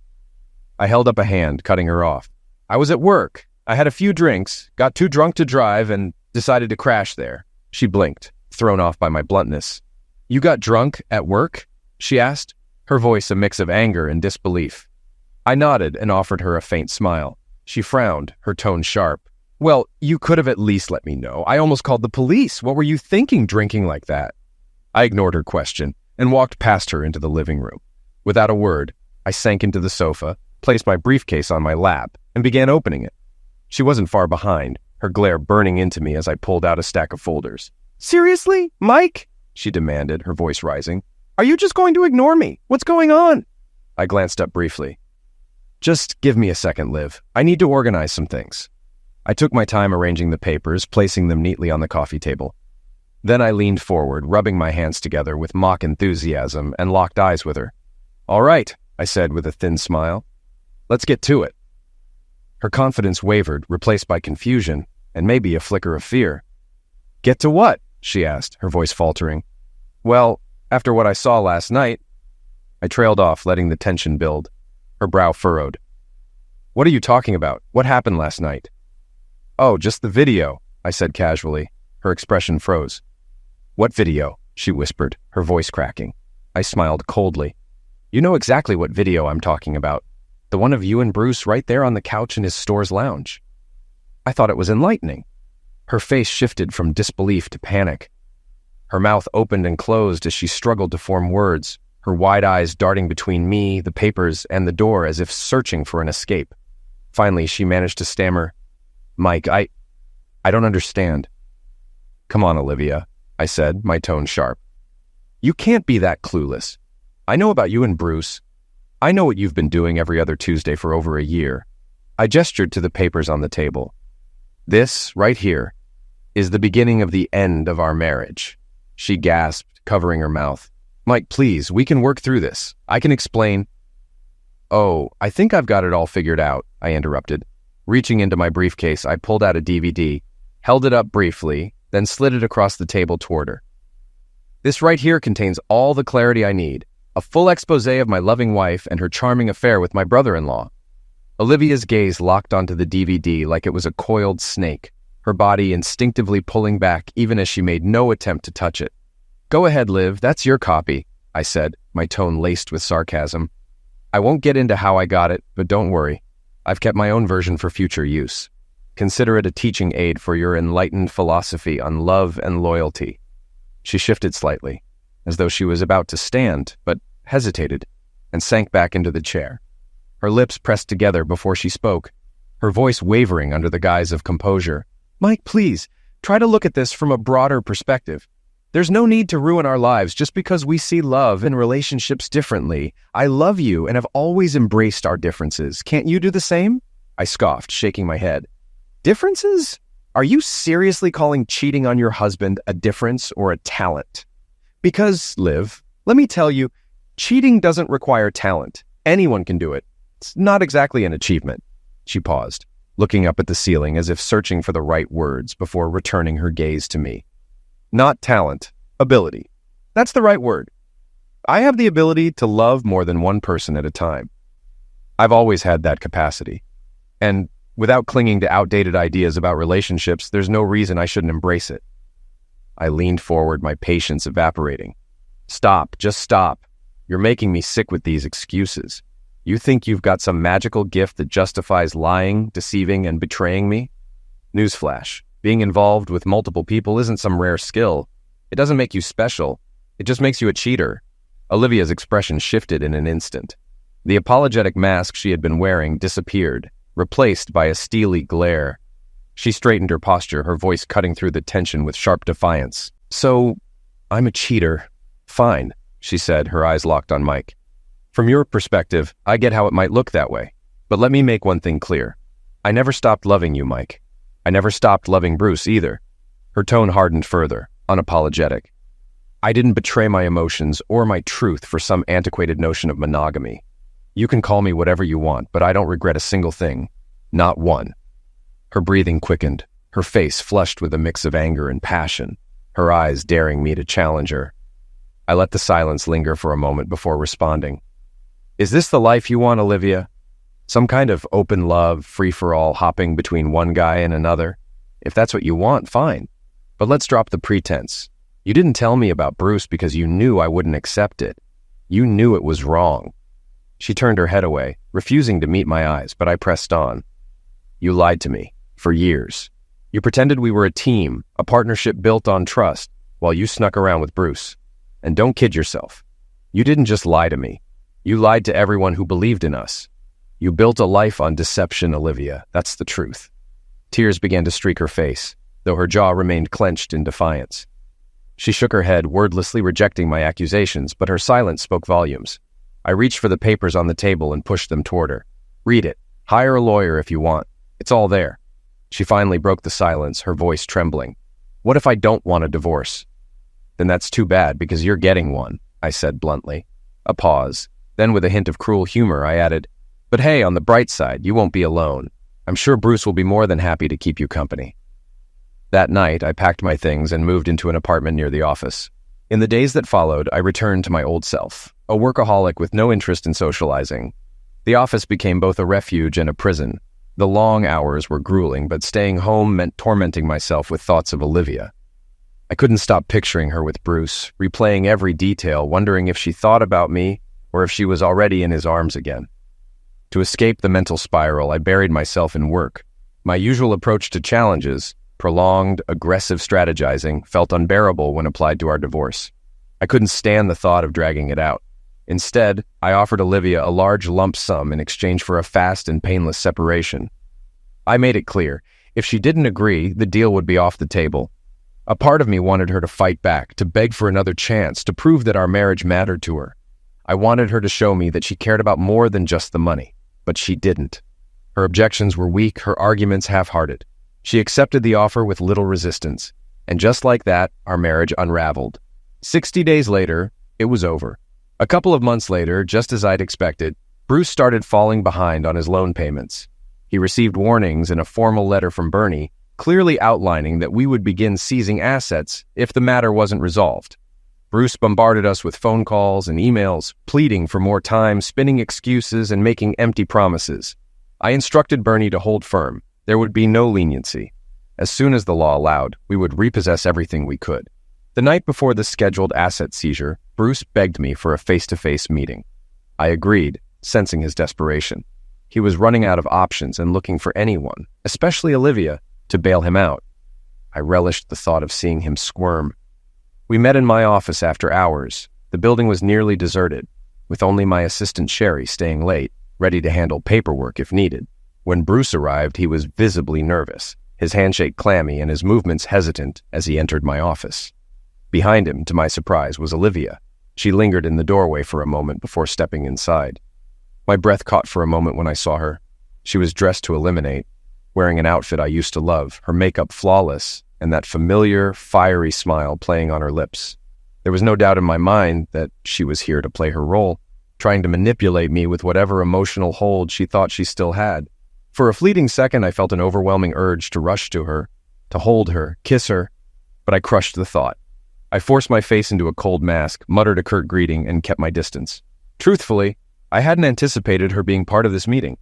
I held up a hand, cutting her off. "I was at work. I had a few drinks, got too drunk to drive, and decided to crash there." She blinked, thrown off by my bluntness. "You got drunk at work?" she asked, her voice a mix of anger and disbelief. I nodded and offered her a faint smile. She frowned, her tone sharp. "Well, you could have at least let me know. I almost called the police. What were you thinking drinking like that?" I ignored her question and walked past her into the living room. Without a word, I sank into the sofa, placed my briefcase on my lap, and began opening it. She wasn't far behind, her glare burning into me as I pulled out a stack of folders. "Seriously, Mike?" she demanded, her voice rising. "Are you just going to ignore me? What's going on?" I glanced up briefly. "Just give me a second, Liv. I need to organize some things." I took my time arranging the papers, placing them neatly on the coffee table. Then I leaned forward, rubbing my hands together with mock enthusiasm, and locked eyes with her. "All right," I said with a thin smile. "Let's get to it." Her confidence wavered, replaced by confusion and maybe a flicker of fear. "Get to what?" she asked, her voice faltering. "Well, after what I saw last night." I trailed off, letting the tension build. Her brow furrowed. "What are you talking about? What happened last night?" "Oh, just the video," I said casually. Her expression froze. "What video?" she whispered, her voice cracking. I smiled coldly. "You know exactly what video I'm talking about. The one of you and Bruce right there on the couch in his store's lounge." I thought it was enlightening. Her face shifted from disbelief to panic. Her mouth opened and closed as she struggled to form words, her wide eyes darting between me, the papers, and the door as if searching for an escape. Finally, she managed to stammer, "Mike, I don't understand." "Come on, Olivia," I said, my tone sharp. "You can't be that clueless. I know about you and Bruce. I know what you've been doing every other Tuesday for over a year." I gestured to the papers on the table. "This, right here, is the beginning of the end of our marriage." She gasped, covering her mouth. "Mike, please, we can work through this. I can explain." "Oh, I think I've got it all figured out," I interrupted. Reaching into my briefcase, I pulled out a DVD, held it up briefly, then slid it across the table toward her. "This right here contains all the clarity I need. A full expose of my loving wife and her charming affair with my brother-in-law." Olivia's gaze locked onto the DVD like it was a coiled snake, her body instinctively pulling back even as she made no attempt to touch it. "Go ahead, Liv, that's your copy," I said, my tone laced with sarcasm. "I won't get into how I got it, but don't worry. I've kept my own version for future use. Consider it a teaching aid for your enlightened philosophy on love and loyalty." She shifted slightly, as though she was about to stand, but hesitated, and sank back into the chair. Her lips pressed together before she spoke, her voice wavering under the guise of composure. "Mike, please, try to look at this from a broader perspective. There's no need to ruin our lives just because we see love and relationships differently. I love you and have always embraced our differences. Can't you do the same?" I scoffed, shaking my head. "Differences? Are you seriously calling cheating on your husband a difference or a talent? Because, Liv, let me tell you, cheating doesn't require talent. Anyone can do it. It's not exactly an achievement." She paused, looking up at the ceiling as if searching for the right words before returning her gaze to me. "Not talent, ability. That's the right word. I have the ability to love more than one person at a time. I've always had that capacity. And without clinging to outdated ideas about relationships, there's no reason I shouldn't embrace it." I leaned forward, my patience evaporating. "Stop, just stop. You're making me sick with these excuses. You think you've got some magical gift that justifies lying, deceiving, and betraying me? Newsflash, being involved with multiple people isn't some rare skill. It doesn't make you special. It just makes you a cheater." Olivia's expression shifted in an instant. The apologetic mask she had been wearing disappeared, replaced by a steely glare. She straightened her posture, her voice cutting through the tension with sharp defiance. "So, I'm a cheater. Fine," she said, her eyes locked on Mike. "From your perspective, I get how it might look that way. But let me make one thing clear. I never stopped loving you, Mike. I never stopped loving Bruce either." Her tone hardened further, unapologetic. "I didn't betray my emotions or my truth for some antiquated notion of monogamy. You can call me whatever you want, but I don't regret a single thing. Not one." Her breathing quickened, her face flushed with a mix of anger and passion, her eyes daring me to challenge her. I let the silence linger for a moment before responding. "Is this the life you want, Olivia? Some kind of open love, free-for-all hopping between one guy and another? If that's what you want, fine. But let's drop the pretense. You didn't tell me about Bruce because you knew I wouldn't accept it. You knew it was wrong." She turned her head away, refusing to meet my eyes, but I pressed on. "You lied to me, for years. You pretended we were a team, a partnership built on trust, while you snuck around with Bruce. And don't kid yourself. You didn't just lie to me. You lied to everyone who believed in us. You built a life on deception, Olivia. That's the truth." Tears began to streak her face, though her jaw remained clenched in defiance. She shook her head, wordlessly rejecting my accusations, but her silence spoke volumes. I reached for the papers on the table and pushed them toward her. "Read it. Hire a lawyer if you want. It's all there." She finally broke the silence, her voice trembling. "What if I don't want a divorce?" "Then that's too bad, because you're getting one," I said bluntly. A pause. Then with a hint of cruel humor, I added, "But hey, on the bright side, you won't be alone. I'm sure Bruce will be more than happy to keep you company." That night, I packed my things and moved into an apartment near the office. In the days that followed, I returned to my old self, a workaholic with no interest in socializing. The office became both a refuge and a prison. The long hours were grueling, but staying home meant tormenting myself with thoughts of Olivia. I couldn't stop picturing her with Bruce, replaying every detail, wondering if she thought about me or if she was already in his arms again. To escape the mental spiral, I buried myself in work. My usual approach to challenges, prolonged, aggressive strategizing, felt unbearable when applied to our divorce. I couldn't stand the thought of dragging it out. Instead, I offered Olivia a large lump sum in exchange for a fast and painless separation. I made it clear, if she didn't agree, the deal would be off the table. A part of me wanted her to fight back, to beg for another chance, to prove that our marriage mattered to her. I wanted her to show me that she cared about more than just the money, but she didn't. Her objections were weak, her arguments half-hearted. She accepted the offer with little resistance, and just like that, our marriage unraveled. 60 days later, it was over. A couple of months later, just as I'd expected, Bruce started falling behind on his loan payments. He received warnings in a formal letter from Bernie, clearly outlining that we would begin seizing assets if the matter wasn't resolved. Bruce bombarded us with phone calls and emails, pleading for more time, spinning excuses, and making empty promises. I instructed Bernie to hold firm. There would be no leniency. As soon as the law allowed, we would repossess everything we could. The night before the scheduled asset seizure, Bruce begged me for a face-to-face meeting. I agreed, sensing his desperation. He was running out of options and looking for anyone, especially Olivia, to bail him out. I relished the thought of seeing him squirm. We met in my office after hours. The building was nearly deserted, with only my assistant Sherry staying late, ready to handle paperwork if needed. When Bruce arrived, he was visibly nervous, his handshake clammy and his movements hesitant as he entered my office. Behind him, to my surprise, was Olivia. She lingered in the doorway for a moment before stepping inside. My breath caught for a moment when I saw her. She was dressed to eliminate, wearing an outfit I used to love, her makeup flawless, and that familiar, fiery smile playing on her lips. There was no doubt in my mind that she was here to play her role, trying to manipulate me with whatever emotional hold she thought she still had. For a fleeting second, I felt an overwhelming urge to rush to her, to hold her, kiss her, but I crushed the thought. I forced my face into a cold mask, muttered a curt greeting, and kept my distance. Truthfully, I hadn't anticipated her being part of this meeting.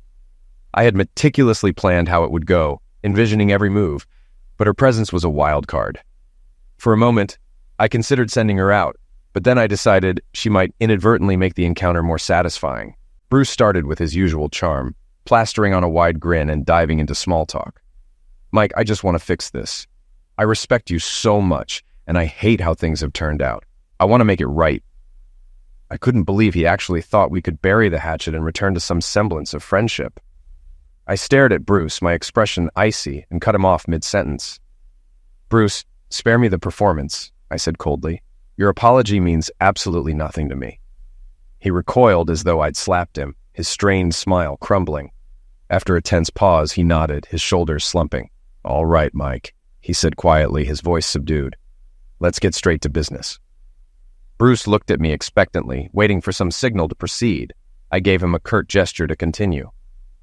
I had meticulously planned how it would go, envisioning every move, but her presence was a wild card. For a moment, I considered sending her out, but then I decided she might inadvertently make the encounter more satisfying. Bruce started with his usual charm, plastering on a wide grin and diving into small talk. "Mike, I just want to fix this. I respect you so much, and I hate how things have turned out. I want to make it right." I couldn't believe he actually thought we could bury the hatchet and return to some semblance of friendship. I stared at Bruce, my expression icy, and cut him off mid-sentence. "Bruce, spare me the performance," I said coldly. "Your apology means absolutely nothing to me." He recoiled as though I'd slapped him, his strained smile crumbling. After a tense pause, he nodded, his shoulders slumping. "All right, Mike," he said quietly, his voice subdued. "Let's get straight to business." Bruce looked at me expectantly, waiting for some signal to proceed. I gave him a curt gesture to continue.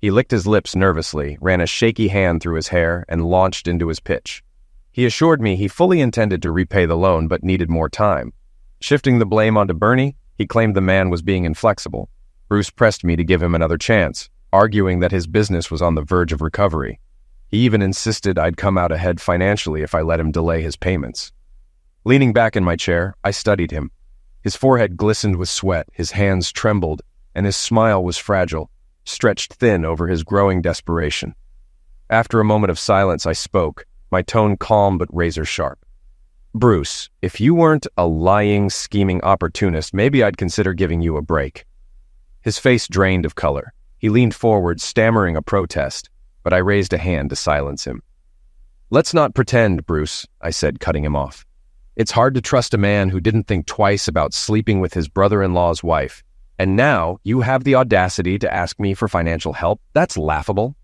He licked his lips nervously, ran a shaky hand through his hair, and launched into his pitch. He assured me he fully intended to repay the loan but needed more time. Shifting the blame onto Bernie, he claimed the man was being inflexible. Bruce pressed me to give him another chance, arguing that his business was on the verge of recovery. He even insisted I'd come out ahead financially if I let him delay his payments. Leaning back in my chair, I studied him. His forehead glistened with sweat, his hands trembled, and his smile was fragile, stretched thin over his growing desperation. After a moment of silence, I spoke, my tone calm but razor-sharp. "Bruce, if you weren't a lying, scheming opportunist, maybe I'd consider giving you a break." His face drained of color. He leaned forward, stammering a protest, but I raised a hand to silence him. "Let's not pretend, Bruce," I said, cutting him off. "It's hard to trust a man who didn't think twice about sleeping with his brother-in-law's wife. And now you have the audacity to ask me for financial help? That's laughable."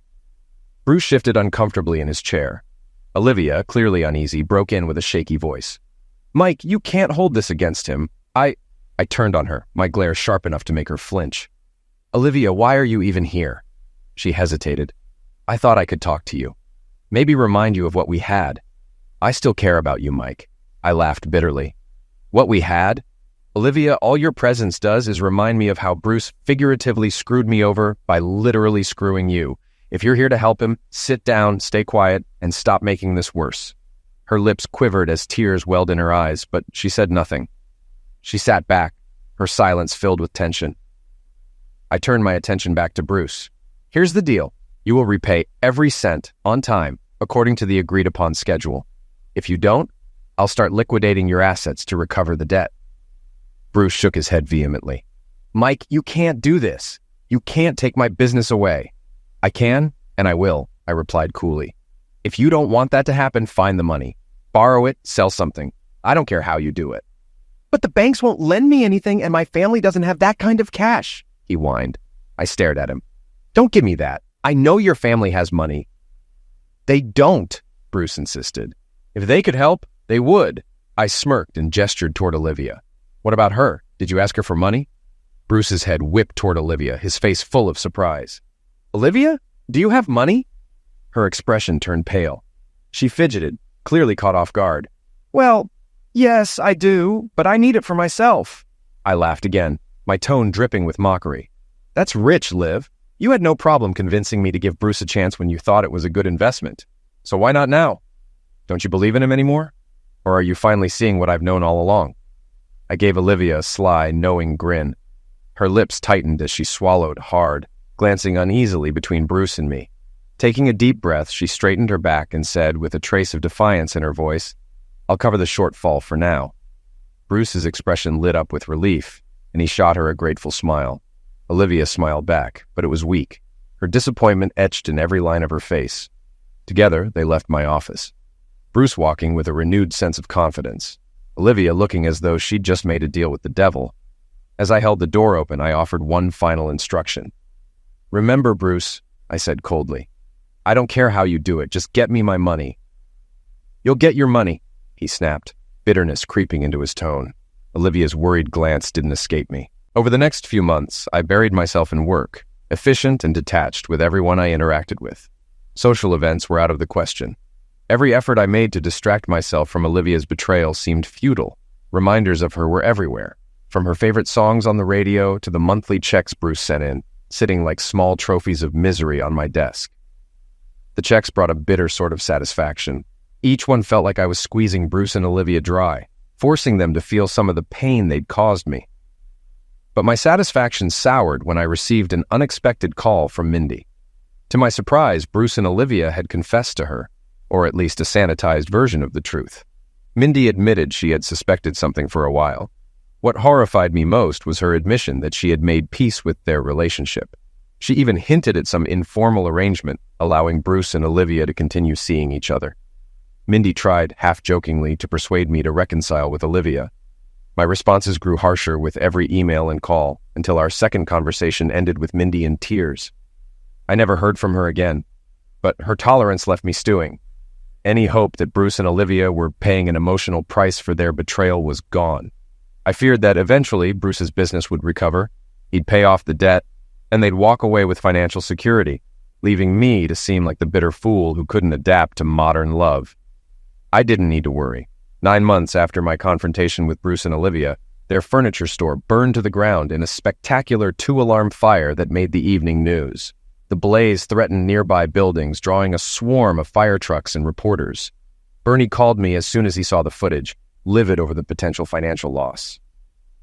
Bruce shifted uncomfortably in his chair. Olivia, clearly uneasy, broke in with a shaky voice. "Mike, you can't hold this against him. I turned on her, my glare sharp enough to make her flinch. "Olivia, why are you even here?" She hesitated. I thought I could talk to you. Maybe remind you of what we had. I still care about you, Mike. I laughed bitterly. What we had? Olivia, all your presence does is remind me of how Bruce figuratively screwed me over by literally screwing you. If you're here to help him, sit down, stay quiet, and stop making this worse. Her lips quivered as tears welled in her eyes, but she said nothing. She sat back, her silence filled with tension. I turned my attention back to Bruce. Here's the deal. You will repay every cent on time, according to the agreed-upon schedule. If you don't, I'll start liquidating your assets to recover the debt. Bruce shook his head vehemently. Mike, you can't do this. You can't take my business away. I can, and I will, I replied coolly. If you don't want that to happen, find the money. Borrow it, sell something. I don't care how you do it. But the banks won't lend me anything, and my family doesn't have that kind of cash, he whined. I stared at him. Don't give me that. I know your family has money. They don't, Bruce insisted. If they could help, they would. I smirked and gestured toward Olivia. What about her? Did you ask her for money? Bruce's head whipped toward Olivia, his face full of surprise. Olivia? Do you have money? Her expression turned pale. She fidgeted, clearly caught off guard. Well, yes, I do, but I need it for myself. I laughed again, my tone dripping with mockery. That's rich, Liv. You had no problem convincing me to give Bruce a chance when you thought it was a good investment. So why not now? Don't you believe in him anymore? Or are you finally seeing what I've known all along? I gave Olivia a sly, knowing grin. Her lips tightened as she swallowed hard, glancing uneasily between Bruce and me. Taking a deep breath, she straightened her back and said, with a trace of defiance in her voice, I'll cover the shortfall for now. Bruce's expression lit up with relief, and he shot her a grateful smile. Olivia smiled back, but it was weak, her disappointment etched in every line of her face. Together, they left my office. Bruce walking with a renewed sense of confidence, Olivia looking as though she'd just made a deal with the devil. As I held the door open, I offered one final instruction. Remember, Bruce, I said coldly, I don't care how you do it, just get me my money. You'll get your money, he snapped, bitterness creeping into his tone. Olivia's worried glance didn't escape me. Over the next few months, I buried myself in work, efficient and detached with everyone I interacted with. Social events were out of the question. Every effort I made to distract myself from Olivia's betrayal seemed futile. Reminders of her were everywhere, from her favorite songs on the radio to the monthly checks Bruce sent in, sitting like small trophies of misery on my desk. The checks brought a bitter sort of satisfaction. Each one felt like I was squeezing Bruce and Olivia dry, forcing them to feel some of the pain they'd caused me. But my satisfaction soured when I received an unexpected call from Mindy. To my surprise, Bruce and Olivia had confessed to her, or at least a sanitized version of the truth. Mindy admitted she had suspected something for a while. What horrified me most was her admission that she had made peace with their relationship. She even hinted at some informal arrangement, allowing Bruce and Olivia to continue seeing each other. Mindy tried, half-jokingly, to persuade me to reconcile with Olivia. My responses grew harsher with every email and call, until our second conversation ended with Mindy in tears. I never heard from her again, but her tolerance left me stewing. Any hope that Bruce and Olivia were paying an emotional price for their betrayal was gone. I feared that eventually Bruce's business would recover, he'd pay off the debt, and they'd walk away with financial security, leaving me to seem like the bitter fool who couldn't adapt to modern love. I didn't need to worry. 9 months after my confrontation with Bruce and Olivia, their furniture store burned to the ground in a spectacular 2-alarm fire that made the evening news. The blaze threatened nearby buildings, drawing a swarm of fire trucks and reporters. Bernie called me as soon as he saw the footage, livid over the potential financial loss.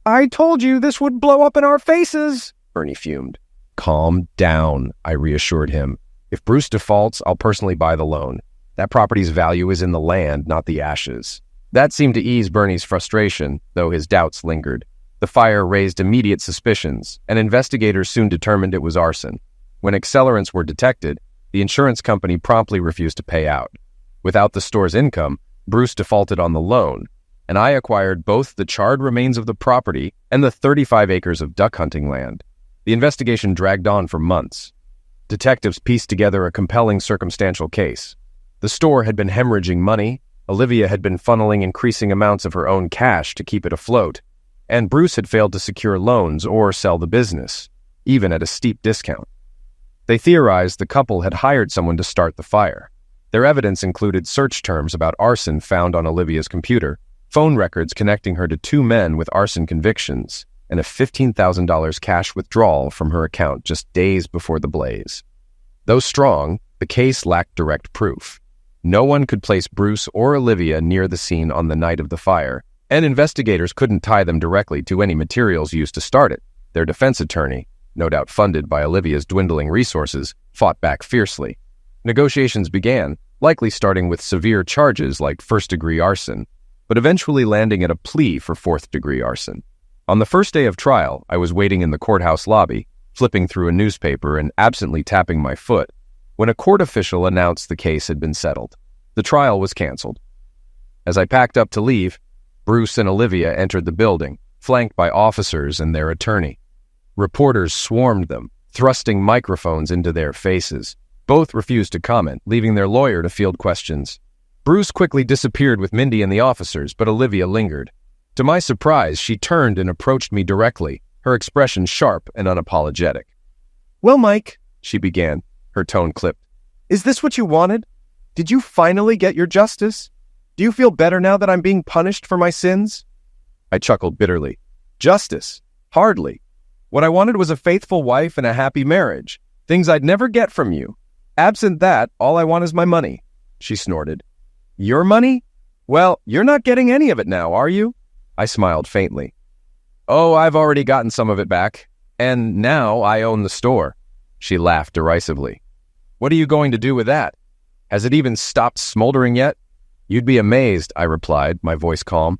I told you this would blow up in our faces, Bernie fumed. Calm down, I reassured him. If Bruce defaults, I'll personally buy the loan. That property's value is in the land, not the ashes. That seemed to ease Bernie's frustration, though his doubts lingered. The fire raised immediate suspicions, and investigators soon determined it was arson. When accelerants were detected, the insurance company promptly refused to pay out. Without the store's income, Bruce defaulted on the loan, and I acquired both the charred remains of the property and the 35 acres of duck hunting land. The investigation dragged on for months. Detectives pieced together a compelling circumstantial case. The store had been hemorrhaging money, Olivia had been funneling increasing amounts of her own cash to keep it afloat, and Bruce had failed to secure loans or sell the business, even at a steep discount. They theorized the couple had hired someone to start the fire. Their evidence included search terms about arson found on Olivia's computer, phone records connecting her to two men with arson convictions, and a $15,000 cash withdrawal from her account just days before the blaze. Though strong, the case lacked direct proof. No one could place Bruce or Olivia near the scene on the night of the fire, and investigators couldn't tie them directly to any materials used to start it. Their defense attorney, no doubt funded by Olivia's dwindling resources, fought back fiercely. Negotiations began, likely starting with severe charges like first-degree arson, but eventually landing at a plea for fourth-degree arson. On the first day of trial, I was waiting in the courthouse lobby, flipping through a newspaper and absently tapping my foot, when a court official announced the case had been settled. The trial was canceled. As I packed up to leave, Bruce and Olivia entered the building, flanked by officers and their attorney. Reporters swarmed them, thrusting microphones into their faces. Both refused to comment, leaving their lawyer to field questions. Bruce quickly disappeared with Mindy and the officers, but Olivia lingered. To my surprise, she turned and approached me directly, her expression sharp and unapologetic. "Well, Mike," she began, her tone clipped, "is this what you wanted? Did you finally get your justice? Do you feel better now that I'm being punished for my sins?" I chuckled bitterly. "Justice? Hardly. What I wanted was a faithful wife and a happy marriage, things I'd never get from you. Absent that, all I want is my money," she snorted. "Your money? Well, you're not getting any of it now, are you?" I smiled faintly. "Oh, I've already gotten some of it back, and now I own the store." She laughed derisively. "What are you going to do with that? Has it even stopped smoldering yet?" "You'd be amazed," I replied, my voice calm.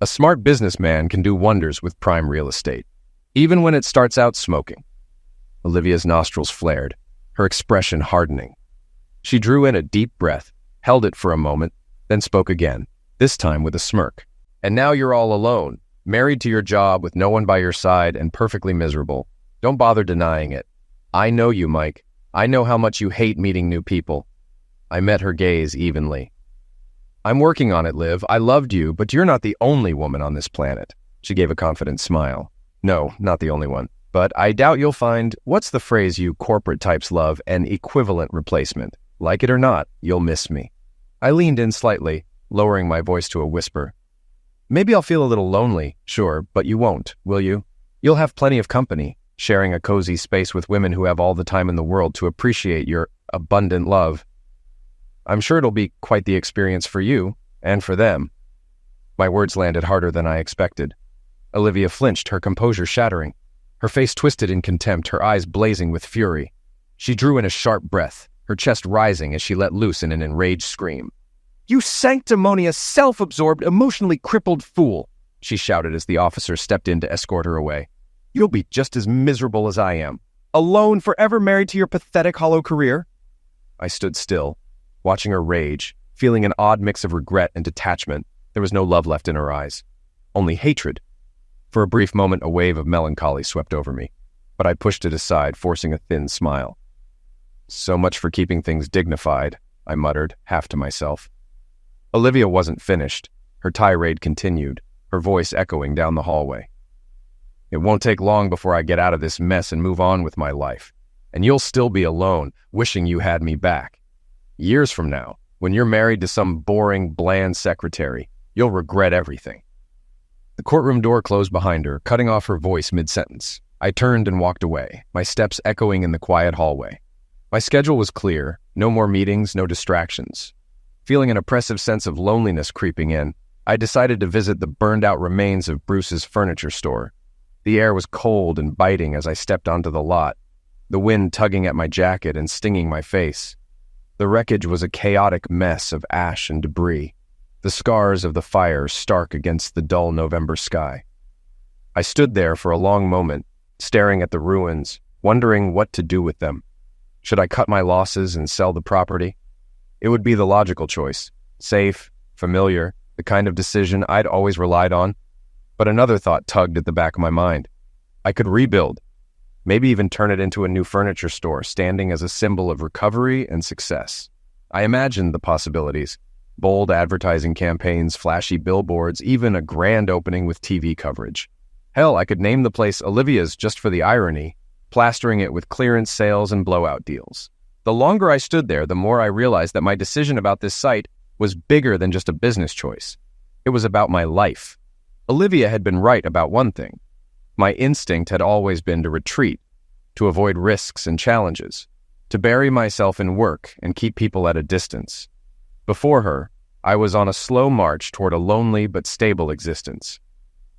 "A smart businessman can do wonders with prime real estate, even when it starts out smoking." Olivia's nostrils flared, her expression hardening. She drew in a deep breath, held it for a moment, then spoke again, this time with a smirk. "And now you're all alone, married to your job with no one by your side and perfectly miserable. Don't bother denying it. I know you, Mike. I know how much you hate meeting new people." I met her gaze evenly. "I'm working on it, Liv. I loved you, but you're not the only woman on this planet." She gave a confident smile. "No, not the only one. But I doubt you'll find, what's the phrase you corporate types love, an equivalent replacement. Like it or not, you'll miss me." I leaned in slightly, lowering my voice to a whisper. "Maybe I'll feel a little lonely, sure, but you won't, will you? You'll have plenty of company, sharing a cozy space with women who have all the time in the world to appreciate your abundant love. I'm sure it'll be quite the experience for you, and for them." My words landed harder than I expected. Olivia flinched, her composure shattering. Her face twisted in contempt, her eyes blazing with fury. She drew in a sharp breath, her chest rising as she let loose in an enraged scream. "You sanctimonious, self-absorbed, emotionally crippled fool!" she shouted as the officer stepped in to escort her away. "You'll be just as miserable as I am. Alone, forever married to your pathetic hollow career." I stood still, watching her rage, feeling an odd mix of regret and detachment. There was no love left in her eyes, only hatred. For a brief moment, a wave of melancholy swept over me, but I pushed it aside, forcing a thin smile. "So much for keeping things dignified," I muttered, half to myself. Olivia wasn't finished. Her tirade continued, her voice echoing down the hallway. "It won't take long before I get out of this mess and move on with my life. And you'll still be alone, wishing you had me back. Years from now, when you're married to some boring, bland secretary, you'll regret everything." The courtroom door closed behind her, cutting off her voice mid-sentence. I turned and walked away, my steps echoing in the quiet hallway. My schedule was clear, no more meetings, no distractions. Feeling an oppressive sense of loneliness creeping in, I decided to visit the burned-out remains of Bruce's furniture store. The air was cold and biting as I stepped onto the lot, the wind tugging at my jacket and stinging my face. The wreckage was a chaotic mess of ash and debris, the scars of the fire stark against the dull November sky. I stood there for a long moment, staring at the ruins, wondering what to do with them. Should I cut my losses and sell the property? It would be the logical choice, safe, familiar, the kind of decision I'd always relied on. But another thought tugged at the back of my mind. I could rebuild, maybe even turn it into a new furniture store, standing as a symbol of recovery and success. I imagined the possibilities. Bold advertising campaigns, flashy billboards, even a grand opening with TV coverage. Hell, I could name the place Olivia's just for the irony, plastering it with clearance sales and blowout deals. The longer I stood there, the more I realized that my decision about this site was bigger than just a business choice. It was about my life. Olivia had been right about one thing. My instinct had always been to retreat, to avoid risks and challenges, to bury myself in work and keep people at a distance. Before her, I was on a slow march toward a lonely but stable existence.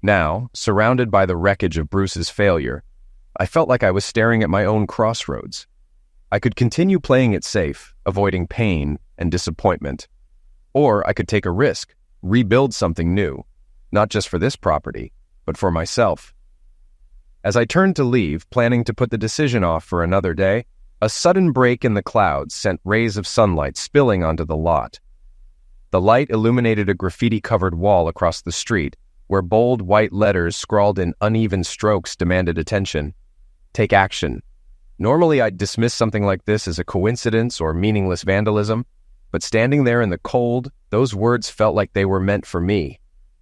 Now, surrounded by the wreckage of Bruce's failure, I felt like I was staring at my own crossroads. I could continue playing it safe, avoiding pain and disappointment. Or I could take a risk, rebuild something new, not just for this property, but for myself. As I turned to leave, planning to put the decision off for another day, a sudden break in the clouds sent rays of sunlight spilling onto the lot. The light illuminated a graffiti-covered wall across the street, where bold white letters scrawled in uneven strokes demanded attention. Take action. Normally I'd dismiss something like this as a coincidence or meaningless vandalism, but standing there in the cold, those words felt like they were meant for me.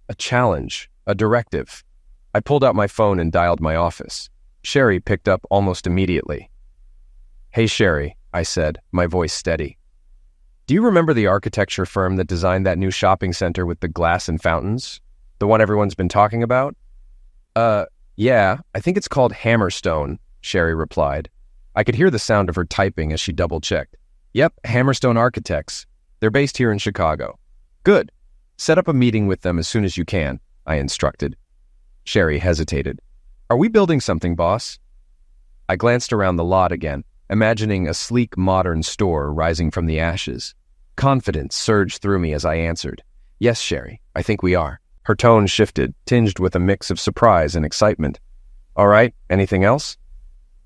A challenge, a directive. I pulled out my phone and dialed my office. Sherry picked up almost immediately. "Hey Sherry," I said, my voice steady. "Do you remember the architecture firm that designed that new shopping center with the glass and fountains? The one everyone's been talking about?" Yeah, I think it's called Hammerstone," Sherry replied. I could hear the sound of her typing as she double-checked. "Yep, Hammerstone Architects. They're based here in Chicago." "Good. Set up a meeting with them as soon as you can," I instructed. Sherry hesitated. "Are we building something, boss?" I glanced around the lot again, imagining a sleek modern store rising from the ashes. Confidence surged through me as I answered. "Yes, Sherry, I think we are." Her tone shifted, tinged with a mix of surprise and excitement. "All right, anything else?"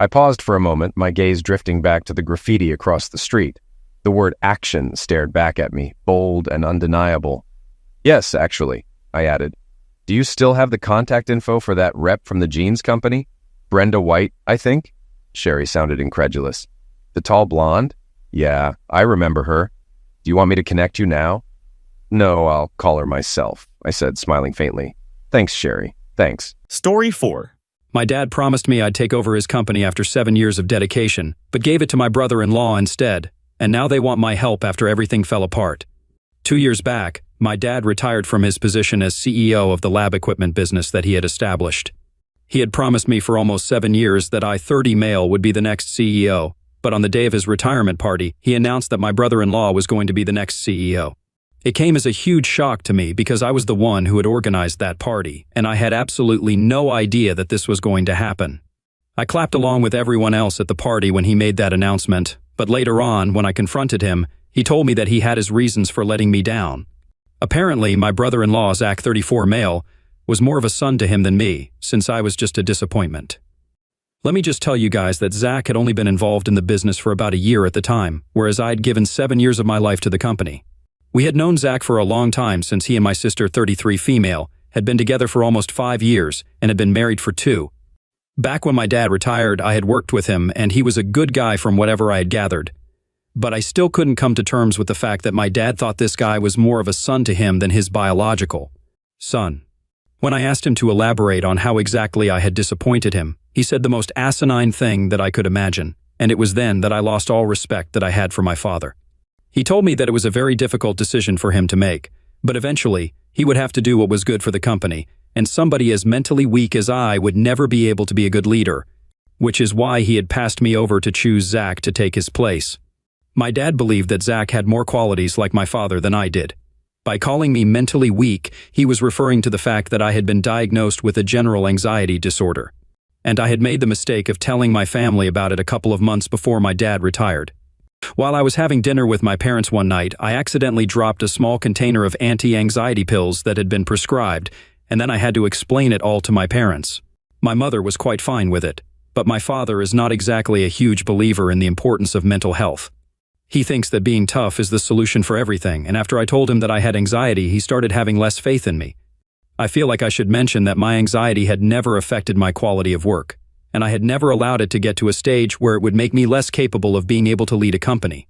I paused for a moment, my gaze drifting back to the graffiti across the street. The word action stared back at me, bold and undeniable. "Yes, actually," I added. "Do you still have the contact info for that rep from the jeans company? Brenda White, I think?" Sherry sounded incredulous. "The tall blonde? Yeah, I remember her. Do you want me to connect you now?" "No, I'll call her myself," I said, smiling faintly. "Thanks, Sherry. Thanks." Story 4. My dad promised me I'd take over his company after 7 years of dedication, but gave it to my brother-in-law instead, and now they want my help after everything fell apart. 2 years back, my dad retired from his position as CEO of the lab equipment business that he had established. He had promised me for almost 7 years that I-30 male would be the next CEO, but on the day of his retirement party, he announced that my brother-in-law was going to be the next CEO. It came as a huge shock to me because I was the one who had organized that party, and I had absolutely no idea that this was going to happen. I clapped along with everyone else at the party when he made that announcement, but later on, when I confronted him, he told me that he had his reasons for letting me down. Apparently, my brother-in-law, Zach 34 male, was more of a son to him than me, since I was just a disappointment. Let me just tell you guys that Zach had only been involved in the business for about a year at the time, whereas I'd given 7 years of my life to the company. We had known Zach for a long time since he and my sister, 33 female, had been together for almost 5 years and had been married for 2. Back when my dad retired, I had worked with him, and he was a good guy from whatever I had gathered. But I still couldn't come to terms with the fact that my dad thought this guy was more of a son to him than his biological son. When I asked him to elaborate on how exactly I had disappointed him, he said the most asinine thing that I could imagine, and it was then that I lost all respect that I had for my father. He told me that it was a very difficult decision for him to make, but eventually, he would have to do what was good for the company, and somebody as mentally weak as I would never be able to be a good leader, which is why he had passed me over to choose Zach to take his place. My dad believed that Zach had more qualities like my father than I did. By calling me mentally weak, he was referring to the fact that I had been diagnosed with a general anxiety disorder, and I had made the mistake of telling my family about it a couple of months before my dad retired. While I was having dinner with my parents one night, I accidentally dropped a small container of anti-anxiety pills that had been prescribed, and then I had to explain it all to my parents. My mother was quite fine with it, but my father is not exactly a huge believer in the importance of mental health. He thinks that being tough is the solution for everything, and after I told him that I had anxiety, he started having less faith in me. I feel like I should mention that my anxiety had never affected my quality of work, and I had never allowed it to get to a stage where it would make me less capable of being able to lead a company.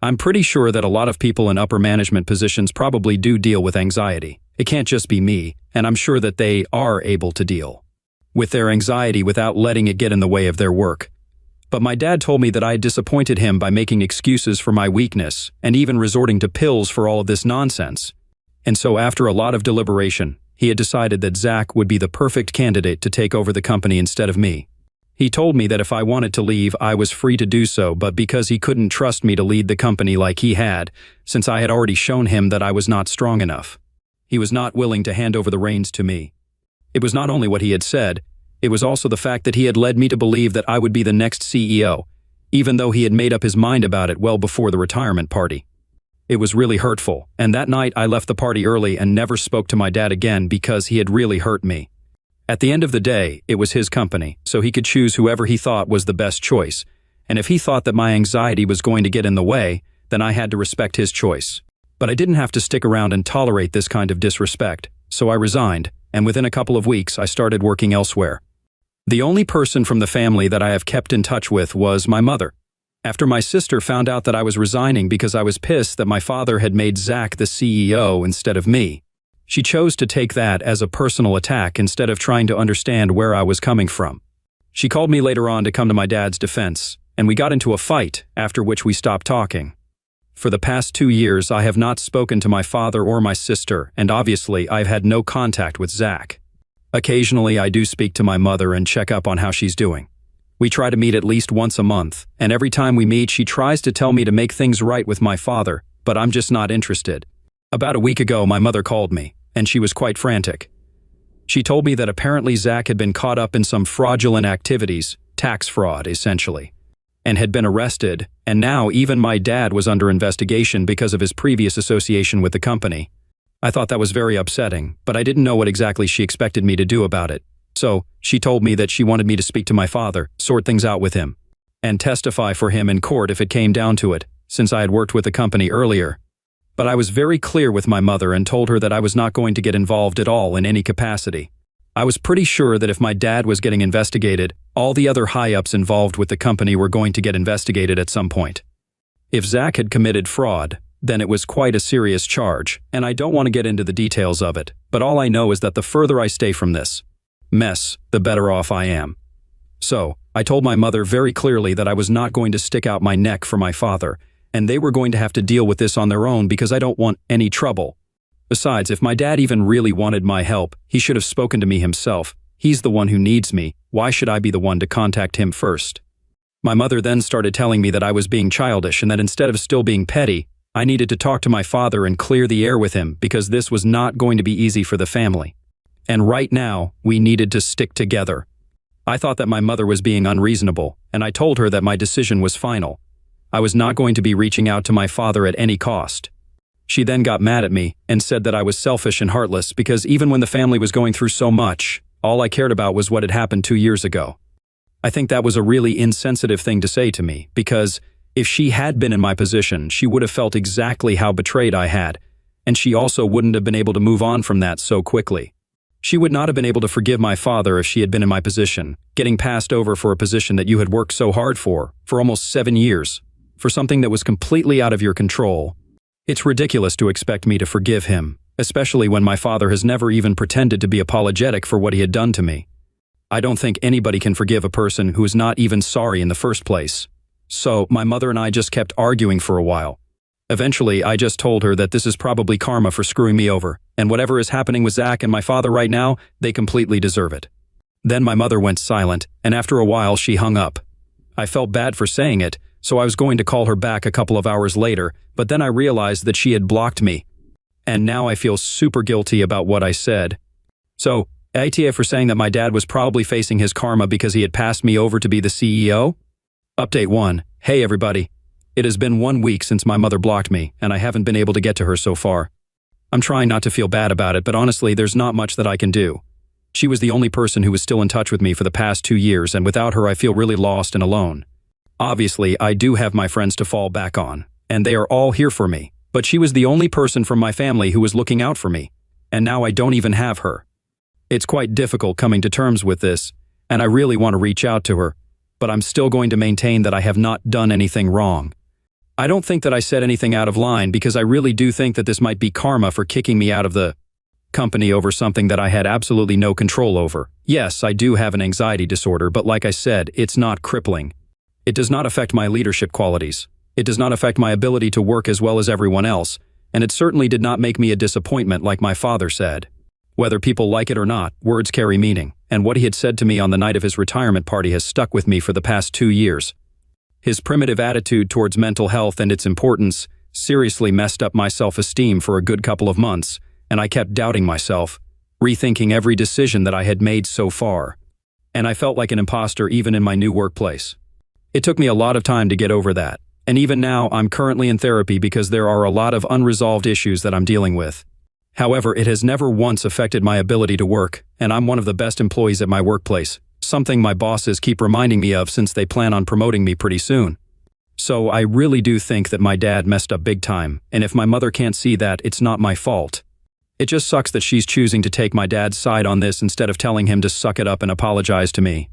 I'm pretty sure that a lot of people in upper management positions probably do deal with anxiety. It can't just be me, and I'm sure that they are able to deal. with their anxiety without letting it get in the way of their work. But my dad told me that I had disappointed him by making excuses for my weakness and even resorting to pills for all of this nonsense. And so after a lot of deliberation, he had decided that Zach would be the perfect candidate to take over the company instead of me. He told me that if I wanted to leave, I was free to do so, but because he couldn't trust me to lead the company like he had, since I had already shown him that I was not strong enough, he was not willing to hand over the reins to me. It was not only what he had said, it was also the fact that he had led me to believe that I would be the next CEO, even though he had made up his mind about it well before the retirement party. It was really hurtful, and that night I left the party early and never spoke to my dad again because he had really hurt me. At the end of the day, it was his company, so he could choose whoever he thought was the best choice, and if he thought that my anxiety was going to get in the way, then I had to respect his choice. But I didn't have to stick around and tolerate this kind of disrespect, so I resigned, and within a couple of weeks I started working elsewhere. The only person from the family that I have kept in touch with was my mother. After my sister found out that I was resigning because I was pissed that my father had made Zach the CEO instead of me, she chose to take that as a personal attack instead of trying to understand where I was coming from. She called me later on to come to my dad's defense, and we got into a fight, after which we stopped talking. For the past 2 years, I have not spoken to my father or my sister, and obviously I've had no contact with Zach. Occasionally, I do speak to my mother and check up on how she's doing. We try to meet at least once a month, and every time we meet, she tries to tell me to make things right with my father, but I'm just not interested. About a week ago, my mother called me, and she was quite frantic. She told me that apparently Zach had been caught up in some fraudulent activities, tax fraud, essentially, and had been arrested, and now even my dad was under investigation because of his previous association with the company. I thought that was very upsetting, but I didn't know what exactly she expected me to do about it. So, she told me that she wanted me to speak to my father, sort things out with him, and testify for him in court if it came down to it, since I had worked with the company earlier. But I was very clear with my mother and told her that I was not going to get involved at all in any capacity. I was pretty sure that if my dad was getting investigated, all the other high-ups involved with the company were going to get investigated at some point. If Zach had committed fraud, then it was quite a serious charge, and I don't want to get into the details of it, but all I know is that the further I stay from this mess, the better off I am. So, I told my mother very clearly that I was not going to stick out my neck for my father, and they were going to have to deal with this on their own because I don't want any trouble. Besides, if my dad even really wanted my help, he should have spoken to me himself. He's the one who needs me. Why should I be the one to contact him first? My mother then started telling me that I was being childish and that instead of still being petty, I needed to talk to my father and clear the air with him because this was not going to be easy for the family. And right now, we needed to stick together. I thought that my mother was being unreasonable, and I told her that my decision was final. I was not going to be reaching out to my father at any cost. She then got mad at me and said that I was selfish and heartless because even when the family was going through so much, all I cared about was what had happened 2 years ago. I think that was a really insensitive thing to say to me because if she had been in my position, she would have felt exactly how betrayed I had, and she also wouldn't have been able to move on from that so quickly. She would not have been able to forgive my father if she had been in my position, getting passed over for a position that you had worked so hard for almost 7 years, for something that was completely out of your control. It's ridiculous to expect me to forgive him, especially when my father has never even pretended to be apologetic for what he had done to me. I don't think anybody can forgive a person who is not even sorry in the first place. So, my mother and I just kept arguing for a while. Eventually, I just told her that this is probably karma for screwing me over, and whatever is happening with Zach and my father right now, they completely deserve it. Then my mother went silent, and after a while she hung up. I felt bad for saying it, so I was going to call her back a couple of hours later, but then I realized that she had blocked me. And now I feel super guilty about what I said. So, ITA for saying that my dad was probably facing his karma because he had passed me over to be the CEO? Update 1. Hey everybody. It has been 1 week since my mother blocked me, and I haven't been able to get to her so far. I'm trying not to feel bad about it, but honestly, there's not much that I can do. She was the only person who was still in touch with me for the past 2 years, and without her I feel really lost and alone. Obviously, I do have my friends to fall back on, and they are all here for me, but she was the only person from my family who was looking out for me, and now I don't even have her. It's quite difficult coming to terms with this, and I really want to reach out to her, but I'm still going to maintain that I have not done anything wrong. I don't think that I said anything out of line because I really do think that this might be karma for kicking me out of the company over something that I had absolutely no control over. Yes, I do have an anxiety disorder, but like I said, it's not crippling. It does not affect my leadership qualities. It does not affect my ability to work as well as everyone else, and it certainly did not make me a disappointment like my father said. Whether people like it or not, words carry meaning, and what he had said to me on the night of his retirement party has stuck with me for the past 2 years. His primitive attitude towards mental health and its importance seriously messed up my self-esteem for a good couple of months, and I kept doubting myself, rethinking every decision that I had made so far. And I felt like an imposter even in my new workplace. It took me a lot of time to get over that, and even now I'm currently in therapy because there are a lot of unresolved issues that I'm dealing with. However, it has never once affected my ability to work, and I'm one of the best employees at my workplace, something my bosses keep reminding me of since they plan on promoting me pretty soon. So I really do think that my dad messed up big time, and if my mother can't see that, it's not my fault. It just sucks that she's choosing to take my dad's side on this instead of telling him to suck it up and apologize to me.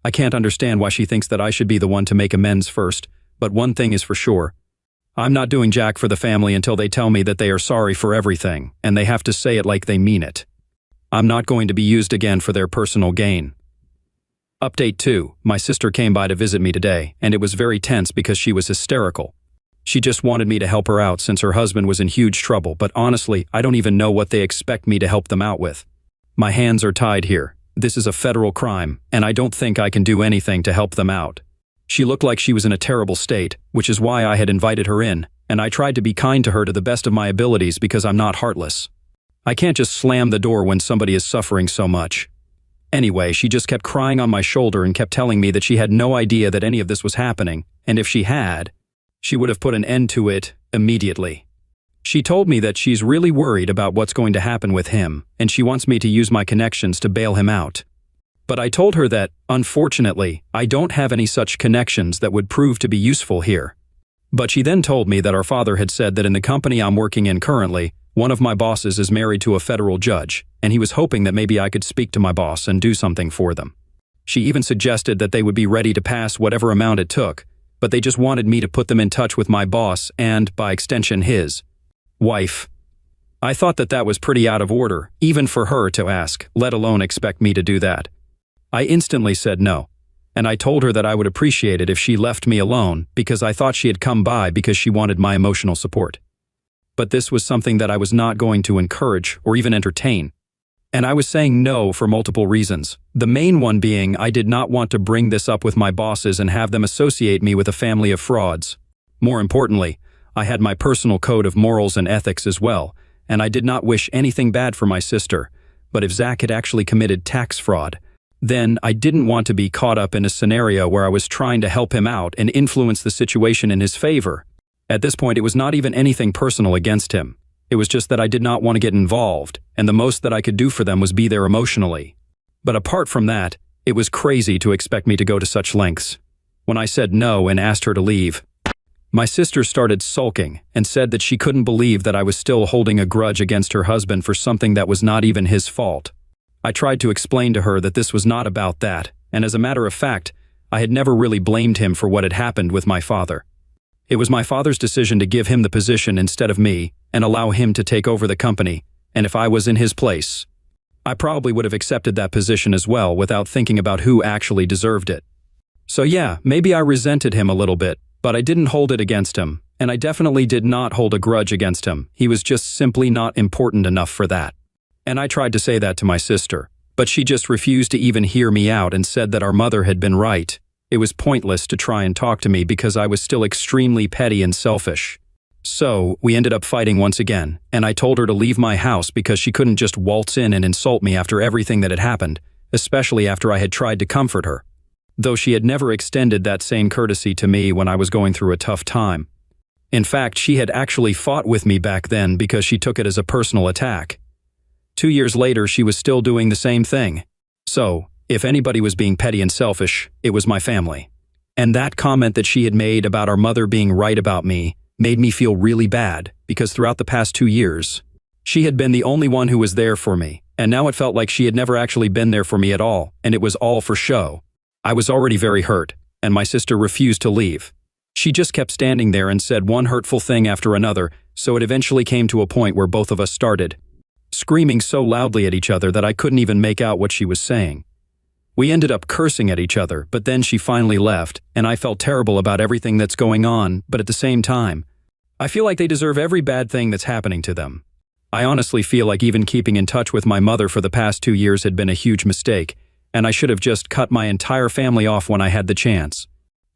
I can't understand why she thinks that I should be the one to make amends first, but one thing is for sure. I'm not doing jack for the family until they tell me that they are sorry for everything, and they have to say it like they mean it. I'm not going to be used again for their personal gain. Update 2. My sister came by to visit me today, and it was very tense because she was hysterical. She just wanted me to help her out since her husband was in huge trouble, but honestly, I don't even know what they expect me to help them out with. My hands are tied here. This is a federal crime, and I don't think I can do anything to help them out. She looked like she was in a terrible state, which is why I had invited her in, and I tried to be kind to her to the best of my abilities because I'm not heartless. I can't just slam the door when somebody is suffering so much. Anyway, she just kept crying on my shoulder and kept telling me that she had no idea that any of this was happening, and if she had, she would have put an end to it immediately. She told me that she's really worried about what's going to happen with him, and she wants me to use my connections to bail him out. But I told her that, unfortunately, I don't have any such connections that would prove to be useful here. But she then told me that our father had said that in the company I'm working in currently, one of my bosses is married to a federal judge, and he was hoping that maybe I could speak to my boss and do something for them. She even suggested that they would be ready to pass whatever amount it took, but they just wanted me to put them in touch with my boss and, by extension, his wife. I thought that that was pretty out of order, even for her to ask, let alone expect me to do that. I instantly said no, and I told her that I would appreciate it if she left me alone because I thought she had come by because she wanted my emotional support. But this was something that I was not going to encourage or even entertain. And I was saying no for multiple reasons. The main one being I did not want to bring this up with my bosses and have them associate me with a family of frauds. More importantly, I had my personal code of morals and ethics as well, and I did not wish anything bad for my sister. But if Zach had actually committed tax fraud, then I didn't want to be caught up in a scenario where I was trying to help him out and influence the situation in his favor. At this point, it was not even anything personal against him. It was just that I did not want to get involved, and the most that I could do for them was be there emotionally. But apart from that, it was crazy to expect me to go to such lengths. When I said no and asked her to leave, my sister started sulking and said that she couldn't believe that I was still holding a grudge against her husband for something that was not even his fault. I tried to explain to her that this was not about that, and as a matter of fact, I had never really blamed him for what had happened with my father. It was my father's decision to give him the position instead of me and allow him to take over the company, and if I was in his place, I probably would have accepted that position as well without thinking about who actually deserved it. So yeah, maybe I resented him a little bit, but I didn't hold it against him, and I definitely did not hold a grudge against him. He was just simply not important enough for that. And I tried to say that to my sister, but she just refused to even hear me out and said that our mother had been right. It was pointless to try and talk to me because I was still extremely petty and selfish. So, we ended up fighting once again, and I told her to leave my house because she couldn't just waltz in and insult me after everything that had happened, especially after I had tried to comfort her. Though she had never extended that same courtesy to me when I was going through a tough time. In fact, she had actually fought with me back then because she took it as a personal attack. 2 years later, she was still doing the same thing. So, if anybody was being petty and selfish, it was my family. And that comment that she had made about our mother being right about me made me feel really bad because throughout the past 2 years, she had been the only one who was there for me, and now it felt like she had never actually been there for me at all, and it was all for show. I was already very hurt, and my sister refused to leave. She just kept standing there and said one hurtful thing after another, so it eventually came to a point where both of us started screaming so loudly at each other that I couldn't even make out what she was saying. We ended up cursing at each other, but then she finally left, and I felt terrible about everything that's going on, but at the same time, I feel like they deserve every bad thing that's happening to them. I honestly feel like even keeping in touch with my mother for the past 2 years had been a huge mistake, and I should have just cut my entire family off when I had the chance.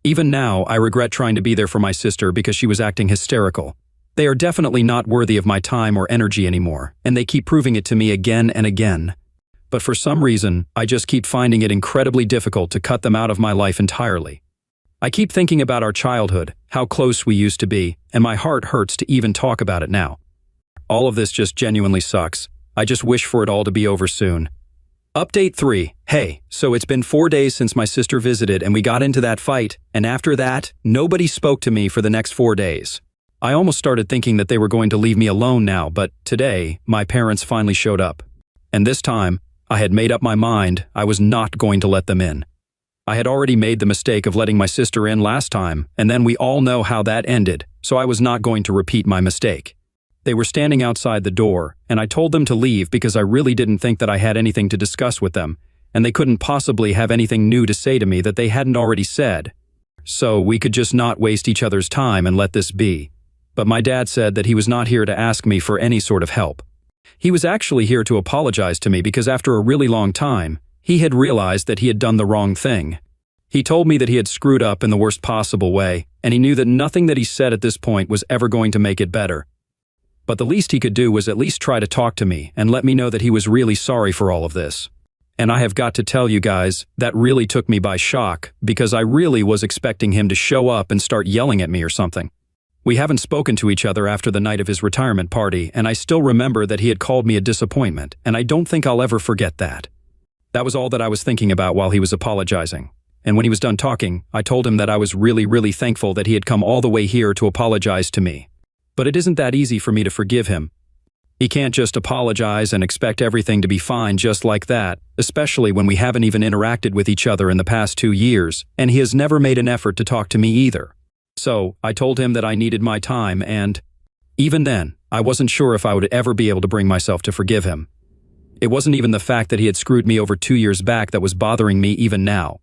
Even now, I regret trying to be there for my sister because she was acting hysterical. They are definitely not worthy of my time or energy anymore, and they keep proving it to me again and again. But for some reason, I just keep finding it incredibly difficult to cut them out of my life entirely. I keep thinking about our childhood, how close we used to be, and my heart hurts to even talk about it now. All of this just genuinely sucks. I just wish for it all to be over soon. Update 3. Hey, so it's been 4 days since my sister visited and we got into that fight, and after that, nobody spoke to me for the next 4 days. I almost started thinking that they were going to leave me alone now, but today, my parents finally showed up. And this time, I had made up my mind I was not going to let them in. I had already made the mistake of letting my sister in last time, and then we all know how that ended, so I was not going to repeat my mistake. They were standing outside the door, and I told them to leave because I really didn't think that I had anything to discuss with them, and they couldn't possibly have anything new to say to me that they hadn't already said. So we could just not waste each other's time and let this be. But my dad said that he was not here to ask me for any sort of help. He was actually here to apologize to me because after a really long time, he had realized that he had done the wrong thing. He told me that he had screwed up in the worst possible way, and he knew that nothing that he said at this point was ever going to make it better. But the least he could do was at least try to talk to me and let me know that he was really sorry for all of this. And I have got to tell you guys, that really took me by shock because I really was expecting him to show up and start yelling at me or something. We haven't spoken to each other after the night of his retirement party, and I still remember that he had called me a disappointment, and I don't think I'll ever forget that. That was all that I was thinking about while he was apologizing. And when he was done talking, I told him that I was really thankful that he had come all the way here to apologize to me. But it isn't that easy for me to forgive him. He can't just apologize and expect everything to be fine just like that, especially when we haven't even interacted with each other in the past 2 years, and he has never made an effort to talk to me either. So, I told him that I needed my time and, even then, I wasn't sure if I would ever be able to bring myself to forgive him. It wasn't even the fact that he had screwed me over 2 years back that was bothering me even now,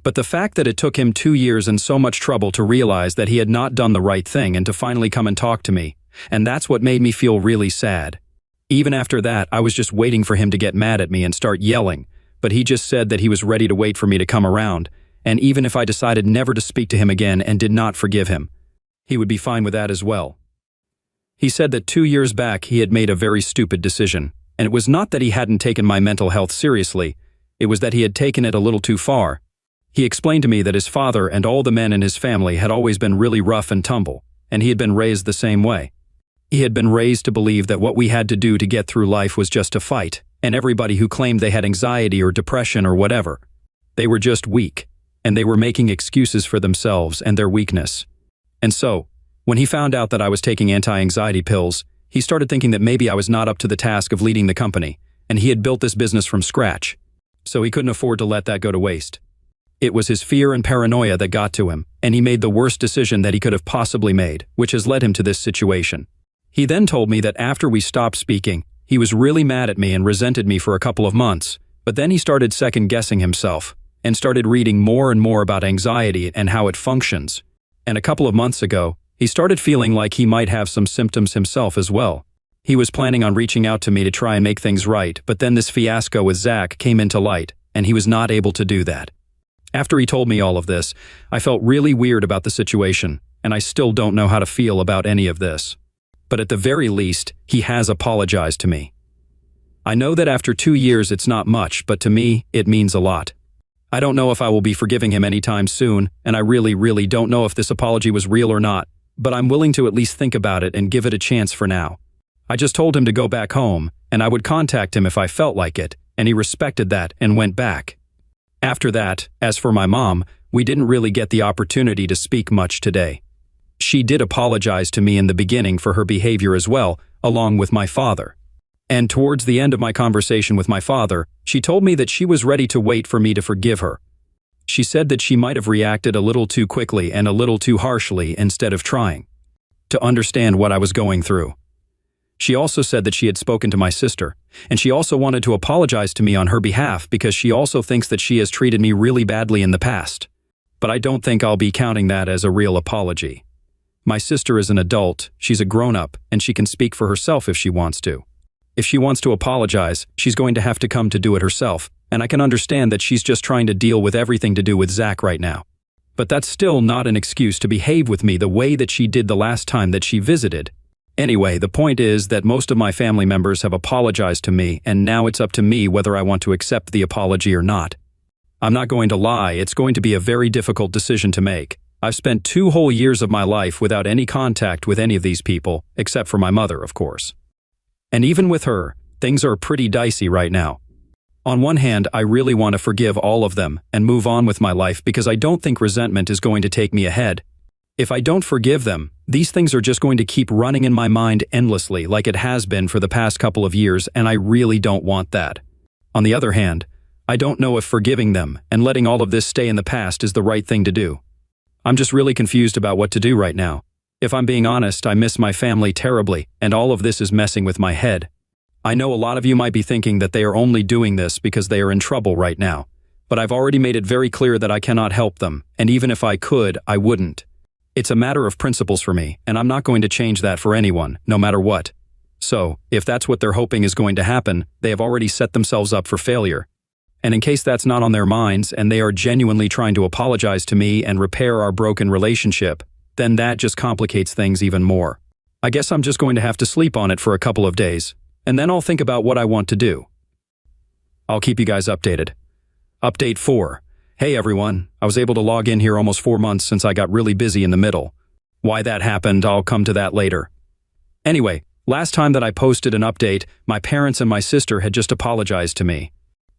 but the fact that it took him 2 years and so much trouble to realize that he had not done the right thing and to finally come and talk to me, and that's what made me feel really sad. Even after that, I was just waiting for him to get mad at me and start yelling, but he just said that he was ready to wait for me to come around, and even if I decided never to speak to him again and did not forgive him, he would be fine with that as well. He said that 2 years back he had made a very stupid decision, and it was not that he hadn't taken my mental health seriously, it was that he had taken it a little too far. He explained to me that his father and all the men in his family had always been really rough and tumble, and he had been raised the same way. He had been raised to believe that what we had to do to get through life was just to fight, and everybody who claimed they had anxiety or depression or whatever, they were just weak, and they were making excuses for themselves and their weakness. And so, when he found out that I was taking anti-anxiety pills, he started thinking that maybe I was not up to the task of leading the company, and he had built this business from scratch, so he couldn't afford to let that go to waste. It was his fear and paranoia that got to him, and he made the worst decision that he could have possibly made, which has led him to this situation. He then told me that after we stopped speaking, he was really mad at me and resented me for a couple of months, but then he started second-guessing himself and started reading more and more about anxiety and how it functions. And a couple of months ago, he started feeling like he might have some symptoms himself as well. He was planning on reaching out to me to try and make things right, but then this fiasco with Zach came into light, and he was not able to do that. After he told me all of this, I felt really weird about the situation, and I still don't know how to feel about any of this. But at the very least, he has apologized to me. I know that after 2 years it's not much, but to me, it means a lot. I don't know if I will be forgiving him anytime soon, and I really don't know if this apology was real or not, but I'm willing to at least think about it and give it a chance for now. I just told him to go back home, and I would contact him if I felt like it, and he respected that and went back. After that, as for my mom, we didn't really get the opportunity to speak much today. She did apologize to me in the beginning for her behavior as well, along with my father. And towards the end of my conversation with my father, she told me that she was ready to wait for me to forgive her. She said that she might have reacted a little too quickly and a little too harshly instead of trying to understand what I was going through. She also said that she had spoken to my sister, and she also wanted to apologize to me on her behalf because she also thinks that she has treated me really badly in the past. But I don't think I'll be counting that as a real apology. My sister is an adult, she's a grown-up, and she can speak for herself if she wants to. If she wants to apologize, she's going to have to come to do it herself, and I can understand that she's just trying to deal with everything to do with Zach right now. But that's still not an excuse to behave with me the way that she did the last time that she visited. Anyway, the point is that most of my family members have apologized to me, and now it's up to me whether I want to accept the apology or not. I'm not going to lie, it's going to be a very difficult decision to make. I've spent 2 whole years of my life without any contact with any of these people, except for my mother, of course. And even with her, things are pretty dicey right now. On one hand, I really want to forgive all of them and move on with my life because I don't think resentment is going to take me ahead. If I don't forgive them, these things are just going to keep running in my mind endlessly like it has been for the past couple of years, and I really don't want that. On the other hand, I don't know if forgiving them and letting all of this stay in the past is the right thing to do. I'm just really confused about what to do right now. If I'm being honest, I miss my family terribly, and all of this is messing with my head. I know a lot of you might be thinking that they are only doing this because they are in trouble right now, but I've already made it very clear that I cannot help them, and even if I could, I wouldn't. It's a matter of principles for me, and I'm not going to change that for anyone, no matter what. So, if that's what they're hoping is going to happen, they have already set themselves up for failure. And in case that's not on their minds and they are genuinely trying to apologize to me and repair our broken relationship, then that just complicates things even more. I guess I'm just going to have to sleep on it for a couple of days, and then I'll think about what I want to do. I'll keep you guys updated. Update 4. Hey everyone, I was able to log in here almost 4 months since I got really busy in the middle. Why that happened, I'll come to that later. Anyway, last time that I posted an update, my parents and my sister had just apologized to me.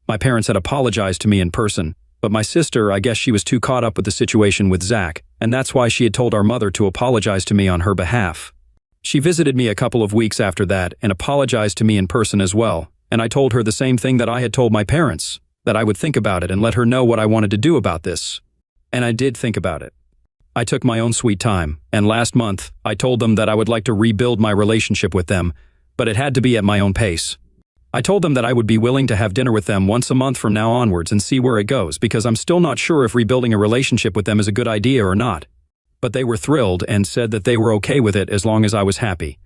My parents had apologized to me in person, but my sister, I guess she was too caught up with the situation with Zach, and that's why she had told our mother to apologize to me on her behalf. She visited me a couple of weeks after that and apologized to me in person as well, and I told her the same thing that I had told my parents, that I would think about it and let her know what I wanted to do about this. And I did think about it. I took my own sweet time, and last month, I told them that I would like to rebuild my relationship with them, but it had to be at my own pace. I told them that I would be willing to have dinner with them once a month from now onwards and see where it goes because I'm still not sure if rebuilding a relationship with them is a good idea or not. But they were thrilled and said that they were okay with it as long as I was happy.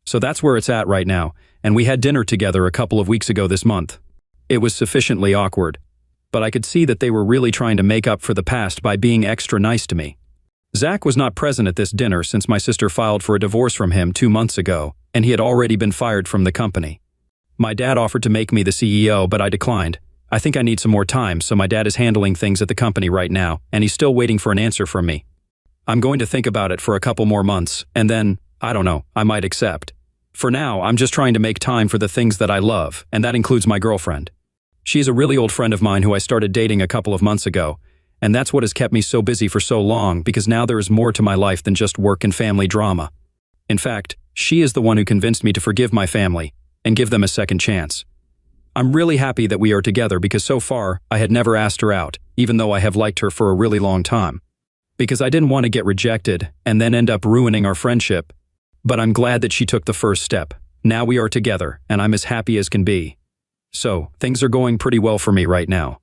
So that's where it's at right now, and we had dinner together a couple of weeks ago this month. It was sufficiently awkward, but I could see that they were really trying to make up for the past by being extra nice to me. Zach was not present at this dinner since my sister filed for a divorce from him 2 months ago, and he had already been fired from the company. My dad offered to make me the CEO, but I declined. I think I need some more time, so my dad is handling things at the company right now, and he's still waiting for an answer from me. I'm going to think about it for a couple more months, and then, I don't know, I might accept. For now, I'm just trying to make time for the things that I love, and that includes my girlfriend. She's a really old friend of mine who I started dating a couple of months ago, and that's what has kept me so busy for so long because now there is more to my life than just work and family drama. In fact, she is the one who convinced me to forgive my family and give them a second chance. I'm really happy that we are together because so far I had never asked her out, even though I have liked her for a really long time. Because I didn't want to get rejected and then end up ruining our friendship. But I'm glad that she took the first step. Now we are together and I'm as happy as can be. So, things are going pretty well for me right now.